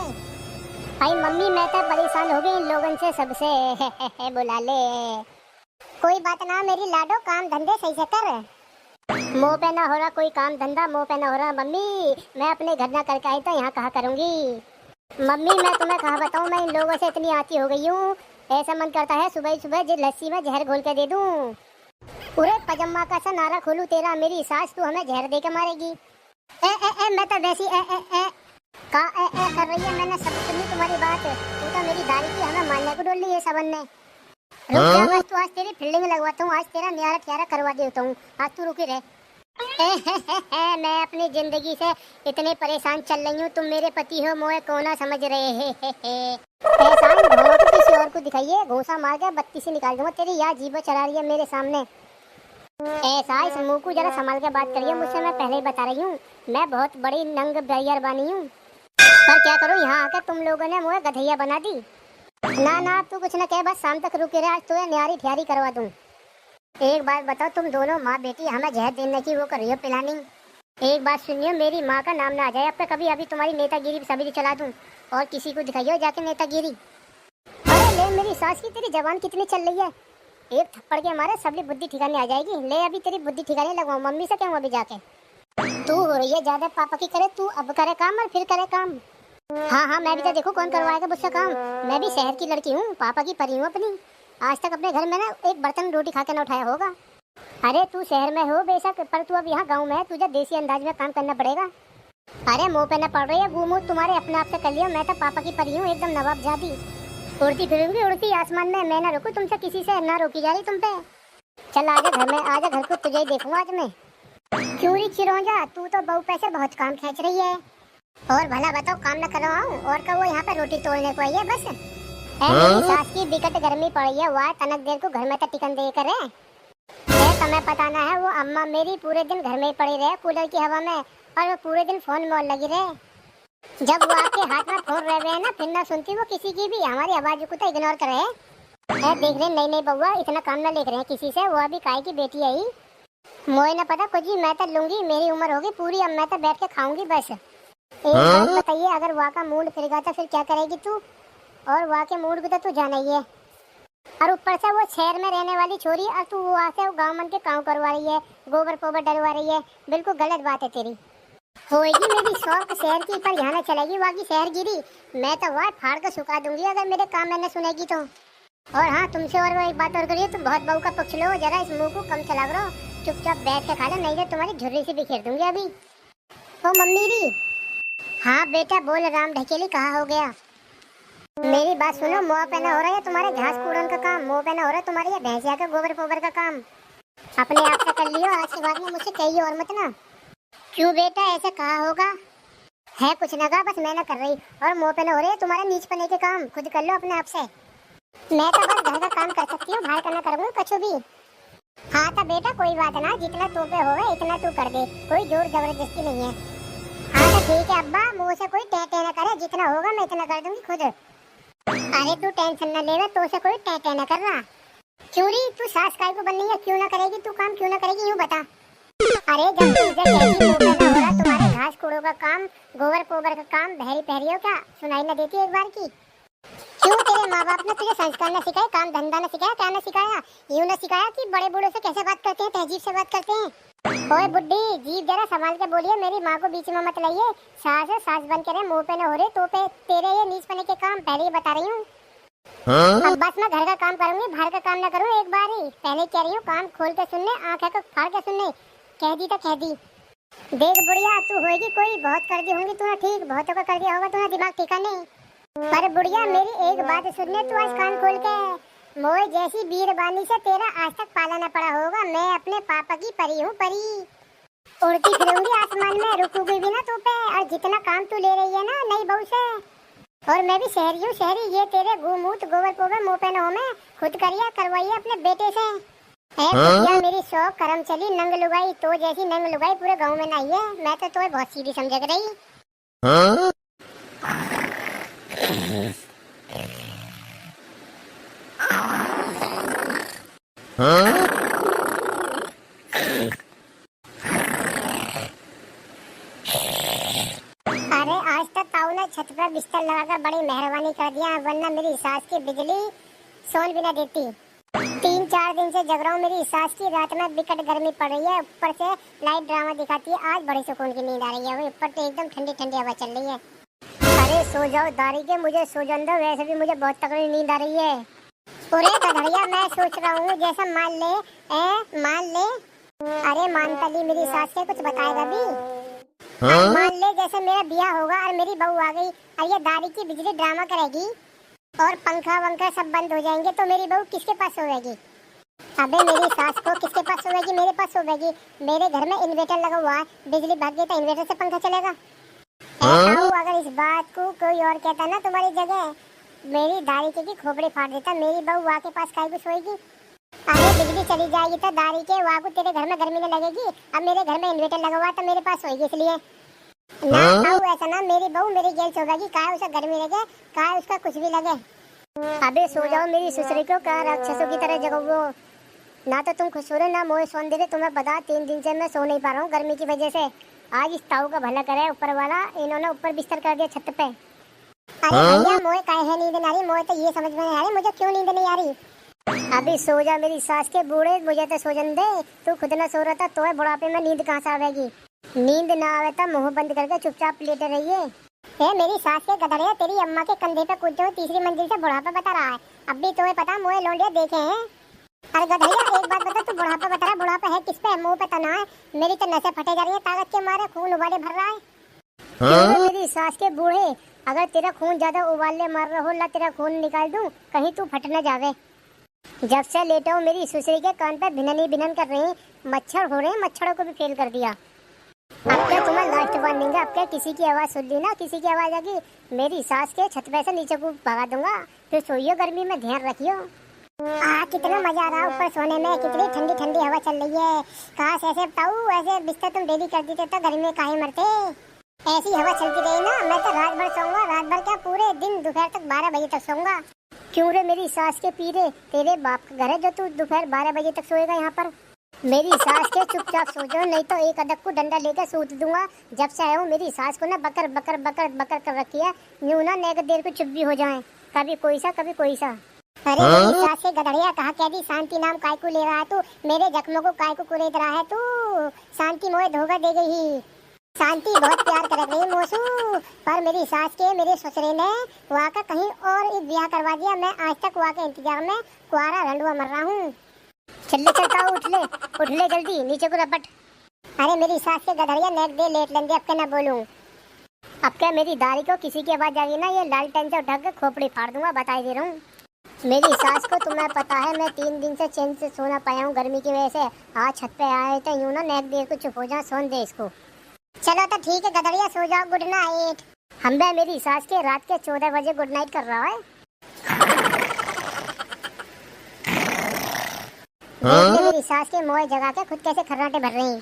भाई मम्मी मैं तो परेशान हो गई इन लोगों से सबसे बुला ले। कोई बात ना मेरी लाडो, काम धंधे सही से कर। मुंह पे ना हो रहा कोई काम धंधा, मुंह पे ना हो रहा मम्मी, मैं अपने घर ना करके आई तो यहाँ कहा करूंगी। मम्मी मैं तुम्हें कहा बताऊं, मैं इन लोगों से इतनी आती हो गई हूँ, ऐसा मन करता है सुबह सुबह लस्सी में जहर घोल के दे दूं। पूरे पजम्मा का सा नारा खोलूं तेरा, मेरी सास तू हमें जहर दे के मारेगी। मैं तो वैसी का कर रही है, मैंने सब सुनी तुम्हारी बात। तू तो मेरी दादी की हमें मारने को डोल ली है सबन ने। रुक जा बस, तू आज तेरी फील्डिंग लगवाता हूँ, आज तेरा न्यारा क्यारा करवा देता हूँ, आज तू रुकी रहे। मैं अपनी जिंदगी से इतने परेशान चल रही हूँ, तुम मेरे पति हो, मोए कोना समझ रहे हैं। एहसान घोड़ों को किसी और को दिखाइए, घोसा मार के बत्ती से निकाल दूंगा तेरी। यार जीभ चढ़ा रही है मेरे सामने। ऐसा इस मुंह को जरा संभाल के बात करिए मुझसे, मैं पहले ही बता रही हूँ, मैं बहुत बड़ी नंग बैयर बानी हूँ। पर क्या करूँ, यहाँ आकर तुम लोगों ने मुझे गधैया बना दी। ना ना तू कुछ न कहे, बस शाम तक रुके रहे, आज तुम्हें न्यारी फ्यारी करवा दूँ। एक बात बताओ, तुम दोनों माँ बेटी हमें जहर देने की वो कर रही हो प्लानिंग। एक बात सुनियो, मेरी माँ का नाम ना आ जाए अब तक कभी, अभी तुम्हारी नेतागिरी सभी चला दूँ और किसी को दिखाइयो जाके नेतागिरी। अरे ले मेरी सास की तेरी जबान कितनी चल रही है, एक थप्पड़ के मारे सबकी बुद्धि ठिकाने आ जाएगी। ले अभी तेरी बुद्धि ठिकाने लगवाऊं, मम्मी से कहूँ अभी जाके। तू हो रही है ज्यादा पापा की करे, तू अब करे काम और फिर करे काम। हाँ मैं भी तो देखो कौन करवाएगा मुझसे काम। मैं भी शहर की लड़की हूँ, पापा की परी हूँ अपनी। आज तक अपने घर में ना एक बर्तन रोटी खा के ना उठाया होगा। अरे तू शहर में हो बेशक, पर तू अब यहाँ गाँव में है, तुझे देसी अंदाज में काम करना पड़ेगा। अरे मुँह पे न पड़ रही है गुमूत, तुम्हारे अपने आप से कर लियो। मैं तो पापा की परी हूँ, एकदम नवाब जादी। उड़ती फिरूंगी उड़ती आसमान में, मैं ना रुकू तुमसे, किसी से ना रोकी जा रही तुम पे। चल आजा घर में, आजा घर को, तुझे ही देखूंगा आज मैं। क्यों री चिरौंजा, तू तो बहू पैसे बहुत काम खींच रही है। और भला बताओ काम न करवाऊं, और का वो यहाँ पे रोटी तोड़ने को आई है बस। मेरी सास की विकट गर्मी पड़ी है, वाह तनक देर को घर में तो टिकन दे करे। तुम्हें पता ना है, वो अम्मा मेरी पूरे दिन घर में ही पड़ी रहे कूलर की हवा में, और वो पूरे दिन फोन में लगी रहे। जब वो आपके हाथ में फोन रह गए ना, फिर ना सुनती वो किसी की भी, हमारी आवाज को तो इग्नोर करे। देख रहे नहीं नहीं बउआ, इतना काम ना लेख रहे हैं किसी से, वो अभी काय की बेटी आई। मोए ना पता कुछ भी, मैं तो लूंगी, मेरी उम्र होगी पूरी, अब मैं तो बैठ के खाऊंगी बस। एक बात बताइए, अगर वहाँ का मूड फिर गया तो फिर क्या करेगी तू? और वहाँ के मूड को तो तू जाना ही है, और ऊपर से वो शहर में रहने वाली छोरी, और तू वहाँ से गाँव मन के काम करवा रही है, गोबर पोबर डलवा रही है। बिल्कुल गलत बात है तेरी। होएगी मेरी शौक शहर की, पर यहाँ ना चलेगी वहाँ की शहर गिरी। मैं तो वहाँ फाड़ कर सुखा दूंगी अगर मेरे काम मैंने सुनेगी तो। और हाँ तुमसे और वो एक बात और करिए, तुम बहुत बहू का पक्ष लो, जरा इस मुंह को कम चला करो, चुपचाप बैठ के खा लो, नहीं तो तुम्हारी झुर्री से बिखेर दूंगी अभी। ओ मम्मी री। हाँ बेटा बोल, राम ढकेली कहाँ हो गया? मेरी बात सुनो, मुँह पे ना हो रहा है तुम्हारे घास कूड़न का काम, मुँह पे ना हो रहा है तुम्हारे भैंसिया का गोबर पोबर का काम। अपने आप से कर लियो, आज के बाद में मुझसे कहिए और मत ना। क्यों बेटा ऐसे कहा होगा? है कुछ ना कहा, बस मैं ना कर रही, और मुँह पे ना हो रही है तुम्हारे नीच पने के काम, खुद कर लो अपने आप से। मैं तो बस घर का काम कर सकती हूँ, बाहर करना करूँगी कछु भी। हाँ तो बेटा कोई बात ना, जितना तू पे होगा इतना तू कर दे, कोई जोर जबरदस्ती नहीं है। हाँ तो ठीक है अब्बा, मुँह से कोई टे टे ना करे, जितना होगा मैं इतना कर दूंगी खुद। अरे तू टेंशन न ले, तो से कोई टे टे ना कर रहा। क्यों री, तू सास काय को बननी है, क्यों ना करेगी तू काम, क्यों ना करेगी यूँ बता। अरे जब तुझे कहती मुँह पे ना हो रहा तुम्हारे घास कूड़ों का काम, गोबर पोबर का काम, बहरी पहरी हो क्या, सुनाई न देती एक बार की? क्यों तेरे माँ बाप ने तुझे संस्कार न सिखाए, काम धंधा न सिखाया, क्या न सिखाया? यूँ न सिखाया कि बड़े बूढ़ों से कैसे बात करते हैं, तहजीब से बात करते हैं? ओए बुड्ढी, जीभ जरा संभाल के बोलिए, मेरी माँ को बीच में मत लाइए। सास है सास बन के रहे, मुँह पे न हो रहे तो पे तेरे ये नीच पने के काम पहले ही बता रही हूँ। अब बस मैं घर का काम करूंगी, बाहर का काम ना करूँ एक बार ही, पहले कह रही हूँ, काम खोल के सुनने, आँखें को फाड़ के सुनने, कह दी तो कह दी। देख बुढ़िया, तू होगी कोई, बहुत कर दी होंगी तूने, ठीक बहुतों का कर दिया होगा तूने, दिमाग ठिकाने। पर बुढ़िया मेरी एक बात सुनने, तू आज कान खोल के, मोए जैसी वीरबानी से तेरा आज तक पाला न पड़ा होगा। मैं अपने पापा की परी हूँ, परी, उड़ती फिरूंगी आसमान में, रुकूंगी भी ना तू पे। और जितना काम तू ले रही है ना नई बहू से, और मैं भी शहरी हूँ शहरी, ये तेरे गुमूत गोबर पोबर मुँह पे न हो, मैं खुद करिए करवाइए अपने बेटे से। है मेरी शौक करम चली नंग लुगाई, तो जैसी नंग लुगाई पूरे गांव में नहीं है। मैं तो तुम्हें बहुत सीधी समझ रही। अरे आज तक ताऊ ने छत पर बिस्तर लगाकर बड़ी मेहरबानी कर दिया, वरना मेरी सास की बिजली सोन भी न देती। 3-4 दिन से जग रहा हूँ। मेरी सास की रात में विकट गर्मी पड़ रही है, ऊपर से लाइट ड्रामा दिखाती है। आज बड़ी सुकून की नींद आ रही है। ऊपर तो एकदम ठंडी ठंडी हवा चल रही है। अरे सो जाओ दारी के, मुझे सो जाने दो। वैसे भी मुझे बहुत तगड़ी नींद आ रही है। अरे गधड़िया, मैं सोच रहा हूँ जैसा मान ले मान ले। अरे मानता ली मेरी सास से कुछ बताएगा भी। मान ले जैसे मेरा ब्याह होगा और मेरी बहू आ गई और ये दारी की बिजली ड्रामा करेगी और पंखा वंखा सब बंद हो जाएंगे, तो मेरी बहू किसके पास सोएगी? अबे मेरी सास को किसके पास सोएगी? मेरे पास सोएगी। मेरे घर में इन्वर्टर लगा हुआ है, बिजली भाग गई तो इन्वर्टर से पंखा चलेगा। अगर इस बात को कोई और कहता ना तुम्हारी जगह, मेरी दारी की खोपड़ी फाड़ देता। मेरी बहू वहाँ के पास काहे को सोएगी? अरे बिजली चली जाएगी तो दारी के वहाँ को तेरे घर में गर्मी न लगेगी। अब मेरे घर में इन्वर्टर लगा हुआ तो मेरे पास सोएगी, इसलिए ना ऐसा ना मेरी बहू मेरी गेल सोएगी। काहे उसे गर्मी लगे, काहे उसका कुछ भी लगे। अबे सो जाओ मेरी ससुरी को, कहा राक्षसों की तरह जगह वो। ना तो तुम खुश हो रहे ना मोए सोन दे रहे। तुम्हें पता 3 दिन से मैं सो नहीं पा रहा हूँ गर्मी की वजह से। आज इस ताऊ का भला करे ऊपर वाला, इन्होंने ऊपर बिस्तर कर दिया छत पे। अरे भैया मोए काहे है नींद नहीं आ रही? मोए तो ये समझ में नहीं आ रही मुझे क्यों नींद नहीं आ रही। अभी सो जा मेरी सास के बूढ़े, मुझे तो सो जाने दे। तू खुद ना सो रहा था तो बुढ़ापे में नींद कहाँ से आवेगी? नींद ना आवे तो मुंह बंद करके चुपचाप लेटे रहिए। ए मेरी सास के गधड़िया, तेरी अम्मा के कंधे पे कूदते हुए 3री मंजिल से बुढ़ापा बता रहा है। अब भी तुम्हें पता मोए लौंडिया देखे हैं। अरे गधड़िया एक बात बता, तू बुढ़ापा बता रहा, बुढ़ापा है किस पे? मुंह पे तो ना है। मेरी तो नसें फटे जा रही है ताकत के मारे, खून उबाले भर रहा है। मेरी सास के बूढ़े, अगर तेरा खून ज्यादा उबाले मार रहा हो ला तेरा खून निकाल दूं, कहीं तू फट न जावे। जब से लेटा हूँ मेरी सुसरी के कान पे भिनन ही भिनन कर रही, मच्छर हो रहे हैं, मच्छरों को भी फेल कर दिया। अब क्या तुम्हें लास्ट वार्निंग है? अब क्या किसी की आवाज सुन ली ना, किसी की आवाज आगी मेरी सास के छत पे से नीचे को भगा दूंगा। फिर सोइयो गर्मी में, ध्यान रखियो। कितना मजा आ रहा है ऊपर सोने में, कितनी ठंडी ठंडी हवा चल रही है। काश ऐसे बताऊँ, ऐसे बिस्तर तुम डेली कर देते तो गर्मी में काहे मरते। ऐसी हवा चलती रही ना, मैं तो रात भर सोऊंगा। रात भर क्या, पूरे दिन दोपहर तक 12 बजे तक सोऊंगा। क्यों रे मेरी सास के पीरे, तेरे बाप का घर है जो तू दोपहर 12 बजे तक सोएगा यहाँ पर? मेरी सास के चुपचाप सो जाओ, नहीं तो एक अदक को डंडा लेकर सूत दूंगा। जब से आया हूँ मेरी सास को ना बकर बकर बकर बकर कर रखी है। यूं ना नेक देर को चुप भी हो जाए, कभी कोई सा कभी कोई सा। अरे मेरी सास के गधड़िया, कहा कह दी शांति नाम काय को ले रहा है तू? मेरे जख्मों को काय को कुरेद रहा है तू? शांति मोए धोखा दे गई। शांति बहुत प्यार कर रही मोसू, पर मेरी सास के मेरे ससुरे ने वहाँ का कहीं और ब्याह करवा दिया। मैं आज तक वहाँ के इंतजार में कुआरा रंडुआ मर रहा हूँ। चल चलता उठ ले जल्दी, नीचे को रपट। अरे मेरी सास के गधड़िया, नेक दे लेट लेंगे। अब क्या ना बोलूं? अब क्या मेरी दारी को किसी की आवाज आ गई ना, ये लालटेन से उठा के खोपड़ी फाड़ दूंगा, बताई दे रहा हूँ। मेरी सास को तुम्हें पता है मैं 3 दिन से चैन से सोना पाया हूँ गर्मी की वजह से। आज छत पे आए तो यूं ना नेक देर को चुप हो जा, सोन दे इसको। चलो तो ठीक है गधड़िया, सो जाओ, गुड नाइट। हम भी मेरी सास के रात के 14 बजे गुड नाइट कर रहा है। मेरी सास के मोए जगा के खुद कैसे खर्राटे भर रही।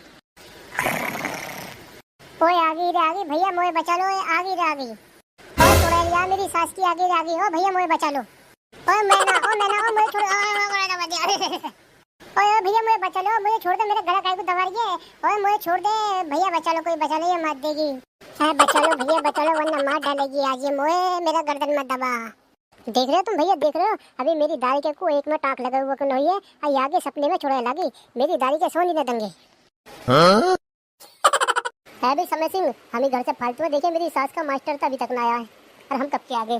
ओए आगी रे आगी, भैया मोए बचा लो। आगी रे आगी, ओए थोड़ा लिया मेरी सास की आगी रे आगी। ओ भैया मोए बचा लो। ओए मैना मोए छोड़। ओए भैया मुझे बचा लो, मुझे छोड़ दे, मेरे गला काय को दबा रही है। ओए मुझे छोड़ दे भैया, बचा लो, कोई बचा लो, ये मार देगी। है बचा लो भैया बचा लो, वरना मार डालेगी आज ये मोए। मेरा गर्दन मत दबा। देख रहे हो तुम भैया, देख रहे हो? अभी मेरी दाढ़ी के को एक में टाक लगा हुआ क्यों है? और आगे सपने में छोड़ने लगी मेरी दाढ़ी के सोनी न देंगे। है भी समय सिंह, हम ही घर से फालतू में। देखे मेरी सास का मास्टर तो अभी तक ना आया है, और हम कब के आगे।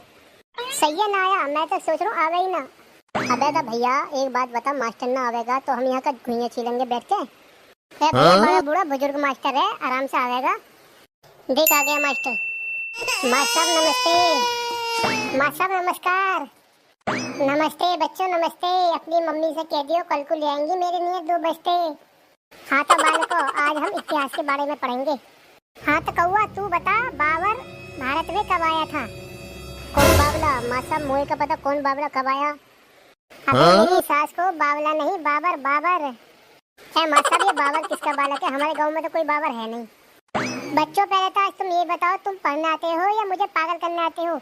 सही है ना आया, मैं तो सोच रहा हूँ आ गई ना। अबे तो भैया एक बात बता, मास्टर ना आवेगा तो हम यहाँ का घुइयां छीलेंगे बैठ के। बड़ा बूढ़ा बुजुर्ग मास्टर है, आराम से आवेगा। देख आ गया मास्टर। मास्टर नमस्ते। मास्टर नमस्कार। नमस्ते बच्चों नमस्ते। अपनी मम्मी से कह दियो कल को ले आएंगी मेरे लिए 2 बस्ते। हाँ तो बालकों, आज हम इतिहास के बारे में पढ़ेंगे। हाँ तो कौआ तू बता, बाबर भारत में कब आया था? कौन बावला? मासा मोए का पता कौन बावला कब आया? मेरी सास को बावला नहीं, बाबर बाबर है। मासा ये बाबर किसका बालक है? हमारे गांव में तो कोई बाबर है नहीं। बच्चों पहले तो आज तुम ये बताओ, तुम पढ़ने आते हो या मुझे पागल करने आते हो?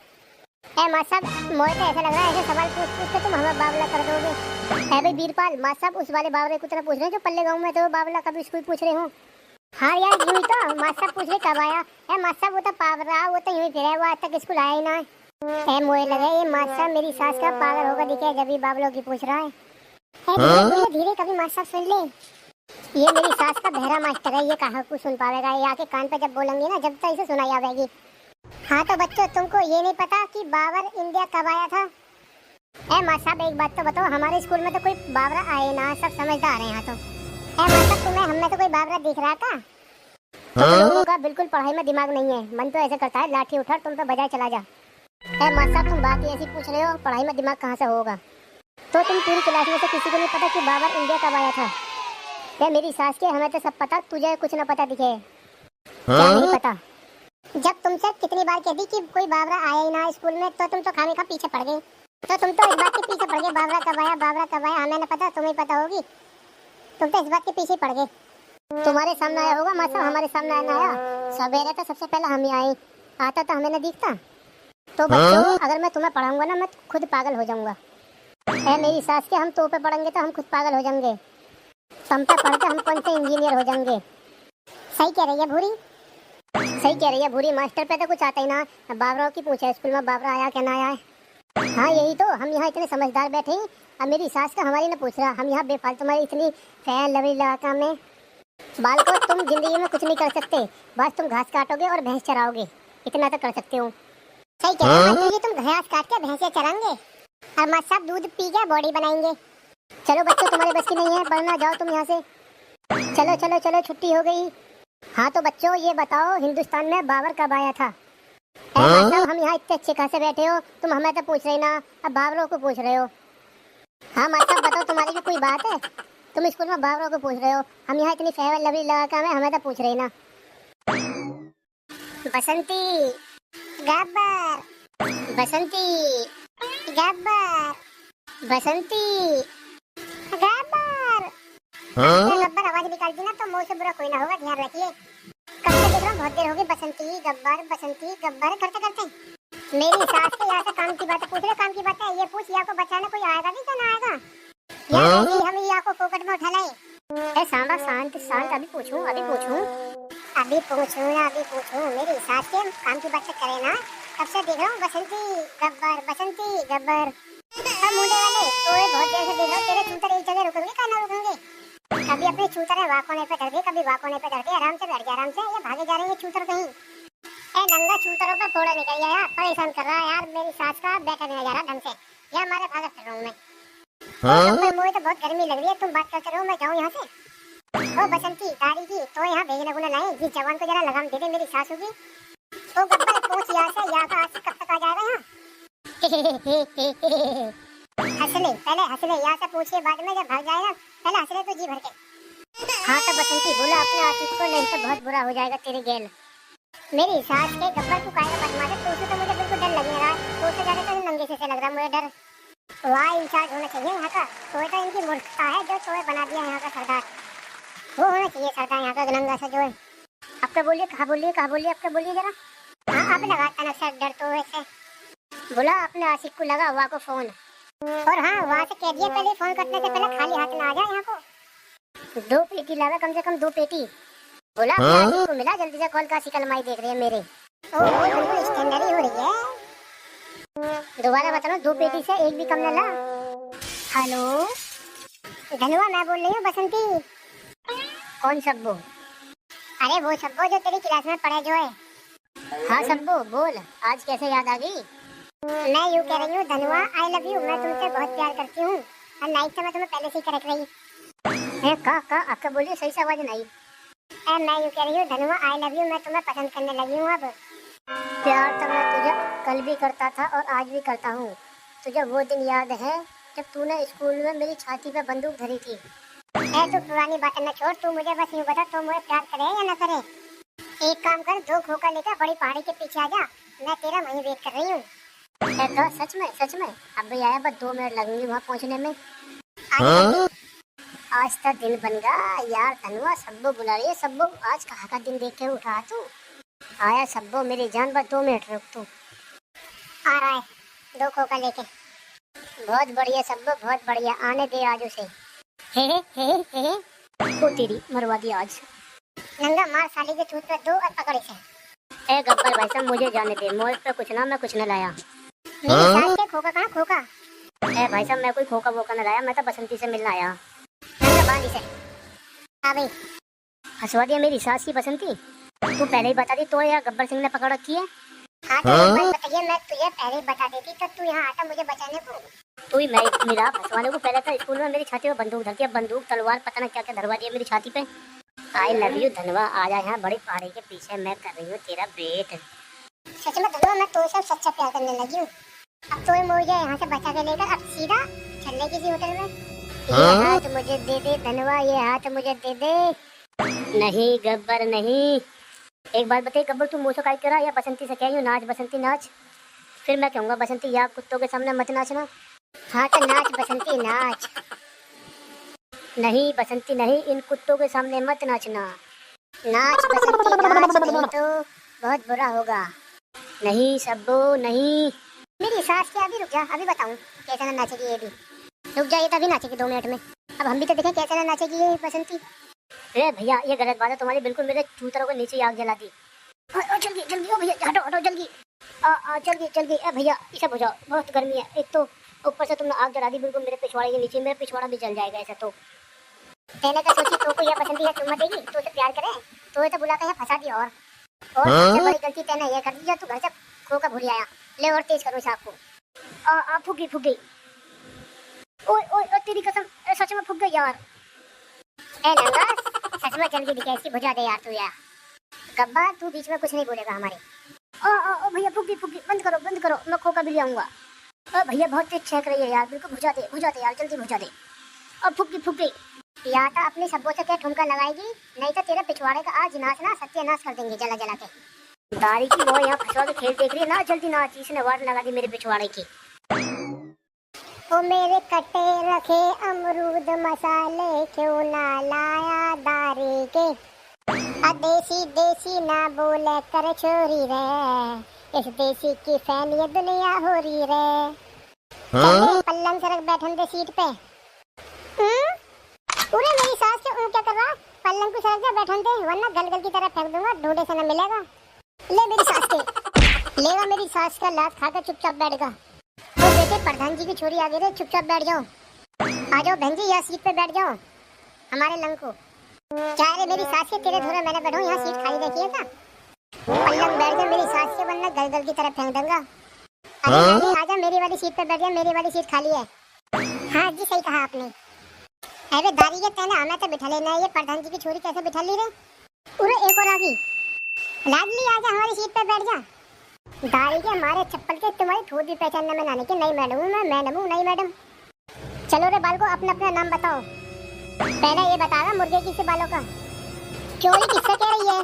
मासा मोए तो ऐसा लग रहा है ऐसे सवाल पूछ के तुम हमें बावला कर दोगे। है भाई वीरपाल, मासा उस वाले बावरे को तरह पूछ रहे हैं जो पल्ले गाँव में तो बावला कभी स्कूल पूछ रहे हो। हाँ यार यूं तो मासा पूछ रहे कब आया है। मासा वो तो पावरा, वो तो यूं ही फिरा है, वो आज तक स्कूल आया ही ना है। मोए लगे ये मासा मेरी सास का पागल होगा दिखे जब भी बाबलों की पूछ रहा है। धीरे धीरे धीरे, कभी मास्टर सुन ले। ये मेरी सास का बहरा मास्टर है, ये कहाँ कुछ सुन पाएगा, ये आके कान पे जब बोलेंगे ना, जब तक इसे सुनाई आवेगी। हाँ तो बच्चों, तुमको ये नहीं पता कि बाबर इंडिया कब आया था? मास्टर साहब एक बात तो बताओ, हमारे स्कूल में तो कोई बाबरा आए ना, सब समझदार हैं यहाँ तो। मास्टर तुम्हें हमें तो कोई बाबरा दिख रहा था? तुम लोगों का बिल्कुल पढ़ाई में दिमाग नहीं है, मन तो ऐसे करता है लाठी उठा तुम तो बजाय चला जा। मास्टर साहब तुम बात ही ऐसी पूछ रहे हो, पढ़ाई में दिमाग कहाँ से होगा? तो तुम पूरी क्लास में से किसी को नहीं पता कि बाबर इंडिया कब आया था? मेरी सास के हमें तो सब पता, तुझे कुछ ना पता दिखे। क्या नहीं पता? जब तुमसे कितनी बार कह दी कि कोई बाबरा आया ही ना स्कूल में, तो तुम तो खाने का पीछे पड़ गए। तो तुम तो इस बात के पीछे पड़ गए, बाबरा कब आया, बाबरा कब आया, हमें ना पता, तुम्हें पता होगी। तुम तो इस बात के पीछे पड़ गए। तुम्हारे सामने आया होगा मास्टर, हमारे सामने आया आया। सवेरे तो सबसे पहले हम ही आए, आता तो हमें ना दिखता। तो बच्चों, अगर मैं तुम्हें पढ़ाऊंगा ना, मैं खुद पागल हो जाऊंगा। मेरी सास के हम तो पे पढ़ेंगे तो हम खुद पागल हो जाएंगे। तुम पे पढ़ के हम कौन से इंजीनियर हो जाएंगे। सही कह रही है भूरी, सही कह रही है भूरी। मास्टर पे तो कुछ आता ही ना, बाबरा की पूछा स्कूल में बाबरा आया क्या ना आया। हाँ यही तो, हम यहाँ इतने समझदार बैठे हैं, अब मेरी सास का हमारी ना पूछ रहा। हम यहाँ बेफालतू तुम्हारी इतनी फैल लवली लगा में। बाल को तुम जिंदगी में कुछ नहीं कर सकते, बस तुम घास काटोगे और भैंस चराओगे, इतना तो कर सकते हो। सही कह रहे हो, तुम घास काट के भैंसे चराएंगे और मास्टर साहब दूध पी के बॉडी बनाएंगे। चलो बच्चों, तुम्हारे बस की नहीं है, पढ़ना जाओ तुम यहाँ से। चलो चलो चलो, छुट्टी हो गई। हाँ तो बच्चों, ये बताओ हिंदुस्तान में बाबर कब आया था? मास्टर हम यहाँ इतने अच्छे खासे बैठे हो, तुम हमें तो पूछ रहे ना, अब बाबरों को पूछ रहे हो। हाँ मास्टर बताओ, तुम्हारी भी कोई बात है? तुम स्कूल में बाबरों को पूछ रहे हो, हम यहाँ इतनी फेवर लवली लगा कर हमें तो पूछ रहे ना। बसंती गब्बर, बसंती गब्बर, बसंती गब्बर। गब्बर आवाज निकालती ना तो मुंह से बुरा कोई ना होगा, ध्यान रखिए। कब से देख रहा हूँ, बहुत देर होगी। बसंती गब्बर करते करते मेरी सास के यहाँ से काम की बातें पूछ रहे। काम की बातें ये पूछ, या को बचाने कोई आएगा कि क्या ना आएगा, या नहीं हम या को फोकट में उठा लाए। सांबा शांत शांत, अभी पूछूं ना अभी पूछूं। मेरी सास के काम की बातें करे ना, कब से देख रहा हूँ बसंती गब्बर। अब मुंडे वाले तो बहुत देर से देख रहा हूँ, तेरे चूतर एक जगह रुकेंगे क्या ना रुकेंगे? कभी अपने चूतर है वाकोने पे धर दे, कभी वाकोने पे धर दे, आराम से बैठ गया आराम से। ये भागे जा रहे हैं चूतर कहीं। नंगा चूतरों का फोड़ा निकल गया यार, परेशान कर रहा है यार मेरी सास का, बैठा नहीं जा रहा ढंग से। ये हमारे भागे फिर रहा हूँ मैं। मुझे तो बहुत गर्मी लग रही है, तुम बात करते रहो, मैं जाऊँ यहाँ से। ओ बसंती दादी जी, तो यहाँ भेजना गुना लाए, जिस जवान को जरा लगाम दे दे मेरी सासू की। तो गब्बर पूछ यहाँ से, यहाँ का आज से कब तक आ जाएगा यहाँ? हंसले पहले, हंसले यहाँ से पूछिए, बाद में जब भाग जाएगा पहले हंसले तो जी भर के। हाँ तो बसंती बोला अपने आतिश को, नहीं तो बहुत बुरा हो जाएगा तेरे गेल। मेरी सास के गब्बर तू काहे बदमाश है, तो मुझे बिल्कुल डर लग रहा है। तो से ज्यादा तो नंगे से लग रहा मुझे डर। वहाँ इंचार्ज होना चाहिए यहाँ का, तो इनकी मूर्खता है जो तोहे बना दिया यहाँ का सरदार। वो होना चाहिए सरदार यहाँ का नंगा सा जो है। अब क्या बोलिए, कहाँ बोलिए अब क्या बोलिए जरा। हाँ अब लगाता ना सर डर तो वैसे। बोला अपने आशिक को लगा हुआ को फोन, और हाँ वहाँ से कह दिया पहले फोन करने से पहले खाली हाथ ना आ जाए यहाँ को। 2 पेटी लावे, कम से कम 2 पेटी। बोला अपने आशिक को मिला, जल्दी से कॉल का शिकलमाई देख रही है मेरे। बिल्कुल स्टैंडर्ड हो रही है। दोबारा बता रहा हूँ, 2 पेटी से एक भी कम न ला। हेलो धनुआ, मैं बोल रही हूँ बसंती। कौन सब्बू? अरे वो सब्बू जो तेरी क्लास में पढ़े जो है। हाँ सब्बू बोल, आज कैसे याद आ गई? मैं यूँ कह रही हूँ धनुआ, आई लव यू, मैं तुमसे बहुत प्यार करती हूँ और नाइट से मैं तुम्हें पहले से ही करक रही। का आपका बोलिए, सही से आवाज नहीं। मैं यूँ कह रही हूँ धनुआ, आई लव यू, मैं तुम्हें पसंद करने लगी हूँ अब। प्यार तो मैं तुझे कल भी करता था और आज भी करता हूँ। तुझे वो दिन याद है जब तूने स्कूल में मेरी छाती पे बंदूक धरी थी? तू पुरानी बातें न छोड़, तू मुझे बस यूँ बता, तू मुझे प्यार करे या न करे? एक काम कर, 2 खोखा लेकर बड़ी पहाड़ी के पीछे आ जा, मैं तेरा वहीं वेट कर रही हूँ। तो सच में अब भी आया, बस 2 मिनट लगेंगे वहाँ पहुँचने में। आज तक दिन बन गया यार धनुआ, सब्बू बुला रही है। सब्बू आज कहाँ का दिन देख के उठा तू? आया सब्बू मेरी जान, बस 2 मिनट रुक तू। आ रहा है 2 खोखा लेके। बहुत बढ़िया सब्बू, बहुत बढ़िया, आने दे आज उसे। हे ओ तेरी मरवा दी आज। नंगा मार साली के चूत पे 2 और पकड़ से। गब्बर भाई साहब मुझे जाने दे, मोल पे कुछ ना, मैं कुछ न लाया। मेरी सास के खोखा कहाँ खोखा? भाई साहब मैं कोई खोका वोका न लाया, मैं तो बसंती से मिलने आया। चल बांध इसे। हाँ भाई। हंसवा दिया मेरी सास की बसंती। तू पहले ही बता दी तो या गब्बर सिंह ने पकड़ रखी है। हाँ तो एक बात बताइए, मैं तुझे पहले ही बता देती तो तू यहाँ आता मुझे बचाने को। तू ही मैं मिला फंसवाने को। पहले तो स्कूल में मेरी छाती पे बंदूक धरती है, बंदूक तलवार पता ना क्या क्या धरवा दिया मेरी छाती पे। आई लव यू धनवा, आ जा यहाँ बड़ी पहाड़ी के पीछे, मैं कर रही हूँ तेरा वेट। सच में धनवा, मैं तो सब सच्चा प्यार करने लगी हूँ। अब तो मुझे यहाँ से बचा के लेकर अब सीधा चलने किसी होटल में। ये हाथ मुझे दे दे धनवा, ये हाथ मुझे दे दे। नहीं गब्बर नहीं। एक बात बताइए गब्बर, तू मुँह से काय करा या बसंती से कह यूँ नाच बसंती नाच। फिर मैं कहूँगा बसंती या कुत्तों के सामने मत नाचना। हाँ तो नाच बसंती नाच। नहीं बसंती नहीं, इन कुत्तों के सामने मत नाचना। नाच बसंती नाच, नहीं तो बहुत बुरा होगा। नहीं सब्बो नहीं। मेरी सास क्या, अभी रुक जा, अभी बताऊं कैसे ना नाचेगी ये भी। रुक जा, ये तभी नाचेगी 2 मिनट में। अब हम भी तो देखें कैसे ना नाचेगी ये बसंती। अरे भैया ये गलत बात है तुम्हारी, बिल्कुल मेरे चूतरों के नीचे आग जला दी। जल्दी जल्दी ओ भैया, हटो हटो जल्दी। जल्दी जल्दी। ए भैया इसे बुझाओ, बहुत गर्मी है। एक तो ऊपर से तुमने आग जला दी बिल्कुल मेरे पिछवाड़े के नीचे, मेरा पिछवाड़ा भी जल जाएगा ऐसा तो। पहले का सोची तो यह बसंती है चुम्मा देगी तो उसे प्यार करे, तो ये तो बुला कर फंसा दिया। और सबसे बड़ी गलती तेने ये कर दी जो तू घर से खो कर भूल आया। ले और तेज करो साहब को। फूक गई। ओए ओए तेरी कसम, सच में फूक गई यार। ए नंगा, सच में जल्दी दिखे इसकी बुझा दे यार तू यार। गब्बा तू बीच में कुछ नहीं बोलेगा हमारे। ओ भैया फूक गई, बंद करो, मैं खोका भी ले आऊंगा। भैया बहुत तेज छेक रही है यार, बिल्कुल बुझा दे यार, जल्दी बुझा दे। अब फूक गई। या तो अपनी सब्बों से क्या ठुमका लगाएगी, नहीं तो तेरे पिछवाड़े का आज नाच ना सत्यानाश कर देंगे जला जला के। दारी की वो यहाँ फंसवा के खेल देख रही है ना, जल्दी नाच। इसने वाट लगा दी मेरे पिछवाड़े की। ओ मेरे कटे रखे अमरूद मसाले, क्यों ना लाया दारी के। देसी देसी ना बोले कर छोरी रे, इस देसी की फैन ये दुनिया हो रही रे। पल्लंग से रख बैठन दे सीट पे। पूरे मेरी सास के क्या कर रहा, पल्लंग को सर जा बैठन दे, वरना गलगल की तरह फेंक दूंगा, ढूंढे से न मिलेगा। ले मेरी सास के, लेगा मेरी सास का लात खाकर चुपचाप बैठेगा। तो बेटे प्रधान जी की छोरी आ गई रे, चुपचाप बैठ जाओ। आ जाओ बहन जी, यहाँ सीट पे बैठ जाओ हमारे लंग को। क्या रे मेरी सास के तेरे धोरे मैंने बैठूं, यहाँ सीट खाली देखिए क्या। पल्लंग बैठ जा मेरी सास के, वरना गलगल की तरह फेंक दूंगा। अरे आजा मेरी वाली सीट पे बैठ जा, मेरी वाली सीट खाली है। हाँ जी सही कहा आपने। अरे दारी के तेने हमें तो बिठा लेना है, ये प्रधान जी की छोरी कैसे बिठा ली रे। पूरे एक और आ गई। लाडली आजा हमारी सीट पे बैठ जा। दारी के हमारे चप्पल के तुम्हारी ठोड़ भी पहचानने में ना नहीं कि नहीं मैडम हूँ मैं, मैडम हूँ नहीं मैडम। चलो रे बाल को अपना अपना नाम बताओ। पहले ये बताना मुर्गे की से बालों का चोरी किससे कह रही है।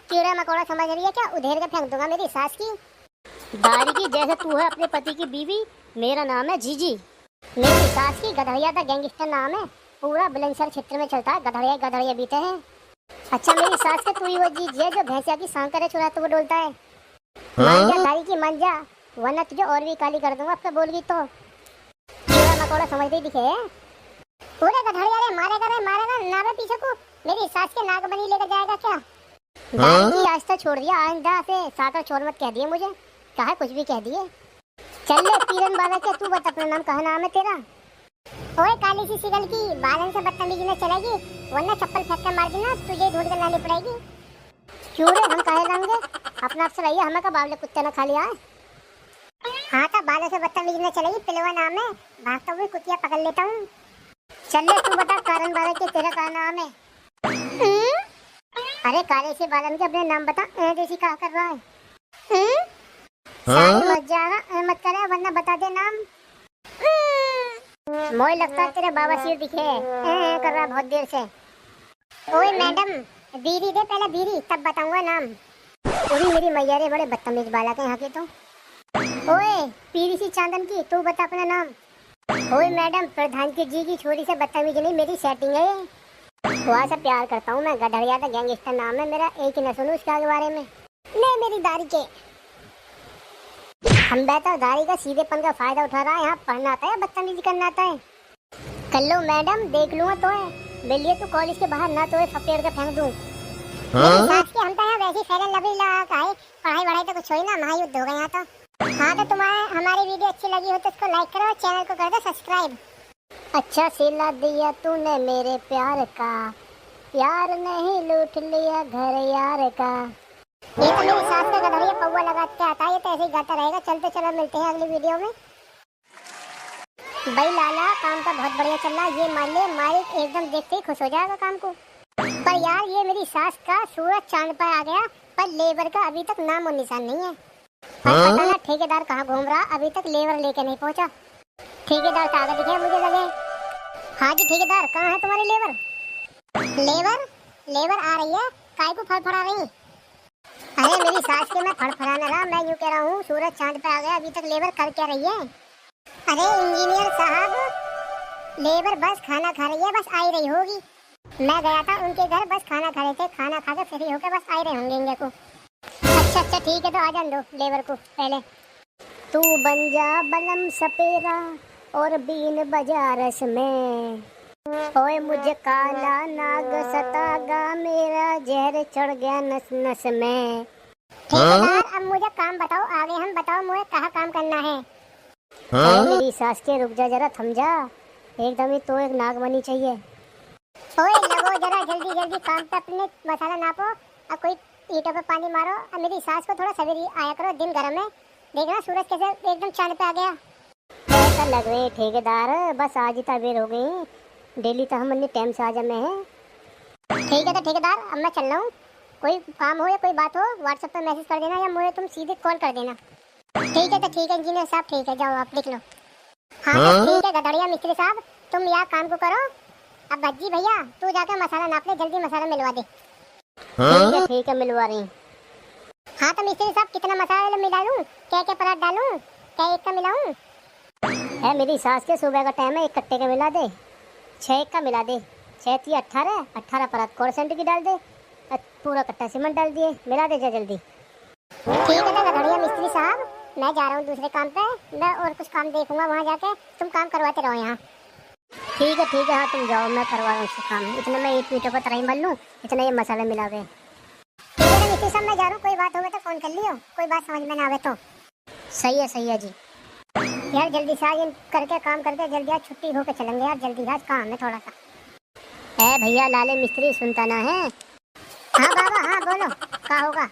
कीड़ा मकोड़ा समझ रही है क्या, उधेर के फेंक दूंगा मेरी सास की। दारी की जैसे तू है अपने पति की बीवी, मेरा नाम है जीजी। मेरी सास की गधड़िया का गैंगस्टर नाम है, पूरा बुलंदशहर क्षेत्र में चलता है, गधड़िया बीते हैं। अच्छा मेरी सास के तू ही वो जीजी है जो भैंसिया की सांग करे चुरा तो वो डोलता है। मंजा दारी की मंजा, वरना तुझे और भी काली कर दूंगा अब बोलगी तो। कीड़ा मकोड़ा समझते ही दिखे पूरे गधड़िया रे, मारेगा नावे पीछे को मेरी सास के नाक बनी लेकर जाएगा क्या। दारी की आज तो छोड़ दिया, आइंदा से साकर छोड़ मत कह दिए मुझे, कहा कुछ भी कह दिए। चल ले पीरन बाबा के, तू बता अपना नाम, कहा नाम है तेरा। ओए काली सी सिगल की, बालन से बदतमीजी न चलेगी, वरना चप्पल फेंक कर मार देना, तुझे ढूंढ कर लानी पड़ेगी। क्यों रे हम काहे लाएंगे, अपना अफसर रहिए, हमें का बावले कुत्ते ने खा लिया है। हाँ तो बालों से बदतमीजी न चलेगी, पिलवा नाम है, भागता हुए कुतिया पकड़ लेता हूँ। चल ले तू बता कारण बाबा के तेरा क्या नाम है। अरे काले से बालन के अपने नाम बता, जैसी कहा कर रहा है। मत जाना मत करे, वरना बता दे नाम। मोए लगता है तेरे बाबा सिर दिखे कर रहा बहुत देर से। ओए मैडम बीरी दे पहले, बीरी तब बताऊंगा नाम। पूरी मेरी मैया रे, बड़े बदतमीज बालक के यहाँ के तो। ओए पीरी सी चांदन की, तू बता अपना नाम। ओए मैडम प्रधान की जी की छोरी से बदतमीजी नहीं, मेरी सेटिंग है। वहाँ से प्यार करता हूँ मैं, गधड़िया का गैंगस्टर नाम है मेरा, एक ही न सुनू उसके बारे में। ले मेरी दारी के, हम बेहतर दारी का सीधेपन का फायदा उठा रहा है, यहाँ पढ़ना आता है बदतमीजी करना आता है। कर लो मैडम, देख लूंगा तो है बेलिए तू कॉलेज के बाहर ना तो फपेड़ के फेंक दूं। मेरी सास के हम तो यहाँ वैसे फैलन लवली लगा का है, पढ़ाई वढ़ाई तो कुछ हुई ना, महायुद्ध हो गया यहाँ तो। हाँ तो तुम्हारे हमारी वीडियो अच्छी लगी हो तो उसको लाइक करो और चैनल को कर दो सब्सक्राइब। अच्छा सिला दिया तूने मेरे प्यार का, प्यार नहीं लूट लिया घर यार का। ये तो मेरी सास का गधड़िया पौवा लगाते आता है, ये तो ऐसे ही गाता रहेगा। चलते चलो मिलते हैं अगली वीडियो में। भाई लाला काम तो बहुत बढ़िया चल रहा है, ये मान ले मालिक एकदम देखते ही खुश हो जाएगा काम को। पर यार ये मेरी सास का सूरज चांद पर आ गया, पर लेबर का अभी तक नाम और निशान नहीं है। पर पता ना ठेकेदार कहाँ घूम रहा, अभी तक लेबर लेके नहीं पहुंचा। ठेकेदार का आगे दिखे मुझे लगे। हाँ जी ठेकेदार, कहाँ है तुम्हारी लेबर? लेबर लेबर आ रही है, काय को फड़फड़ा रही? अरे मेरी सास के मैं फड़फड़ाना रहा, मैं यूँ कह रहा हूँ सूरज चांद पे आ गया, अभी तक लेबर कर क्या रही है? अरे इंजीनियर साहब, लेबर बस खाना खा रही है, बस आई रही होगी। मैं गया था उनके घर, बस खाना खा रहे थे, खाना खा के फ्री होकर बस आई रहे होंगे इनके को। अच्छा ठीक है, तो आ जान दो लेबर को पहले। तू बन जा बलम सपेरा और बीन बजा रस में, ओए मुझे काला नाग सतागा, मेरा जहर चढ़ गया नस नस में। ठेकेदार अब मुझे काम बताओ, आगे हम बताओ मुझे कहाँ काम करना है। मेरी सास के रुक जा जरा, थम जा, एकदम ही तो एक नाग बनी चाहिए। ओए लगो जरा जल्दी जल्दी काम पे, अपने मसाला नापो और कोई ईंटों पे पानी मारो। अब मेरी सास को थोड़ा सवेरे आया करो, दिन गर्म है, देखना सूरज कैसे एकदम चांद पे आ गया। ऐसा लग रही ठेकेदार, बस आज ही तबीर हो गई, डेली तो हम अन्य टाइम से आ जाने हैं। ठीक है तो ठेकेदार अब मैं चल रहा हूँ, कोई काम हो या कोई बात हो व्हाट्सएप पे मैसेज कर देना या मुझे तुम सीधे कॉल कर देना। ठीक है तो ठीक है इंजीनियर साहब, ठीक है जाओ आप लिख लो। हाँ तो ठीक है गधड़िया मिस्त्री साहब, तुम यहाँ काम को करो। अब भज्जी भैया तू जाकर मसाला नाप ले, जल्दी मसाला मिलवा दे। ठीक है मिलवा रही। हाँ तो मिस्त्री साहब कितना मसाला मिला लूँ, क्या क्या पराठ डालूँ, क्या एक का मिलाऊँ? है मेरी सास के सुबह का टाइम है, एक कट्टे का मिला दे, 6 का मिला दे, 6 18 परात कोरसेंट की डाल दे, पूरा कट्टा सीमेंट डाल दिए, मिला दे जा जल्दी। ठीक है तो गधड़िया मिस्त्री साहब, मैं जा रहा हूँ दूसरे काम पे, मैं और कुछ काम देखूंगा वहाँ जाके, तुम काम करवाते रहो यहाँ। ठीक है हाँ तुम जाओ, मैं करवा रहा हूँ उससे काम, इतना मैं एक ईंटों पर तराई मल लूँ, इतना ये मसाले मिला गए। ठीक है मिस्त्री साहब मैं जा रहा हूँ, कोई बात होगा तो फोन कर लियो, कोई बात समझ में ना आवे तो। सही है जी। यार जल्दी से आज करके काम करके जल्दी आज छुट्टी होके चलेंगे यार, जल्दी आज काम है थोड़ा सा। है भैया लाले मिस्त्री सुनता ना है? हाँ बाबा हाँ बोलो, क्या होगा?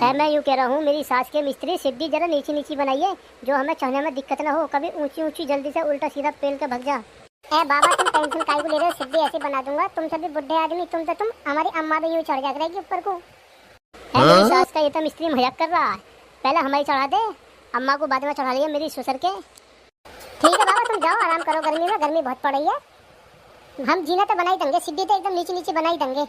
है मैं यूँ कह रहा हूँ मेरी सास के मिस्त्री सीढ़ी जरा नीची नीची बनाइए, जो हमें चढ़ने में दिक्कत ना हो, कभी ऊंची ऊंची जल्दी से उल्टा सीधा पेल के भग जा। ए बाबा तुम टेंशन काहे को ले रहे हो, सीढ़ी ऐसे बना दूंगा, तुम सभी बुढ़े आदमी, तुम हमारी अम्मा भी यूँ चढ़ जा करेगी ऊपर को। है मेरी सास का ये तो मिस्त्री मजाक कर रहा है, पहले हमारी चढ़ा दे, अम्मा को बाद में चढ़ा लिया मेरी ससुर के। ठीक है बाबा तुम जाओ आराम करो, गर्मी में गर्मी बहुत पड़ रही है, हम जीना तो बना ही देंगे, सीढ़ी तो एकदम नीचे नीचे बना ही देंगे।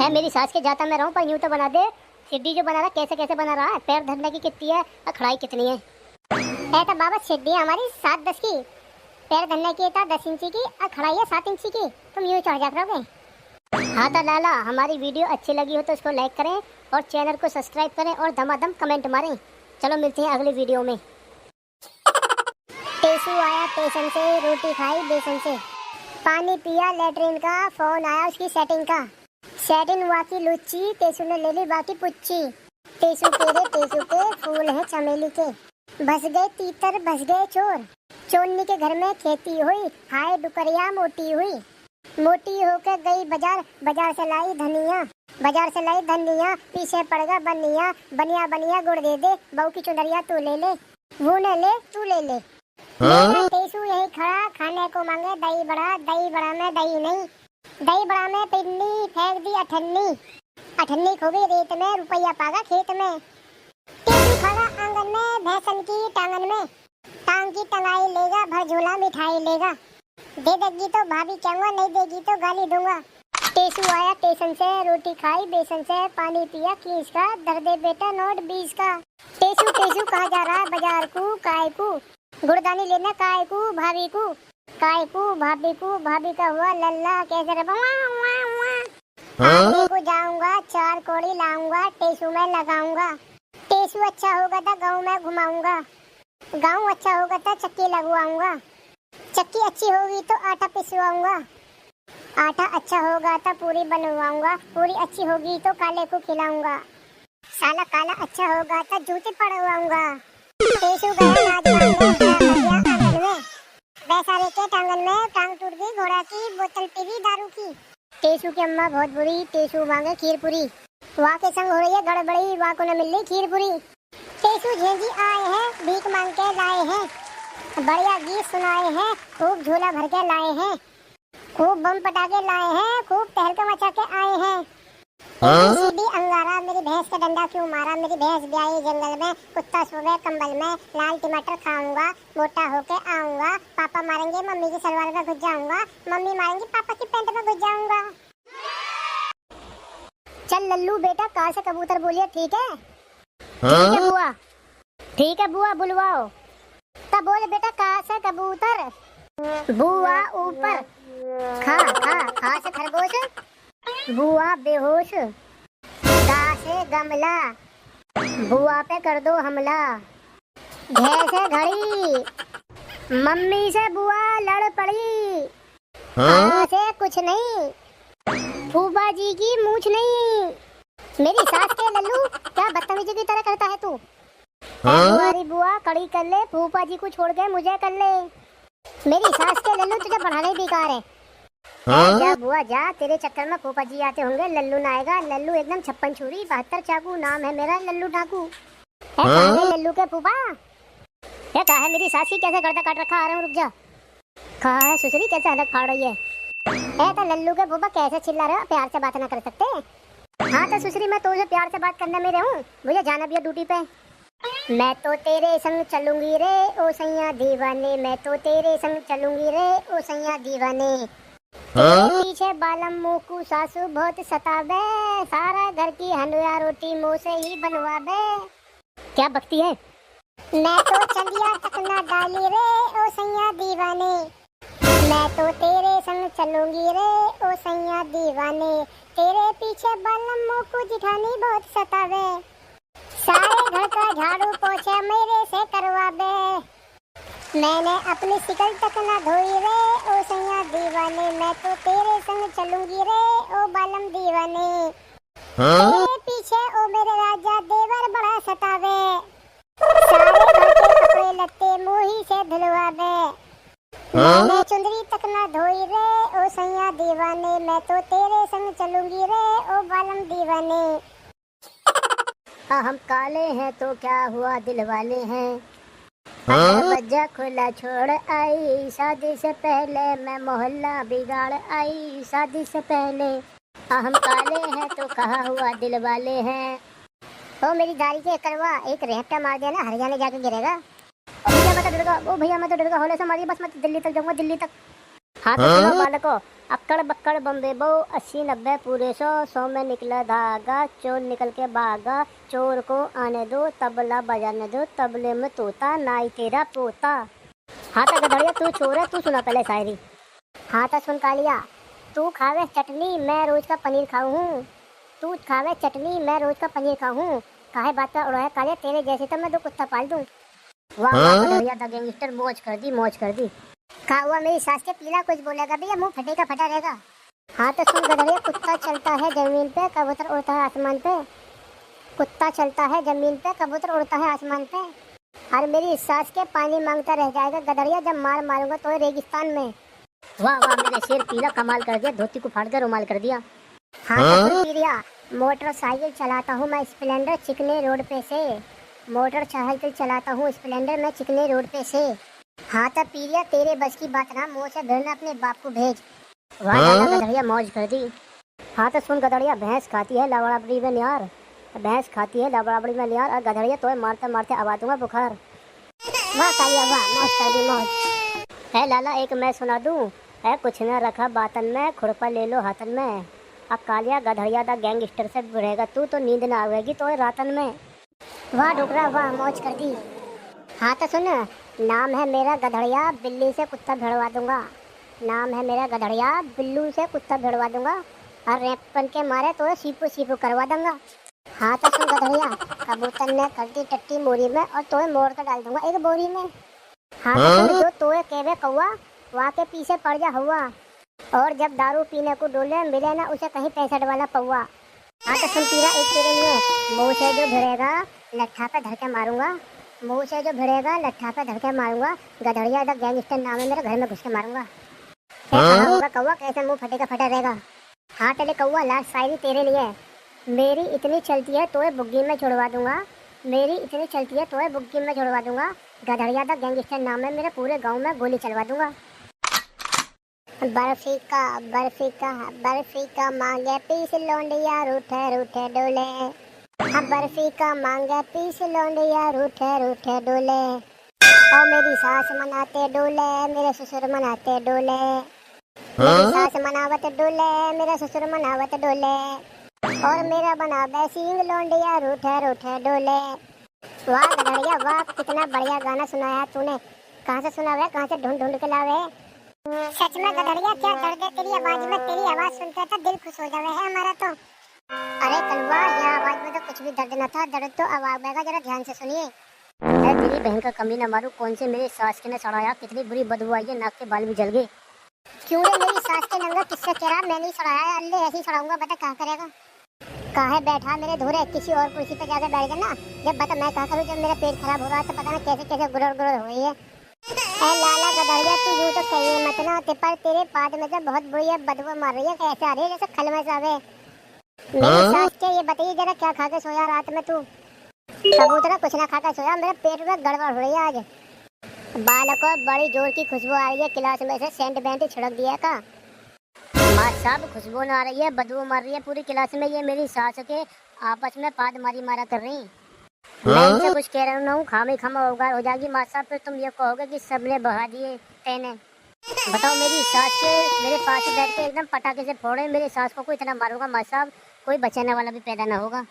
है मेरी सास के जाता मैं रहूँ, पर यूँ तो बना दे, सीढ़ी जो बना रहा कैसे कैसे बना रहा है, पैर धरने की कितनी है और खड़ाई कितनी है? तो बाबा सीढ़ी हमारी 7-10 की, पैर धरने की 10 इंची की और खड़ाई है 7 इंची की, तुम यूँ चढ़ जा करोगे। हाँ तो लाला हमारी वीडियो अच्छी लगी हो तो उसको लाइक करें और चैनल को सब्सक्राइब करें और धमाधम कमेंट मारें। चलो मिलते हैं अगली वीडियो में। टेसू आया स्टेशन से, रोटी खाई बेसन से, पानी पिया लेटरिन का, फोन आया उसकी सेटिंग का, सेटिंग हुआ की लुच्ची, टेसू ने ले ली बाकी पुच्ची, टेसू के फूल है चमेली के, बस गए तीतर बस गए चोर, चोरनी के घर में खेती हुई, हाय डुकरिया मोटी हुई, मोटी होकर गई बाजार, बाजार से लाई धनिया, बाजार से लाई धनिया, पीछे पड़ गया बनिया, बनिया बनिया गुड़ दे दे, बहू की चुनरिया तू ले ले, वो न ले तू ले ले। मेरा टेसू यही खड़ा खाने को मांगे दही बड़ा में दही नहीं, दही बड़ा में पिन्नी फेंक दी अठन्नी, अठन्नी खो गई रेत में, रुपया पागा खेत में, टेसू खड़ा आंगन में भैंसन की टांगन में, टांग की टंगाई लेगा भर झोला मिठाई लेगा, दे देगी तो भाभी कहूँगा, नहीं देगी तो गाली दूंगा। टेसू आया स्टेशन से, रोटी खाई बेसन से, पानी पिया खींच का, दर दे बेटा नोट 20 का, टेसू कहाँ जा रहा है बाजार को, काय को गुड़दानी लेना, काय को भाभी को, काय को भाभी को, भाभी का हुआ लल्ला कैसे रे आगे को जाऊंगा 4 कोड़ी लाऊंगा, टेसू में लगाऊंगा, टेसू अच्छा होगा तो गाँव में घुमाऊंगा, गाँव अच्छा होगा तो चक्की लगवाऊंगा, चक्की अच्छी होगी तो आटा पिसवाऊंगा, आटा अच्छा होगा तो पूरी बनवाऊंगा, पूरी अच्छी होगी तो काले को खिलाऊंगा, साला काला अच्छा होगा तो जूते पड़वाऊंगा। टेसू गया नाच गाने आंगन में, बैसारे के टांगन में टांग टूट गई, घोड़ा की बोतल पी ली दारू की। टेसू की अम्मा बहुत बुरी, टेसू मांगे खीर पूरी, वहाँ के संग हो रही है गड़बड़ी, वहाँ को न मिल रही खीर पूरी। टेसू झेंझी आए हैं, भीख मांग के लाए हैं, बढ़िया गीत सुनाए हैं, खूब झोला भर के लाए हैं, खूब बम पटाके लाए हैं, खूब तहलका मचा के आए हैं। सीधी अंगारा, मेरी भैंस का डंडा क्यों मारा, मेरी भैंस ब्याही जंगल में, कुत्ता सोवे कंबल में, लाल टमाटर खाऊंगा, मोटा होके आऊंगा, पापा मारेंगे मम्मी की सलवार में घुस जाऊंगा, मम्मी मारेंगी पापा की पैंट में घुस जाऊंगा। चल लल्लू बेटा, कहाँ से कबूतर बोलिए, ठीक है? ठीक है बुआ, ठीक है बुआ, बुलवाओ। तब बोले बेटा कहाँ से कबूतर? बुआ ऊपर, खा खा खा से खरगोश, बुआ बेहोश, गा से गमला, बुआ पे कर दो हमला, घे से घड़ी, मम्मी से बुआ लड़ पड़ी, से कुछ नहीं, फूफा जी की मूछ नहीं। मेरी सास के लल्लू क्या बदतमीजी की तरह करता है तू? तुम्हारी बुआ कड़ी कर ले, फूफा जी को छोड़ के मुझे कर ले। मेरी सास के लल्लू तुझे पढ़ाने बेकार है। जा बुआ जा, तेरे चक्कर में फूफा जी आते होंगे, लल्लू ना आएगा। लल्लू एकदम 56 छुरी 72 चाकू, नाम है मेरा लल्लू ठाकू। है कहाँ है लल्लू के फूफा? है कहाँ है मेरी सास की कैसे गर्दा काट रखा? आ रहा हूँ, रुक जा। कहाँ है सुसरी, कैसे अलग फाड़ रही है? तो लल्लू के फूफा कैसे चिल्ला रहे हो, प्यार से बात ना कर सकते? हाँ तो सुसरी, मैं तुझे प्यार से बात करने में रहूं, मुझे जाना भी है ड्यूटी पे। मैं तो तेरे संग चलूंगी रे ओ सैया दीवाने, मैं तो तेरे संग चलूंगी रे ओ सैया दीवाने। तेरे पीछे बालम मुकू सासू बहुत सतावे, सारा घर की हंडुआ रोटी मुँह से ही बनवावे। क्या बकती है? मैं तो चंदिया तक ना डाली रे ओ सैया दीवाने, मैं तो तेरे संग चलूंगी रे ओ सैया दीवाने। तेरे पीछे बालम मुकू जिठानी बहुत सतावे, सारे घर का झाड़ू पोछा मेरे से करवावे। मैंने अपनी शिकल तक ना धोई रे ओ सैया दीवाने, मैं तो तेरे संग चलूंगी रे ओ बालम दीवाने। तेरे पीछे ओ मेरे राजा देवर बड़ा सतावे, सारे घर के कपड़े लत्ते मुही से धुलवावे। मैंने चुंदरी तक ना धोई रे ओ सैया दीवाने, मैं तो तेरे संग चलूंगी रे ओ बालम दीवाने। हम काले हैं तो क्या हुआ दिल वाले हैं, बज्जा खुला छोड़ आई, शादी से पहले मैं मोहल्ला बिगाड़ आई, शादी से पहले। हम काले हैं तो कहा हुआ दिल वाले हैं। ओ मेरी दाढ़ी के करवा, एक रेहटा मार देना हरियाणा जाके गिरेगा। ओ भैया मैं तो डर गया, ओ भैया मैं तो डर गया, होले से मारिए बस, मैं तो दिल्ली तक जाऊंगा, दिल्ली तक। हाँ तो सुनो बालको, अक्कड़ बक्कड़ बम्बे बो, 80-90 पूरे 100 में निकला धागा, चोर निकल के भागा, चोर को आने दो तबला बजाने दो, तबले में तोता नाई तेरा पोता। हाँ तो गधड़िया तू चोर है, तू सुना पहले शायरी। हाँ तो सुन कालिया, तू खावे चटनी मैं रोज का पनीर खाऊं, तू खावे चटनी मैं रोज का पनीर खाऊं, काहे बात का उड़ा है कालिया, तेरे जैसे तो मैं 2 कुत्ता पाल दूं। वाह वाह गधड़िया द गैंगस्टर, मौज कर दी, मौज कर दी। कहा हुआ मेरी सास के पीला कुछ बोलेगा भैया, मुंह फटेगा फटा रहेगा। हाँ तो सुन गधड़िया, कुत्ता चलता है जमीन पे, कबूतर उड़ता है आसमान पे, कुत्ता चलता है जमीन पे, कबूतर उड़ता है आसमान पे, और मेरी सास के पानी मांगता रह जाएगा गधड़िया, जब मार मारूंगा तो रेगिस्तान में। वाह वाह मेरे शेर, पीला कमाल कर दिया, धोती को फाड़ कर रुमाल कर दिया। हाँ तो पीरिया, मोटरसाइकिल चलाता हूँ मैं स्प्लेंडर चिकने रोड पे से, मोटरसाइकिल चलाता हूँ स्प्लेंडर मैं चिकने रोड पे से। हाँ तो पीरिया, तेरे बस की बात ना, मुँह से भिड़ना अपने बाप को भेज। वाह गधड़िया मौज कर दी। हाँ तो सुन गधड़िया, भैंस खाती है लवड़ाबड़ी में नियार, भैंस खाती है लवड़ाबड़ी में नियार, और गधड़िया तो मारते मारते आवा दूंगा बुखार। वाह कालिया वाह, मौज कर दी मौज। है लाला एक मैं सुना दूं, है कुछ न रखा बातन में, खुरपा ले लो हाथन में। अब कालिया गधड़िया दा गैंगस्टर से रहेगा तू तो नींद ना आवेगी तो रातन में। वाह डोकरा वाह, मौज कर दी। हाँ तो सुन, नाम है मेरा गधड़िया, बिल्ली से कुत्ता भिड़वा दूंगा, नाम है मेरा गधड़िया, बिल्लू से कुत्ता भिड़वा दूंगा, और रैपन के मारे तो सीपू सीपू करवा दूंगा। हाँ तो सुन गधड़िया, कबूतर ने कर दी टट्टी मोरी में, और तोए मोड़ कर डाल दूंगा एक बोरी में। हाँ तो सुन, जो तोए केवे कौआ, वहाँ के पीछे पड़ जा हुआ, और जब दारू पीने को डोले मिले ना उसे कहीं 65 वाला पौआ। हाँ तो सुन पीरा, एक तेरे लिए मुंह से जो भिड़ेगा लट्ठा पे धर के मारूंगा। मुंह से जो भिड़ेगा लट्ठा पे धर के मारूंगा। गधड़िया द गैंगस्टर नाम है मेरा, घर में घुस के मारूंगा। कहाँ होगा कौवा, कैसे मुंह फटेगा फटा रहेगा। हाँ चले कौवा, लास्ट शायरी तेरे लिए। मेरी इतनी चलती है तोए बुग्गी में छुड़वा दूंगा। मेरी इतनी चलती है तोए बुग्गी में छुड़वा दूंगा। गधड़िया द गैंगस्टर नाम है मेरे, पूरे गांव में गोली चलवा दूंगा। बर्फी का मांगे पीस लोंडिया, रूठे रूठे डोले। हाँ बर्फी का मांगे पीस लोंडिया, रूठे रूठे डोले। और मेरी सास मनाते डोले, मेरे ससुर मनाते डोले। मेरी सास मनावत डोले, मेरा ससुर मनावत डोले। और मेरा बना बैसिंग लोंडिया, रूठे रूठे डोले। वाह गधड़िया वाह, कितना बढ़िया गाना सुनाया तूने। कहाँ से सुना हुआ, कहाँ से ढूंढ ढूंढ के लावे। सच में गधड़िया, क्या दर्द है तेरी आवाज में। तेरी आवाज सुनकर तो दिल खुश हो जावे है हमारा तो। अरे कलवा, यह आवाज में तो कुछ भी दर्द न था, दर्द तो आवाज में। जरा ध्यान से सुनिए। अरे तेरी बहन का कमी न मारू, कौन से मेरे सास के ने सड़ाया, कितनी बुरी बदबू आई है, नाक के बाल भी जल गए। क्यों रे मेरी सास के नंगा किससे चढ़ा, मैं नहीं सड़ाया। अल्ले ऐसे ही सड़ाऊंगा, बता कहाँ करेगा। काहे बैठा मेरे धोरे, किसी और कुर्सी पे जाकर बैठ गया ना। जब बता मैं कहाँ करूँ, जब मेरा पेट खराब हो रहा है तो पता ना कैसे कैसे गुरड़ गुरड़ हो रही है। लाला गधड़िया, तू यूं तो कहिए मत ना, पर तेरे पाद में से बहुत बुरी बदबू मार रही है। कैसे आ रही है, जैसे खल में जावे। मेरी सास के ये बताइए जरा, क्या खा के सोया रात में तू। कबूतरा कुछ ना खा के सोया, मेरे पेट में गड़बड़ हो रही है आज। बालकों बड़ी जोर की खुशबू आ रही है, क्लास में से सेंट बेंट छिड़क दिया का। माँ साहब खुशबू ना आ रही है, बदबू मार रही है पूरी क्लास में। ये मेरी सास के आपस में पाद मारी मारा कर रही। मैं इनसे कुछ कह रहा हूँ, खामी खामा हो जाएगी माँ साहब। फिर तुम ये कहोगे कि सबने बहा दिए तेने। बताओ, मेरी सास के मेरे पास ही बैठ के एकदम पटाखे से फोड़े। मेरी सास को इतना मारूंगा माँ साहब, कोई बचाने वाला भी पैदा ना होगा।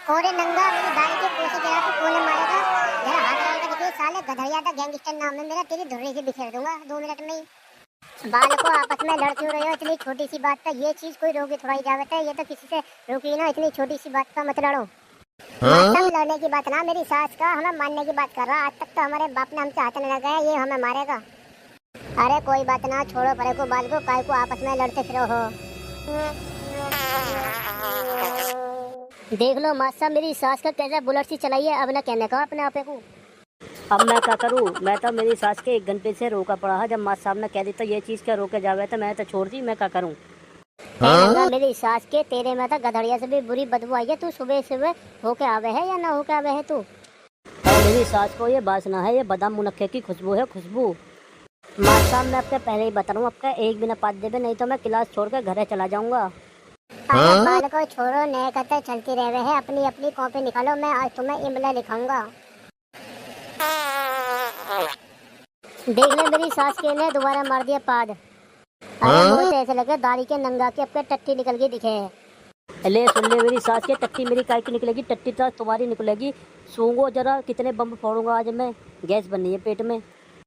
कोरे नंगा, मेरी दाढ़ी के कोसे गिरा के कोने मारेगा। जरा हाथ डाल के देखिए साले, गधड़िया दा गैंगस्टर नाम है मेरा, तेरी धुर्री से बिखेर दूंगा 2 मिनट में ही। बालकों आपस में लड़ क्यों रहे हो इतनी छोटी सी बात पर। ये चीज कोई रोकी थोड़ा ही जावत है, ये तो किसी से रोकी ना। इतनी छोटी सी बात पर मत लड़ो। मतलब लड़ने की बात ना, मेरी सास का हमें मारने की बात कर रहा। आज तक तो हमारे बाप ने हमसे हाथ नहीं लगाया, ये हमें मारेगा। अरे कोई बात ना, छोड़ो परे को बाल को, काय को आपस में लड़ते फिरो हो। देख लो मास्टर, मेरी सास का कैसा बुलेट सी चलाई है, अब ना कहने का अपने आपे को। अब मैं क्या करूँ, मैं तो मेरी सास के 1 घंटे से रोका पड़ा है। जब माँ साहब ने कह दी तो ये चीज़ क्या रोके जावे, तो मैं तो छोड़ दी। मैं क्या करूँ। मेरी सास के तेरे में तो गधड़िया से भी बुरी बदबू आई है। तू सुबह सुबह होके आवे है या ना होके आवे है तू। मेरी सास को ये बासना है, ये बादाम मुनक्के की खुशबू है, खुशबू। माँ साहब मैं आपके पहले ही बता रहा हूँ, आपका एक बिना पात देवे, नहीं तो मैं क्लास छोड़ कर घर चला जाऊंगा। अरे बाल को छोड़ो, नए कते चलती रहे है। अपनी अपनी कॉपी निकालो, मैं आज तुम्हें इमला लिखाऊंगा। देख ले मेरी सास के ने दोबारा मार दिया पाद। अरे मुझे ऐसे लगे दाढ़ी के नंगा के अब टट्टी निकल गई दिखे है। ले सुन ले, मेरी सास के टट्टी मेरी काय की निकलेगी, टट्टी तो तुम्हारी निकलेगी। सूंघो जरा, कितने बम फोड़ूंगा आज मैं। गैस बननी है पेट में।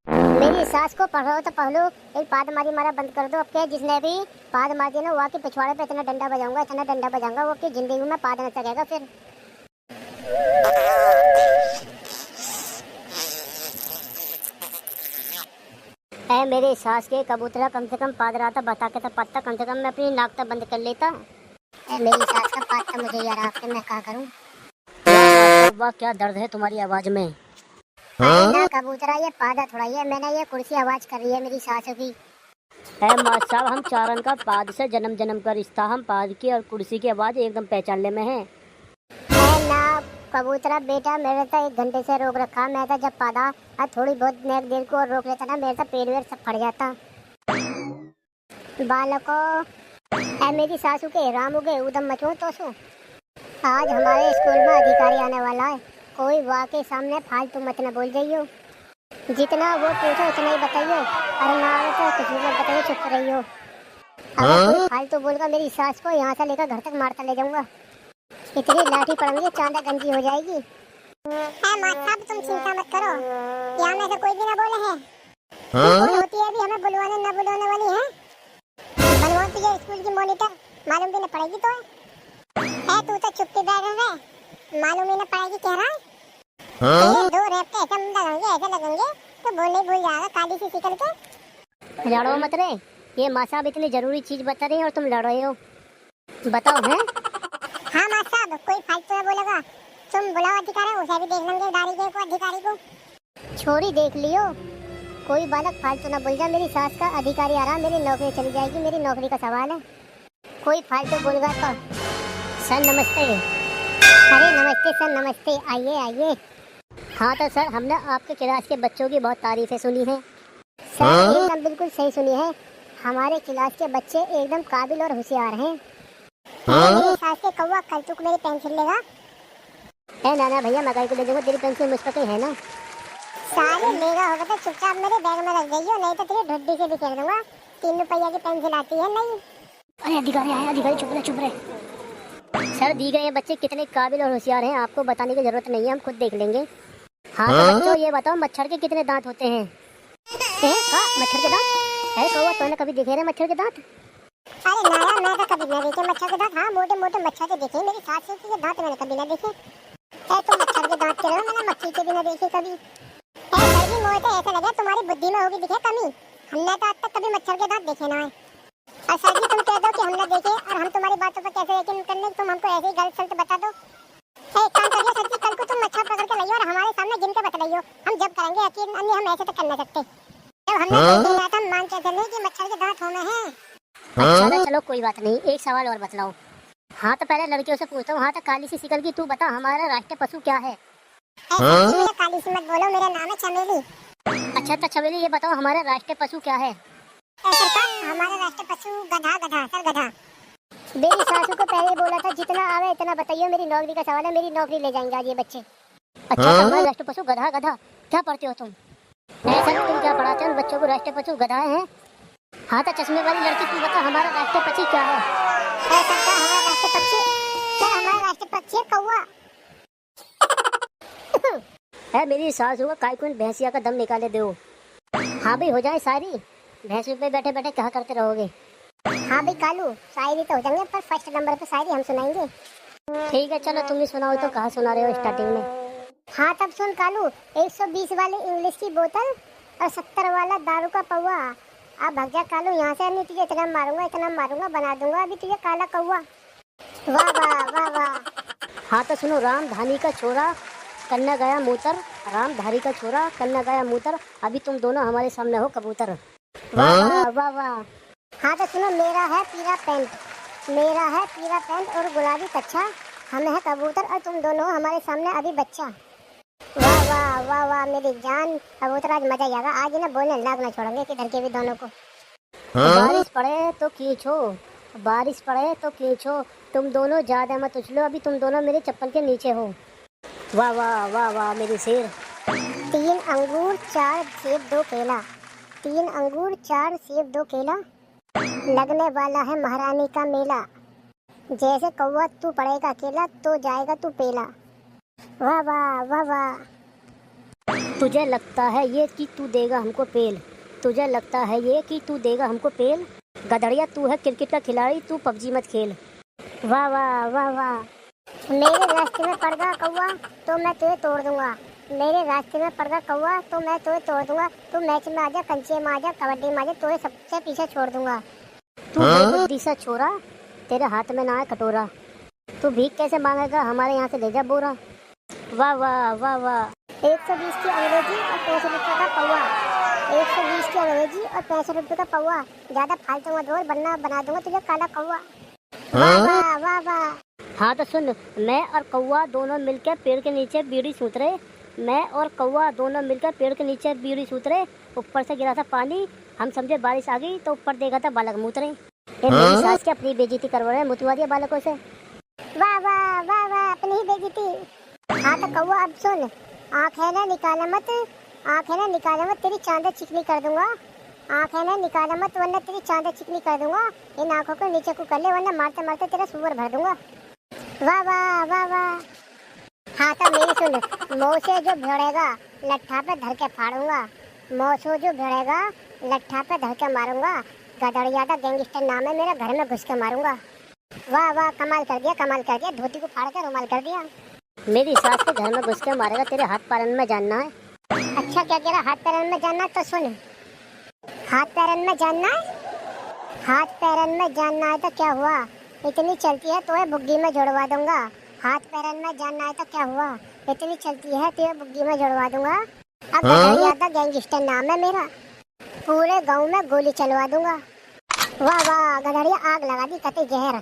मेरी सास को पढ़ो तो पढ़ लो, एक पाद मारी मारा बंद कर दो। अब के जिसने भी पाद मार दिया ना, वहाँ के पिछवाड़े पे इतना डंडा बजाऊंगा, इतना डंडा बजाऊंगा, वो की जिंदगी में पाद न सकेगा फिर। ऐ मेरे सास के कबूतरा, कम से कम पाद रहा था, बता के तो पत्ता, कम से कम मैं अपनी नाक तक बंद कर लेता। मेरी सास का पाद तो मुझे यार, आपके मैं क्या करूं। वाह क्या दर्द है तुम्हारी आवाज में। ना कबूतरा, ये पादा थोड़ा ही है, मैंने ये कुर्सी आवाज कर रही है मेरी सास की। है माँ साहब, हम चारण का पाद से जन्म जन्म का रिश्ता, हम पाद की और कुर्सी की आवाज एकदम पहचान ले में है। ना कबूतरा बेटा, मेरे तो 1 घंटे से रोक रखा। मैं तो जब पादा थोड़ी बहुत नेक देर को और रोक लेता ना, मेरे तो पेट वेट सब फट जाता। बालकों मेरी सासू के राम हो गए उदम मचो तो सो। आज हमारे स्कूल में अधिकारी आने वाला है, कोई वाके सामने फालतू मत न बोल जाइयो। जितना वो पूछो उतना ही बताइयो, अरे ना तो कुछ भी मत बताइए, चुप रहियो। अगर कोई फालतू बोलगा मेरी सास को यहाँ से लेकर घर तक मारता ले जाऊंगा। इतनी लाठी पड़ेंगी चांदा गंजी हो जाएगी। माँ साहब तुम चिंता मत करो, यहाँ में से कोई भी ना बोले है। कौन होती है अभी हमें बुलवाने न बुलवाने वाली है। बनवान तुझे स्कूल की मॉनिटर मालूम भी न पड़ेगी तो है। तू तो चुप्पी बैठ रहे, मालूम ही न पड़ेगी कह रहा है। 2 रैप के ऐसे लगेंगे तो बोलने भूल जाएगा काली सी निकल के। लड़ो मत रे, ये माँ साहब इतनी जरूरी चीज बता रही है और तुम लड़ रहे हो। बताओ है। साहब कोई फालतू ना बोलेगा। तुम बुलाओ अधिकारी, उसे भी देख लेंगे गाड़ी को अधिकारी को। छोरी देख लियो, कोई बालक फालतू ना बोल जाए। मेरी सास का अधिकारी आ रहा, मेरी नौकरी चली जाएगी, मेरी नौकरी का सवाल है। कोई फालतू बोलेगा तो। सर नमस्ते। अरे नमस्ते सर नमस्ते, आइए आइए। हाँ तो सर हमने आपके क्लास के बच्चों की बहुत तारीफें सुनी हैं। सर एकदम बिल्कुल सही सुनी है। हमारे क्लास के बच्चे एकदम काबिल और होशियार हैं। मेरी सास के कौवा कल तू मेरी पेंसिल लेगा। ए नाना भैया मकाई को ले जाऊंगा, तेरी पेंसिल मुझ पर कहीं है ना। सारे लेगा होगा तो चुपचाप मेरे बैग में रख जाइयो, नहीं तो तेरी ढुड्डी से बिखेर दूंगा। 3 रुपया की पेंसिल आती है नहीं। अरे अधिकारी आए, अधिकारी चुप रहे। सर दी गए बच्चे कितने काबिल और होशियार हैं आपको बताने की जरूरत नहीं है, हम खुद देख लेंगे। हाँ तो बच्चों ये बताओ मच्छर के कितने दांत होते हैं? मच्छर के दांत? अरे कौवा तूने कभी देखे रे मच्छर के दांत? अरे नाया मैं तो कभी ना देखे मच्छर के दांत। हाँ मोटे मोटे मच्छर के देखे, मेरी सास के दांत मैंने कभी ना देखे। तुम मच्छर के दांत कह रहे हो, मैंने मक्खी के भी ना देखे कभी। सर्दी मोटे तो ऐसा लगा तुम्हारी बुद्धि में होगी दिखे कमी। हमने तो आज तक कभी मच्छर के दांत देखे ना है। और सर जी तुम कह दो कि हमने देखे और हम तुम्हारी बातों पर कैसे यकीन करने, तुम हमको ऐसे ही गलत सलत बता दो। एक काम करिए सर जी, कल को तुम मच्छर पकड़ के लाइयो और हमारे सामने गिन के बतलाइयो, हम जब करेंगे यकीन। अन्य हम ऐसे तो कर नहीं सकते। जब हमने देखे ना था मान के चले कि मच्छर के दांत होने हैं। अच्छा तो चलो कोई बात नहीं, एक सवाल और बतलाओ। हाँ तो पहले लड़कियों से पूछता हूँ। हाँ तो काली सी शिकल की तू बता हमारा राष्ट्रीय पशु क्या है? मुझे काली सी मत बोलो, मेरा नाम है चमेली। अच्छा तो चमेली ये बताओ हमारा राष्ट्रीय पशु क्या है? हमारा राष्ट्रीय पशु गधा। गधा सर गधा। मेरी सासू को पहले बोला था जितना आवे इतना बताइए, मेरी नौकरी का सवाल है, मेरी नौकरी ले जाएंगे आज ये बच्चे। अच्छा तो हमारा राष्ट्रीय पशु गधा। गधा क्या पढ़ते हो तुम? ऐसा तुम क्या पढ़ाते हो बच्चों को? राष्ट्रीय पशु गधा है। हाँ तो चश्मे वाली लड़की तू बता हमारा राष्ट्रीय पक्षी क्या है? हमारा राष्ट्रीय पक्षी सर, हमारा राष्ट्रीय पक्षी है कौवा। है मेरी सासू का कायकुन भैंसिया का दम निकाले दो। हाँ भाई हो जाए सारी, भैंसों पे बैठे बैठे क्या करते रहोगे? हाँ भाई कालू शायरी तो हो जाएंगे, पर फर्स्ट नंबर पे शायरी हम सुनाएंगे। ठीक है चलो तुम ही सुनाओ। तो कहाँ सुना रहे हो स्टार्टिंग में? हाँ तब सुन कालू, 120 वाली इंग्लिश की बोतल और 70 वाला दारू का पौवा। अब भाग जा कालू यहाँ से, नहीं तुझे इतना मारूंगा बना दूंगा अभी तुझे काला कौवा। वाह वाह वाह वाह। हाँ तो सुनो। राम धानी का छोरा कन्ना गया मूतर, राम धारी का छोरा कन्ना गया मूतर, अभी तुम दोनों हमारे सामने हो कबूतर। वाह वाह वाह वाह। हाँ तो सुनो, मेरा है पीला पैंट और गुलाबी कच्छा, हम है कबूतर और तुम दोनों हमारे सामने अभी बच्चा। वाह वाह वाह वाह मेरी जान कबूतर, आज मजा आएगा। आज ना बोलने लाग ना छोड़ेंगे किधर के भी दोनों को। बारिश पड़े तो खींचो, बारिश पड़े तो खींचो, तुम दोनों ज्यादा मत उछलो, अभी तुम दोनों मेरे चप्पल के नीचे हो। वाह वाह वाह वाह मेरी शेर। 3 अंगूर 4 सेब 2 केला, 3 अंगूर 4 सेब 2 केला, लगने वाला है महारानी का मेला, जैसे कौवा तू पड़ेगा अकेला तो जाएगा तू पेला। वाह वाह वाह वाह। तुझे लगता है ये कि तू देगा हमको पेल, तुझे लगता है ये कि तू देगा हमको पेल, गधड़िया तू है क्रिकेट का खिलाड़ी, तू पबजी मत खेल। वाह वाह वाह वाह। मेरे रास्ते में पड़ गया कौवा तो मैं तुझे तोड़ दूंगा, मेरे रास्ते में पड़ गया कौवा तो मैं तुझे तोड़ दूंगा। तू मैच में आजा, कंचे में आजा, कबड्डी में आजा, तुझे सबसे पीछे छोड़ दूंगा। तू बेबुद्धि सा छोरा, तेरे हाथ में ना है कटोरा, तू भीख कैसे मांगेगा, हमारे यहाँ से ले जा बोरा। वाह वाह वाह वाह। 120 की अंग्रेजी और 65 रुपये का पौवा, 120 की अंग्रेजी और 65 रुपये का पौवा, ज्यादा फालतू मत बोल वरना बना दूंगा तुझे काला कौवा। वाह वाह वाह वाह। हाँ तो सुन, मैं और कौवा दोनों मिलकर पेड़ के नीचे बीड़ी सूत रहे, मैं और कौवा दोनों मिलकर पेड़ के नीचे बीड़ी सूत रहे, ऊपर से गिरा था पानी, हम समझे बारिश आ गई तो ऊपर देखा था बालक मूत रहे। ये मेरी सास की अपनी बेइज्जती करवा रहे हैं, मुतवा दिया बालकों से। वाह वाह वाह वाह, अपनी ही बेइज्जती। हाँ तो कौवा अब सुन, आँख है ना निकाला मत, आँख है ना निकाला मत, तेरी चांदा चिकनी कर दूंगा, आँख है ना निकाला मत वरना तेरी चांदा चिकनी कर दूंगा। इन आँखों को नीचे को कर ले वरना मारते मारते तेरा सुअर भर दूंगा। वाह वाह वाह वाह। हाँ तो मेरी सुन, मुँह से जो भिड़ेगा लट्ठा पे धर के फाड़ूंगा, मुँह से जो भिड़ेगा लट्ठा पे धर के मारूंगा, गदड़िया का गैंगस्टर नाम है मेरा, घर में घुस के मारूंगा। वाह वाह कमाल कर दिया, धोती को फाड़ के रुमाल कर दिया। मेरी सास के घर में घुस के मारेगा, तेरे हाथ पैरन में जानना है। अच्छा क्या कह रहा, हाथ पैरन में जानना? तो सुन, हाथ पैरन में जानना है, हाथ पैरन में जानना है तो क्या हुआ, इतनी चलती है तो है बुग्गी में जुड़वा दूंगा, हाथ पैरन में जान ना आए तो क्या हुआ, इतनी चलती है तो ये बुग्गी में जुड़वा दूंगा। अब गधड़िया दा गैंगस्टर नाम है मेरा, पूरे गांव में गोली चलवा दूंगा। वाह वाह, गधड़िया आग लगा दी कते जहर।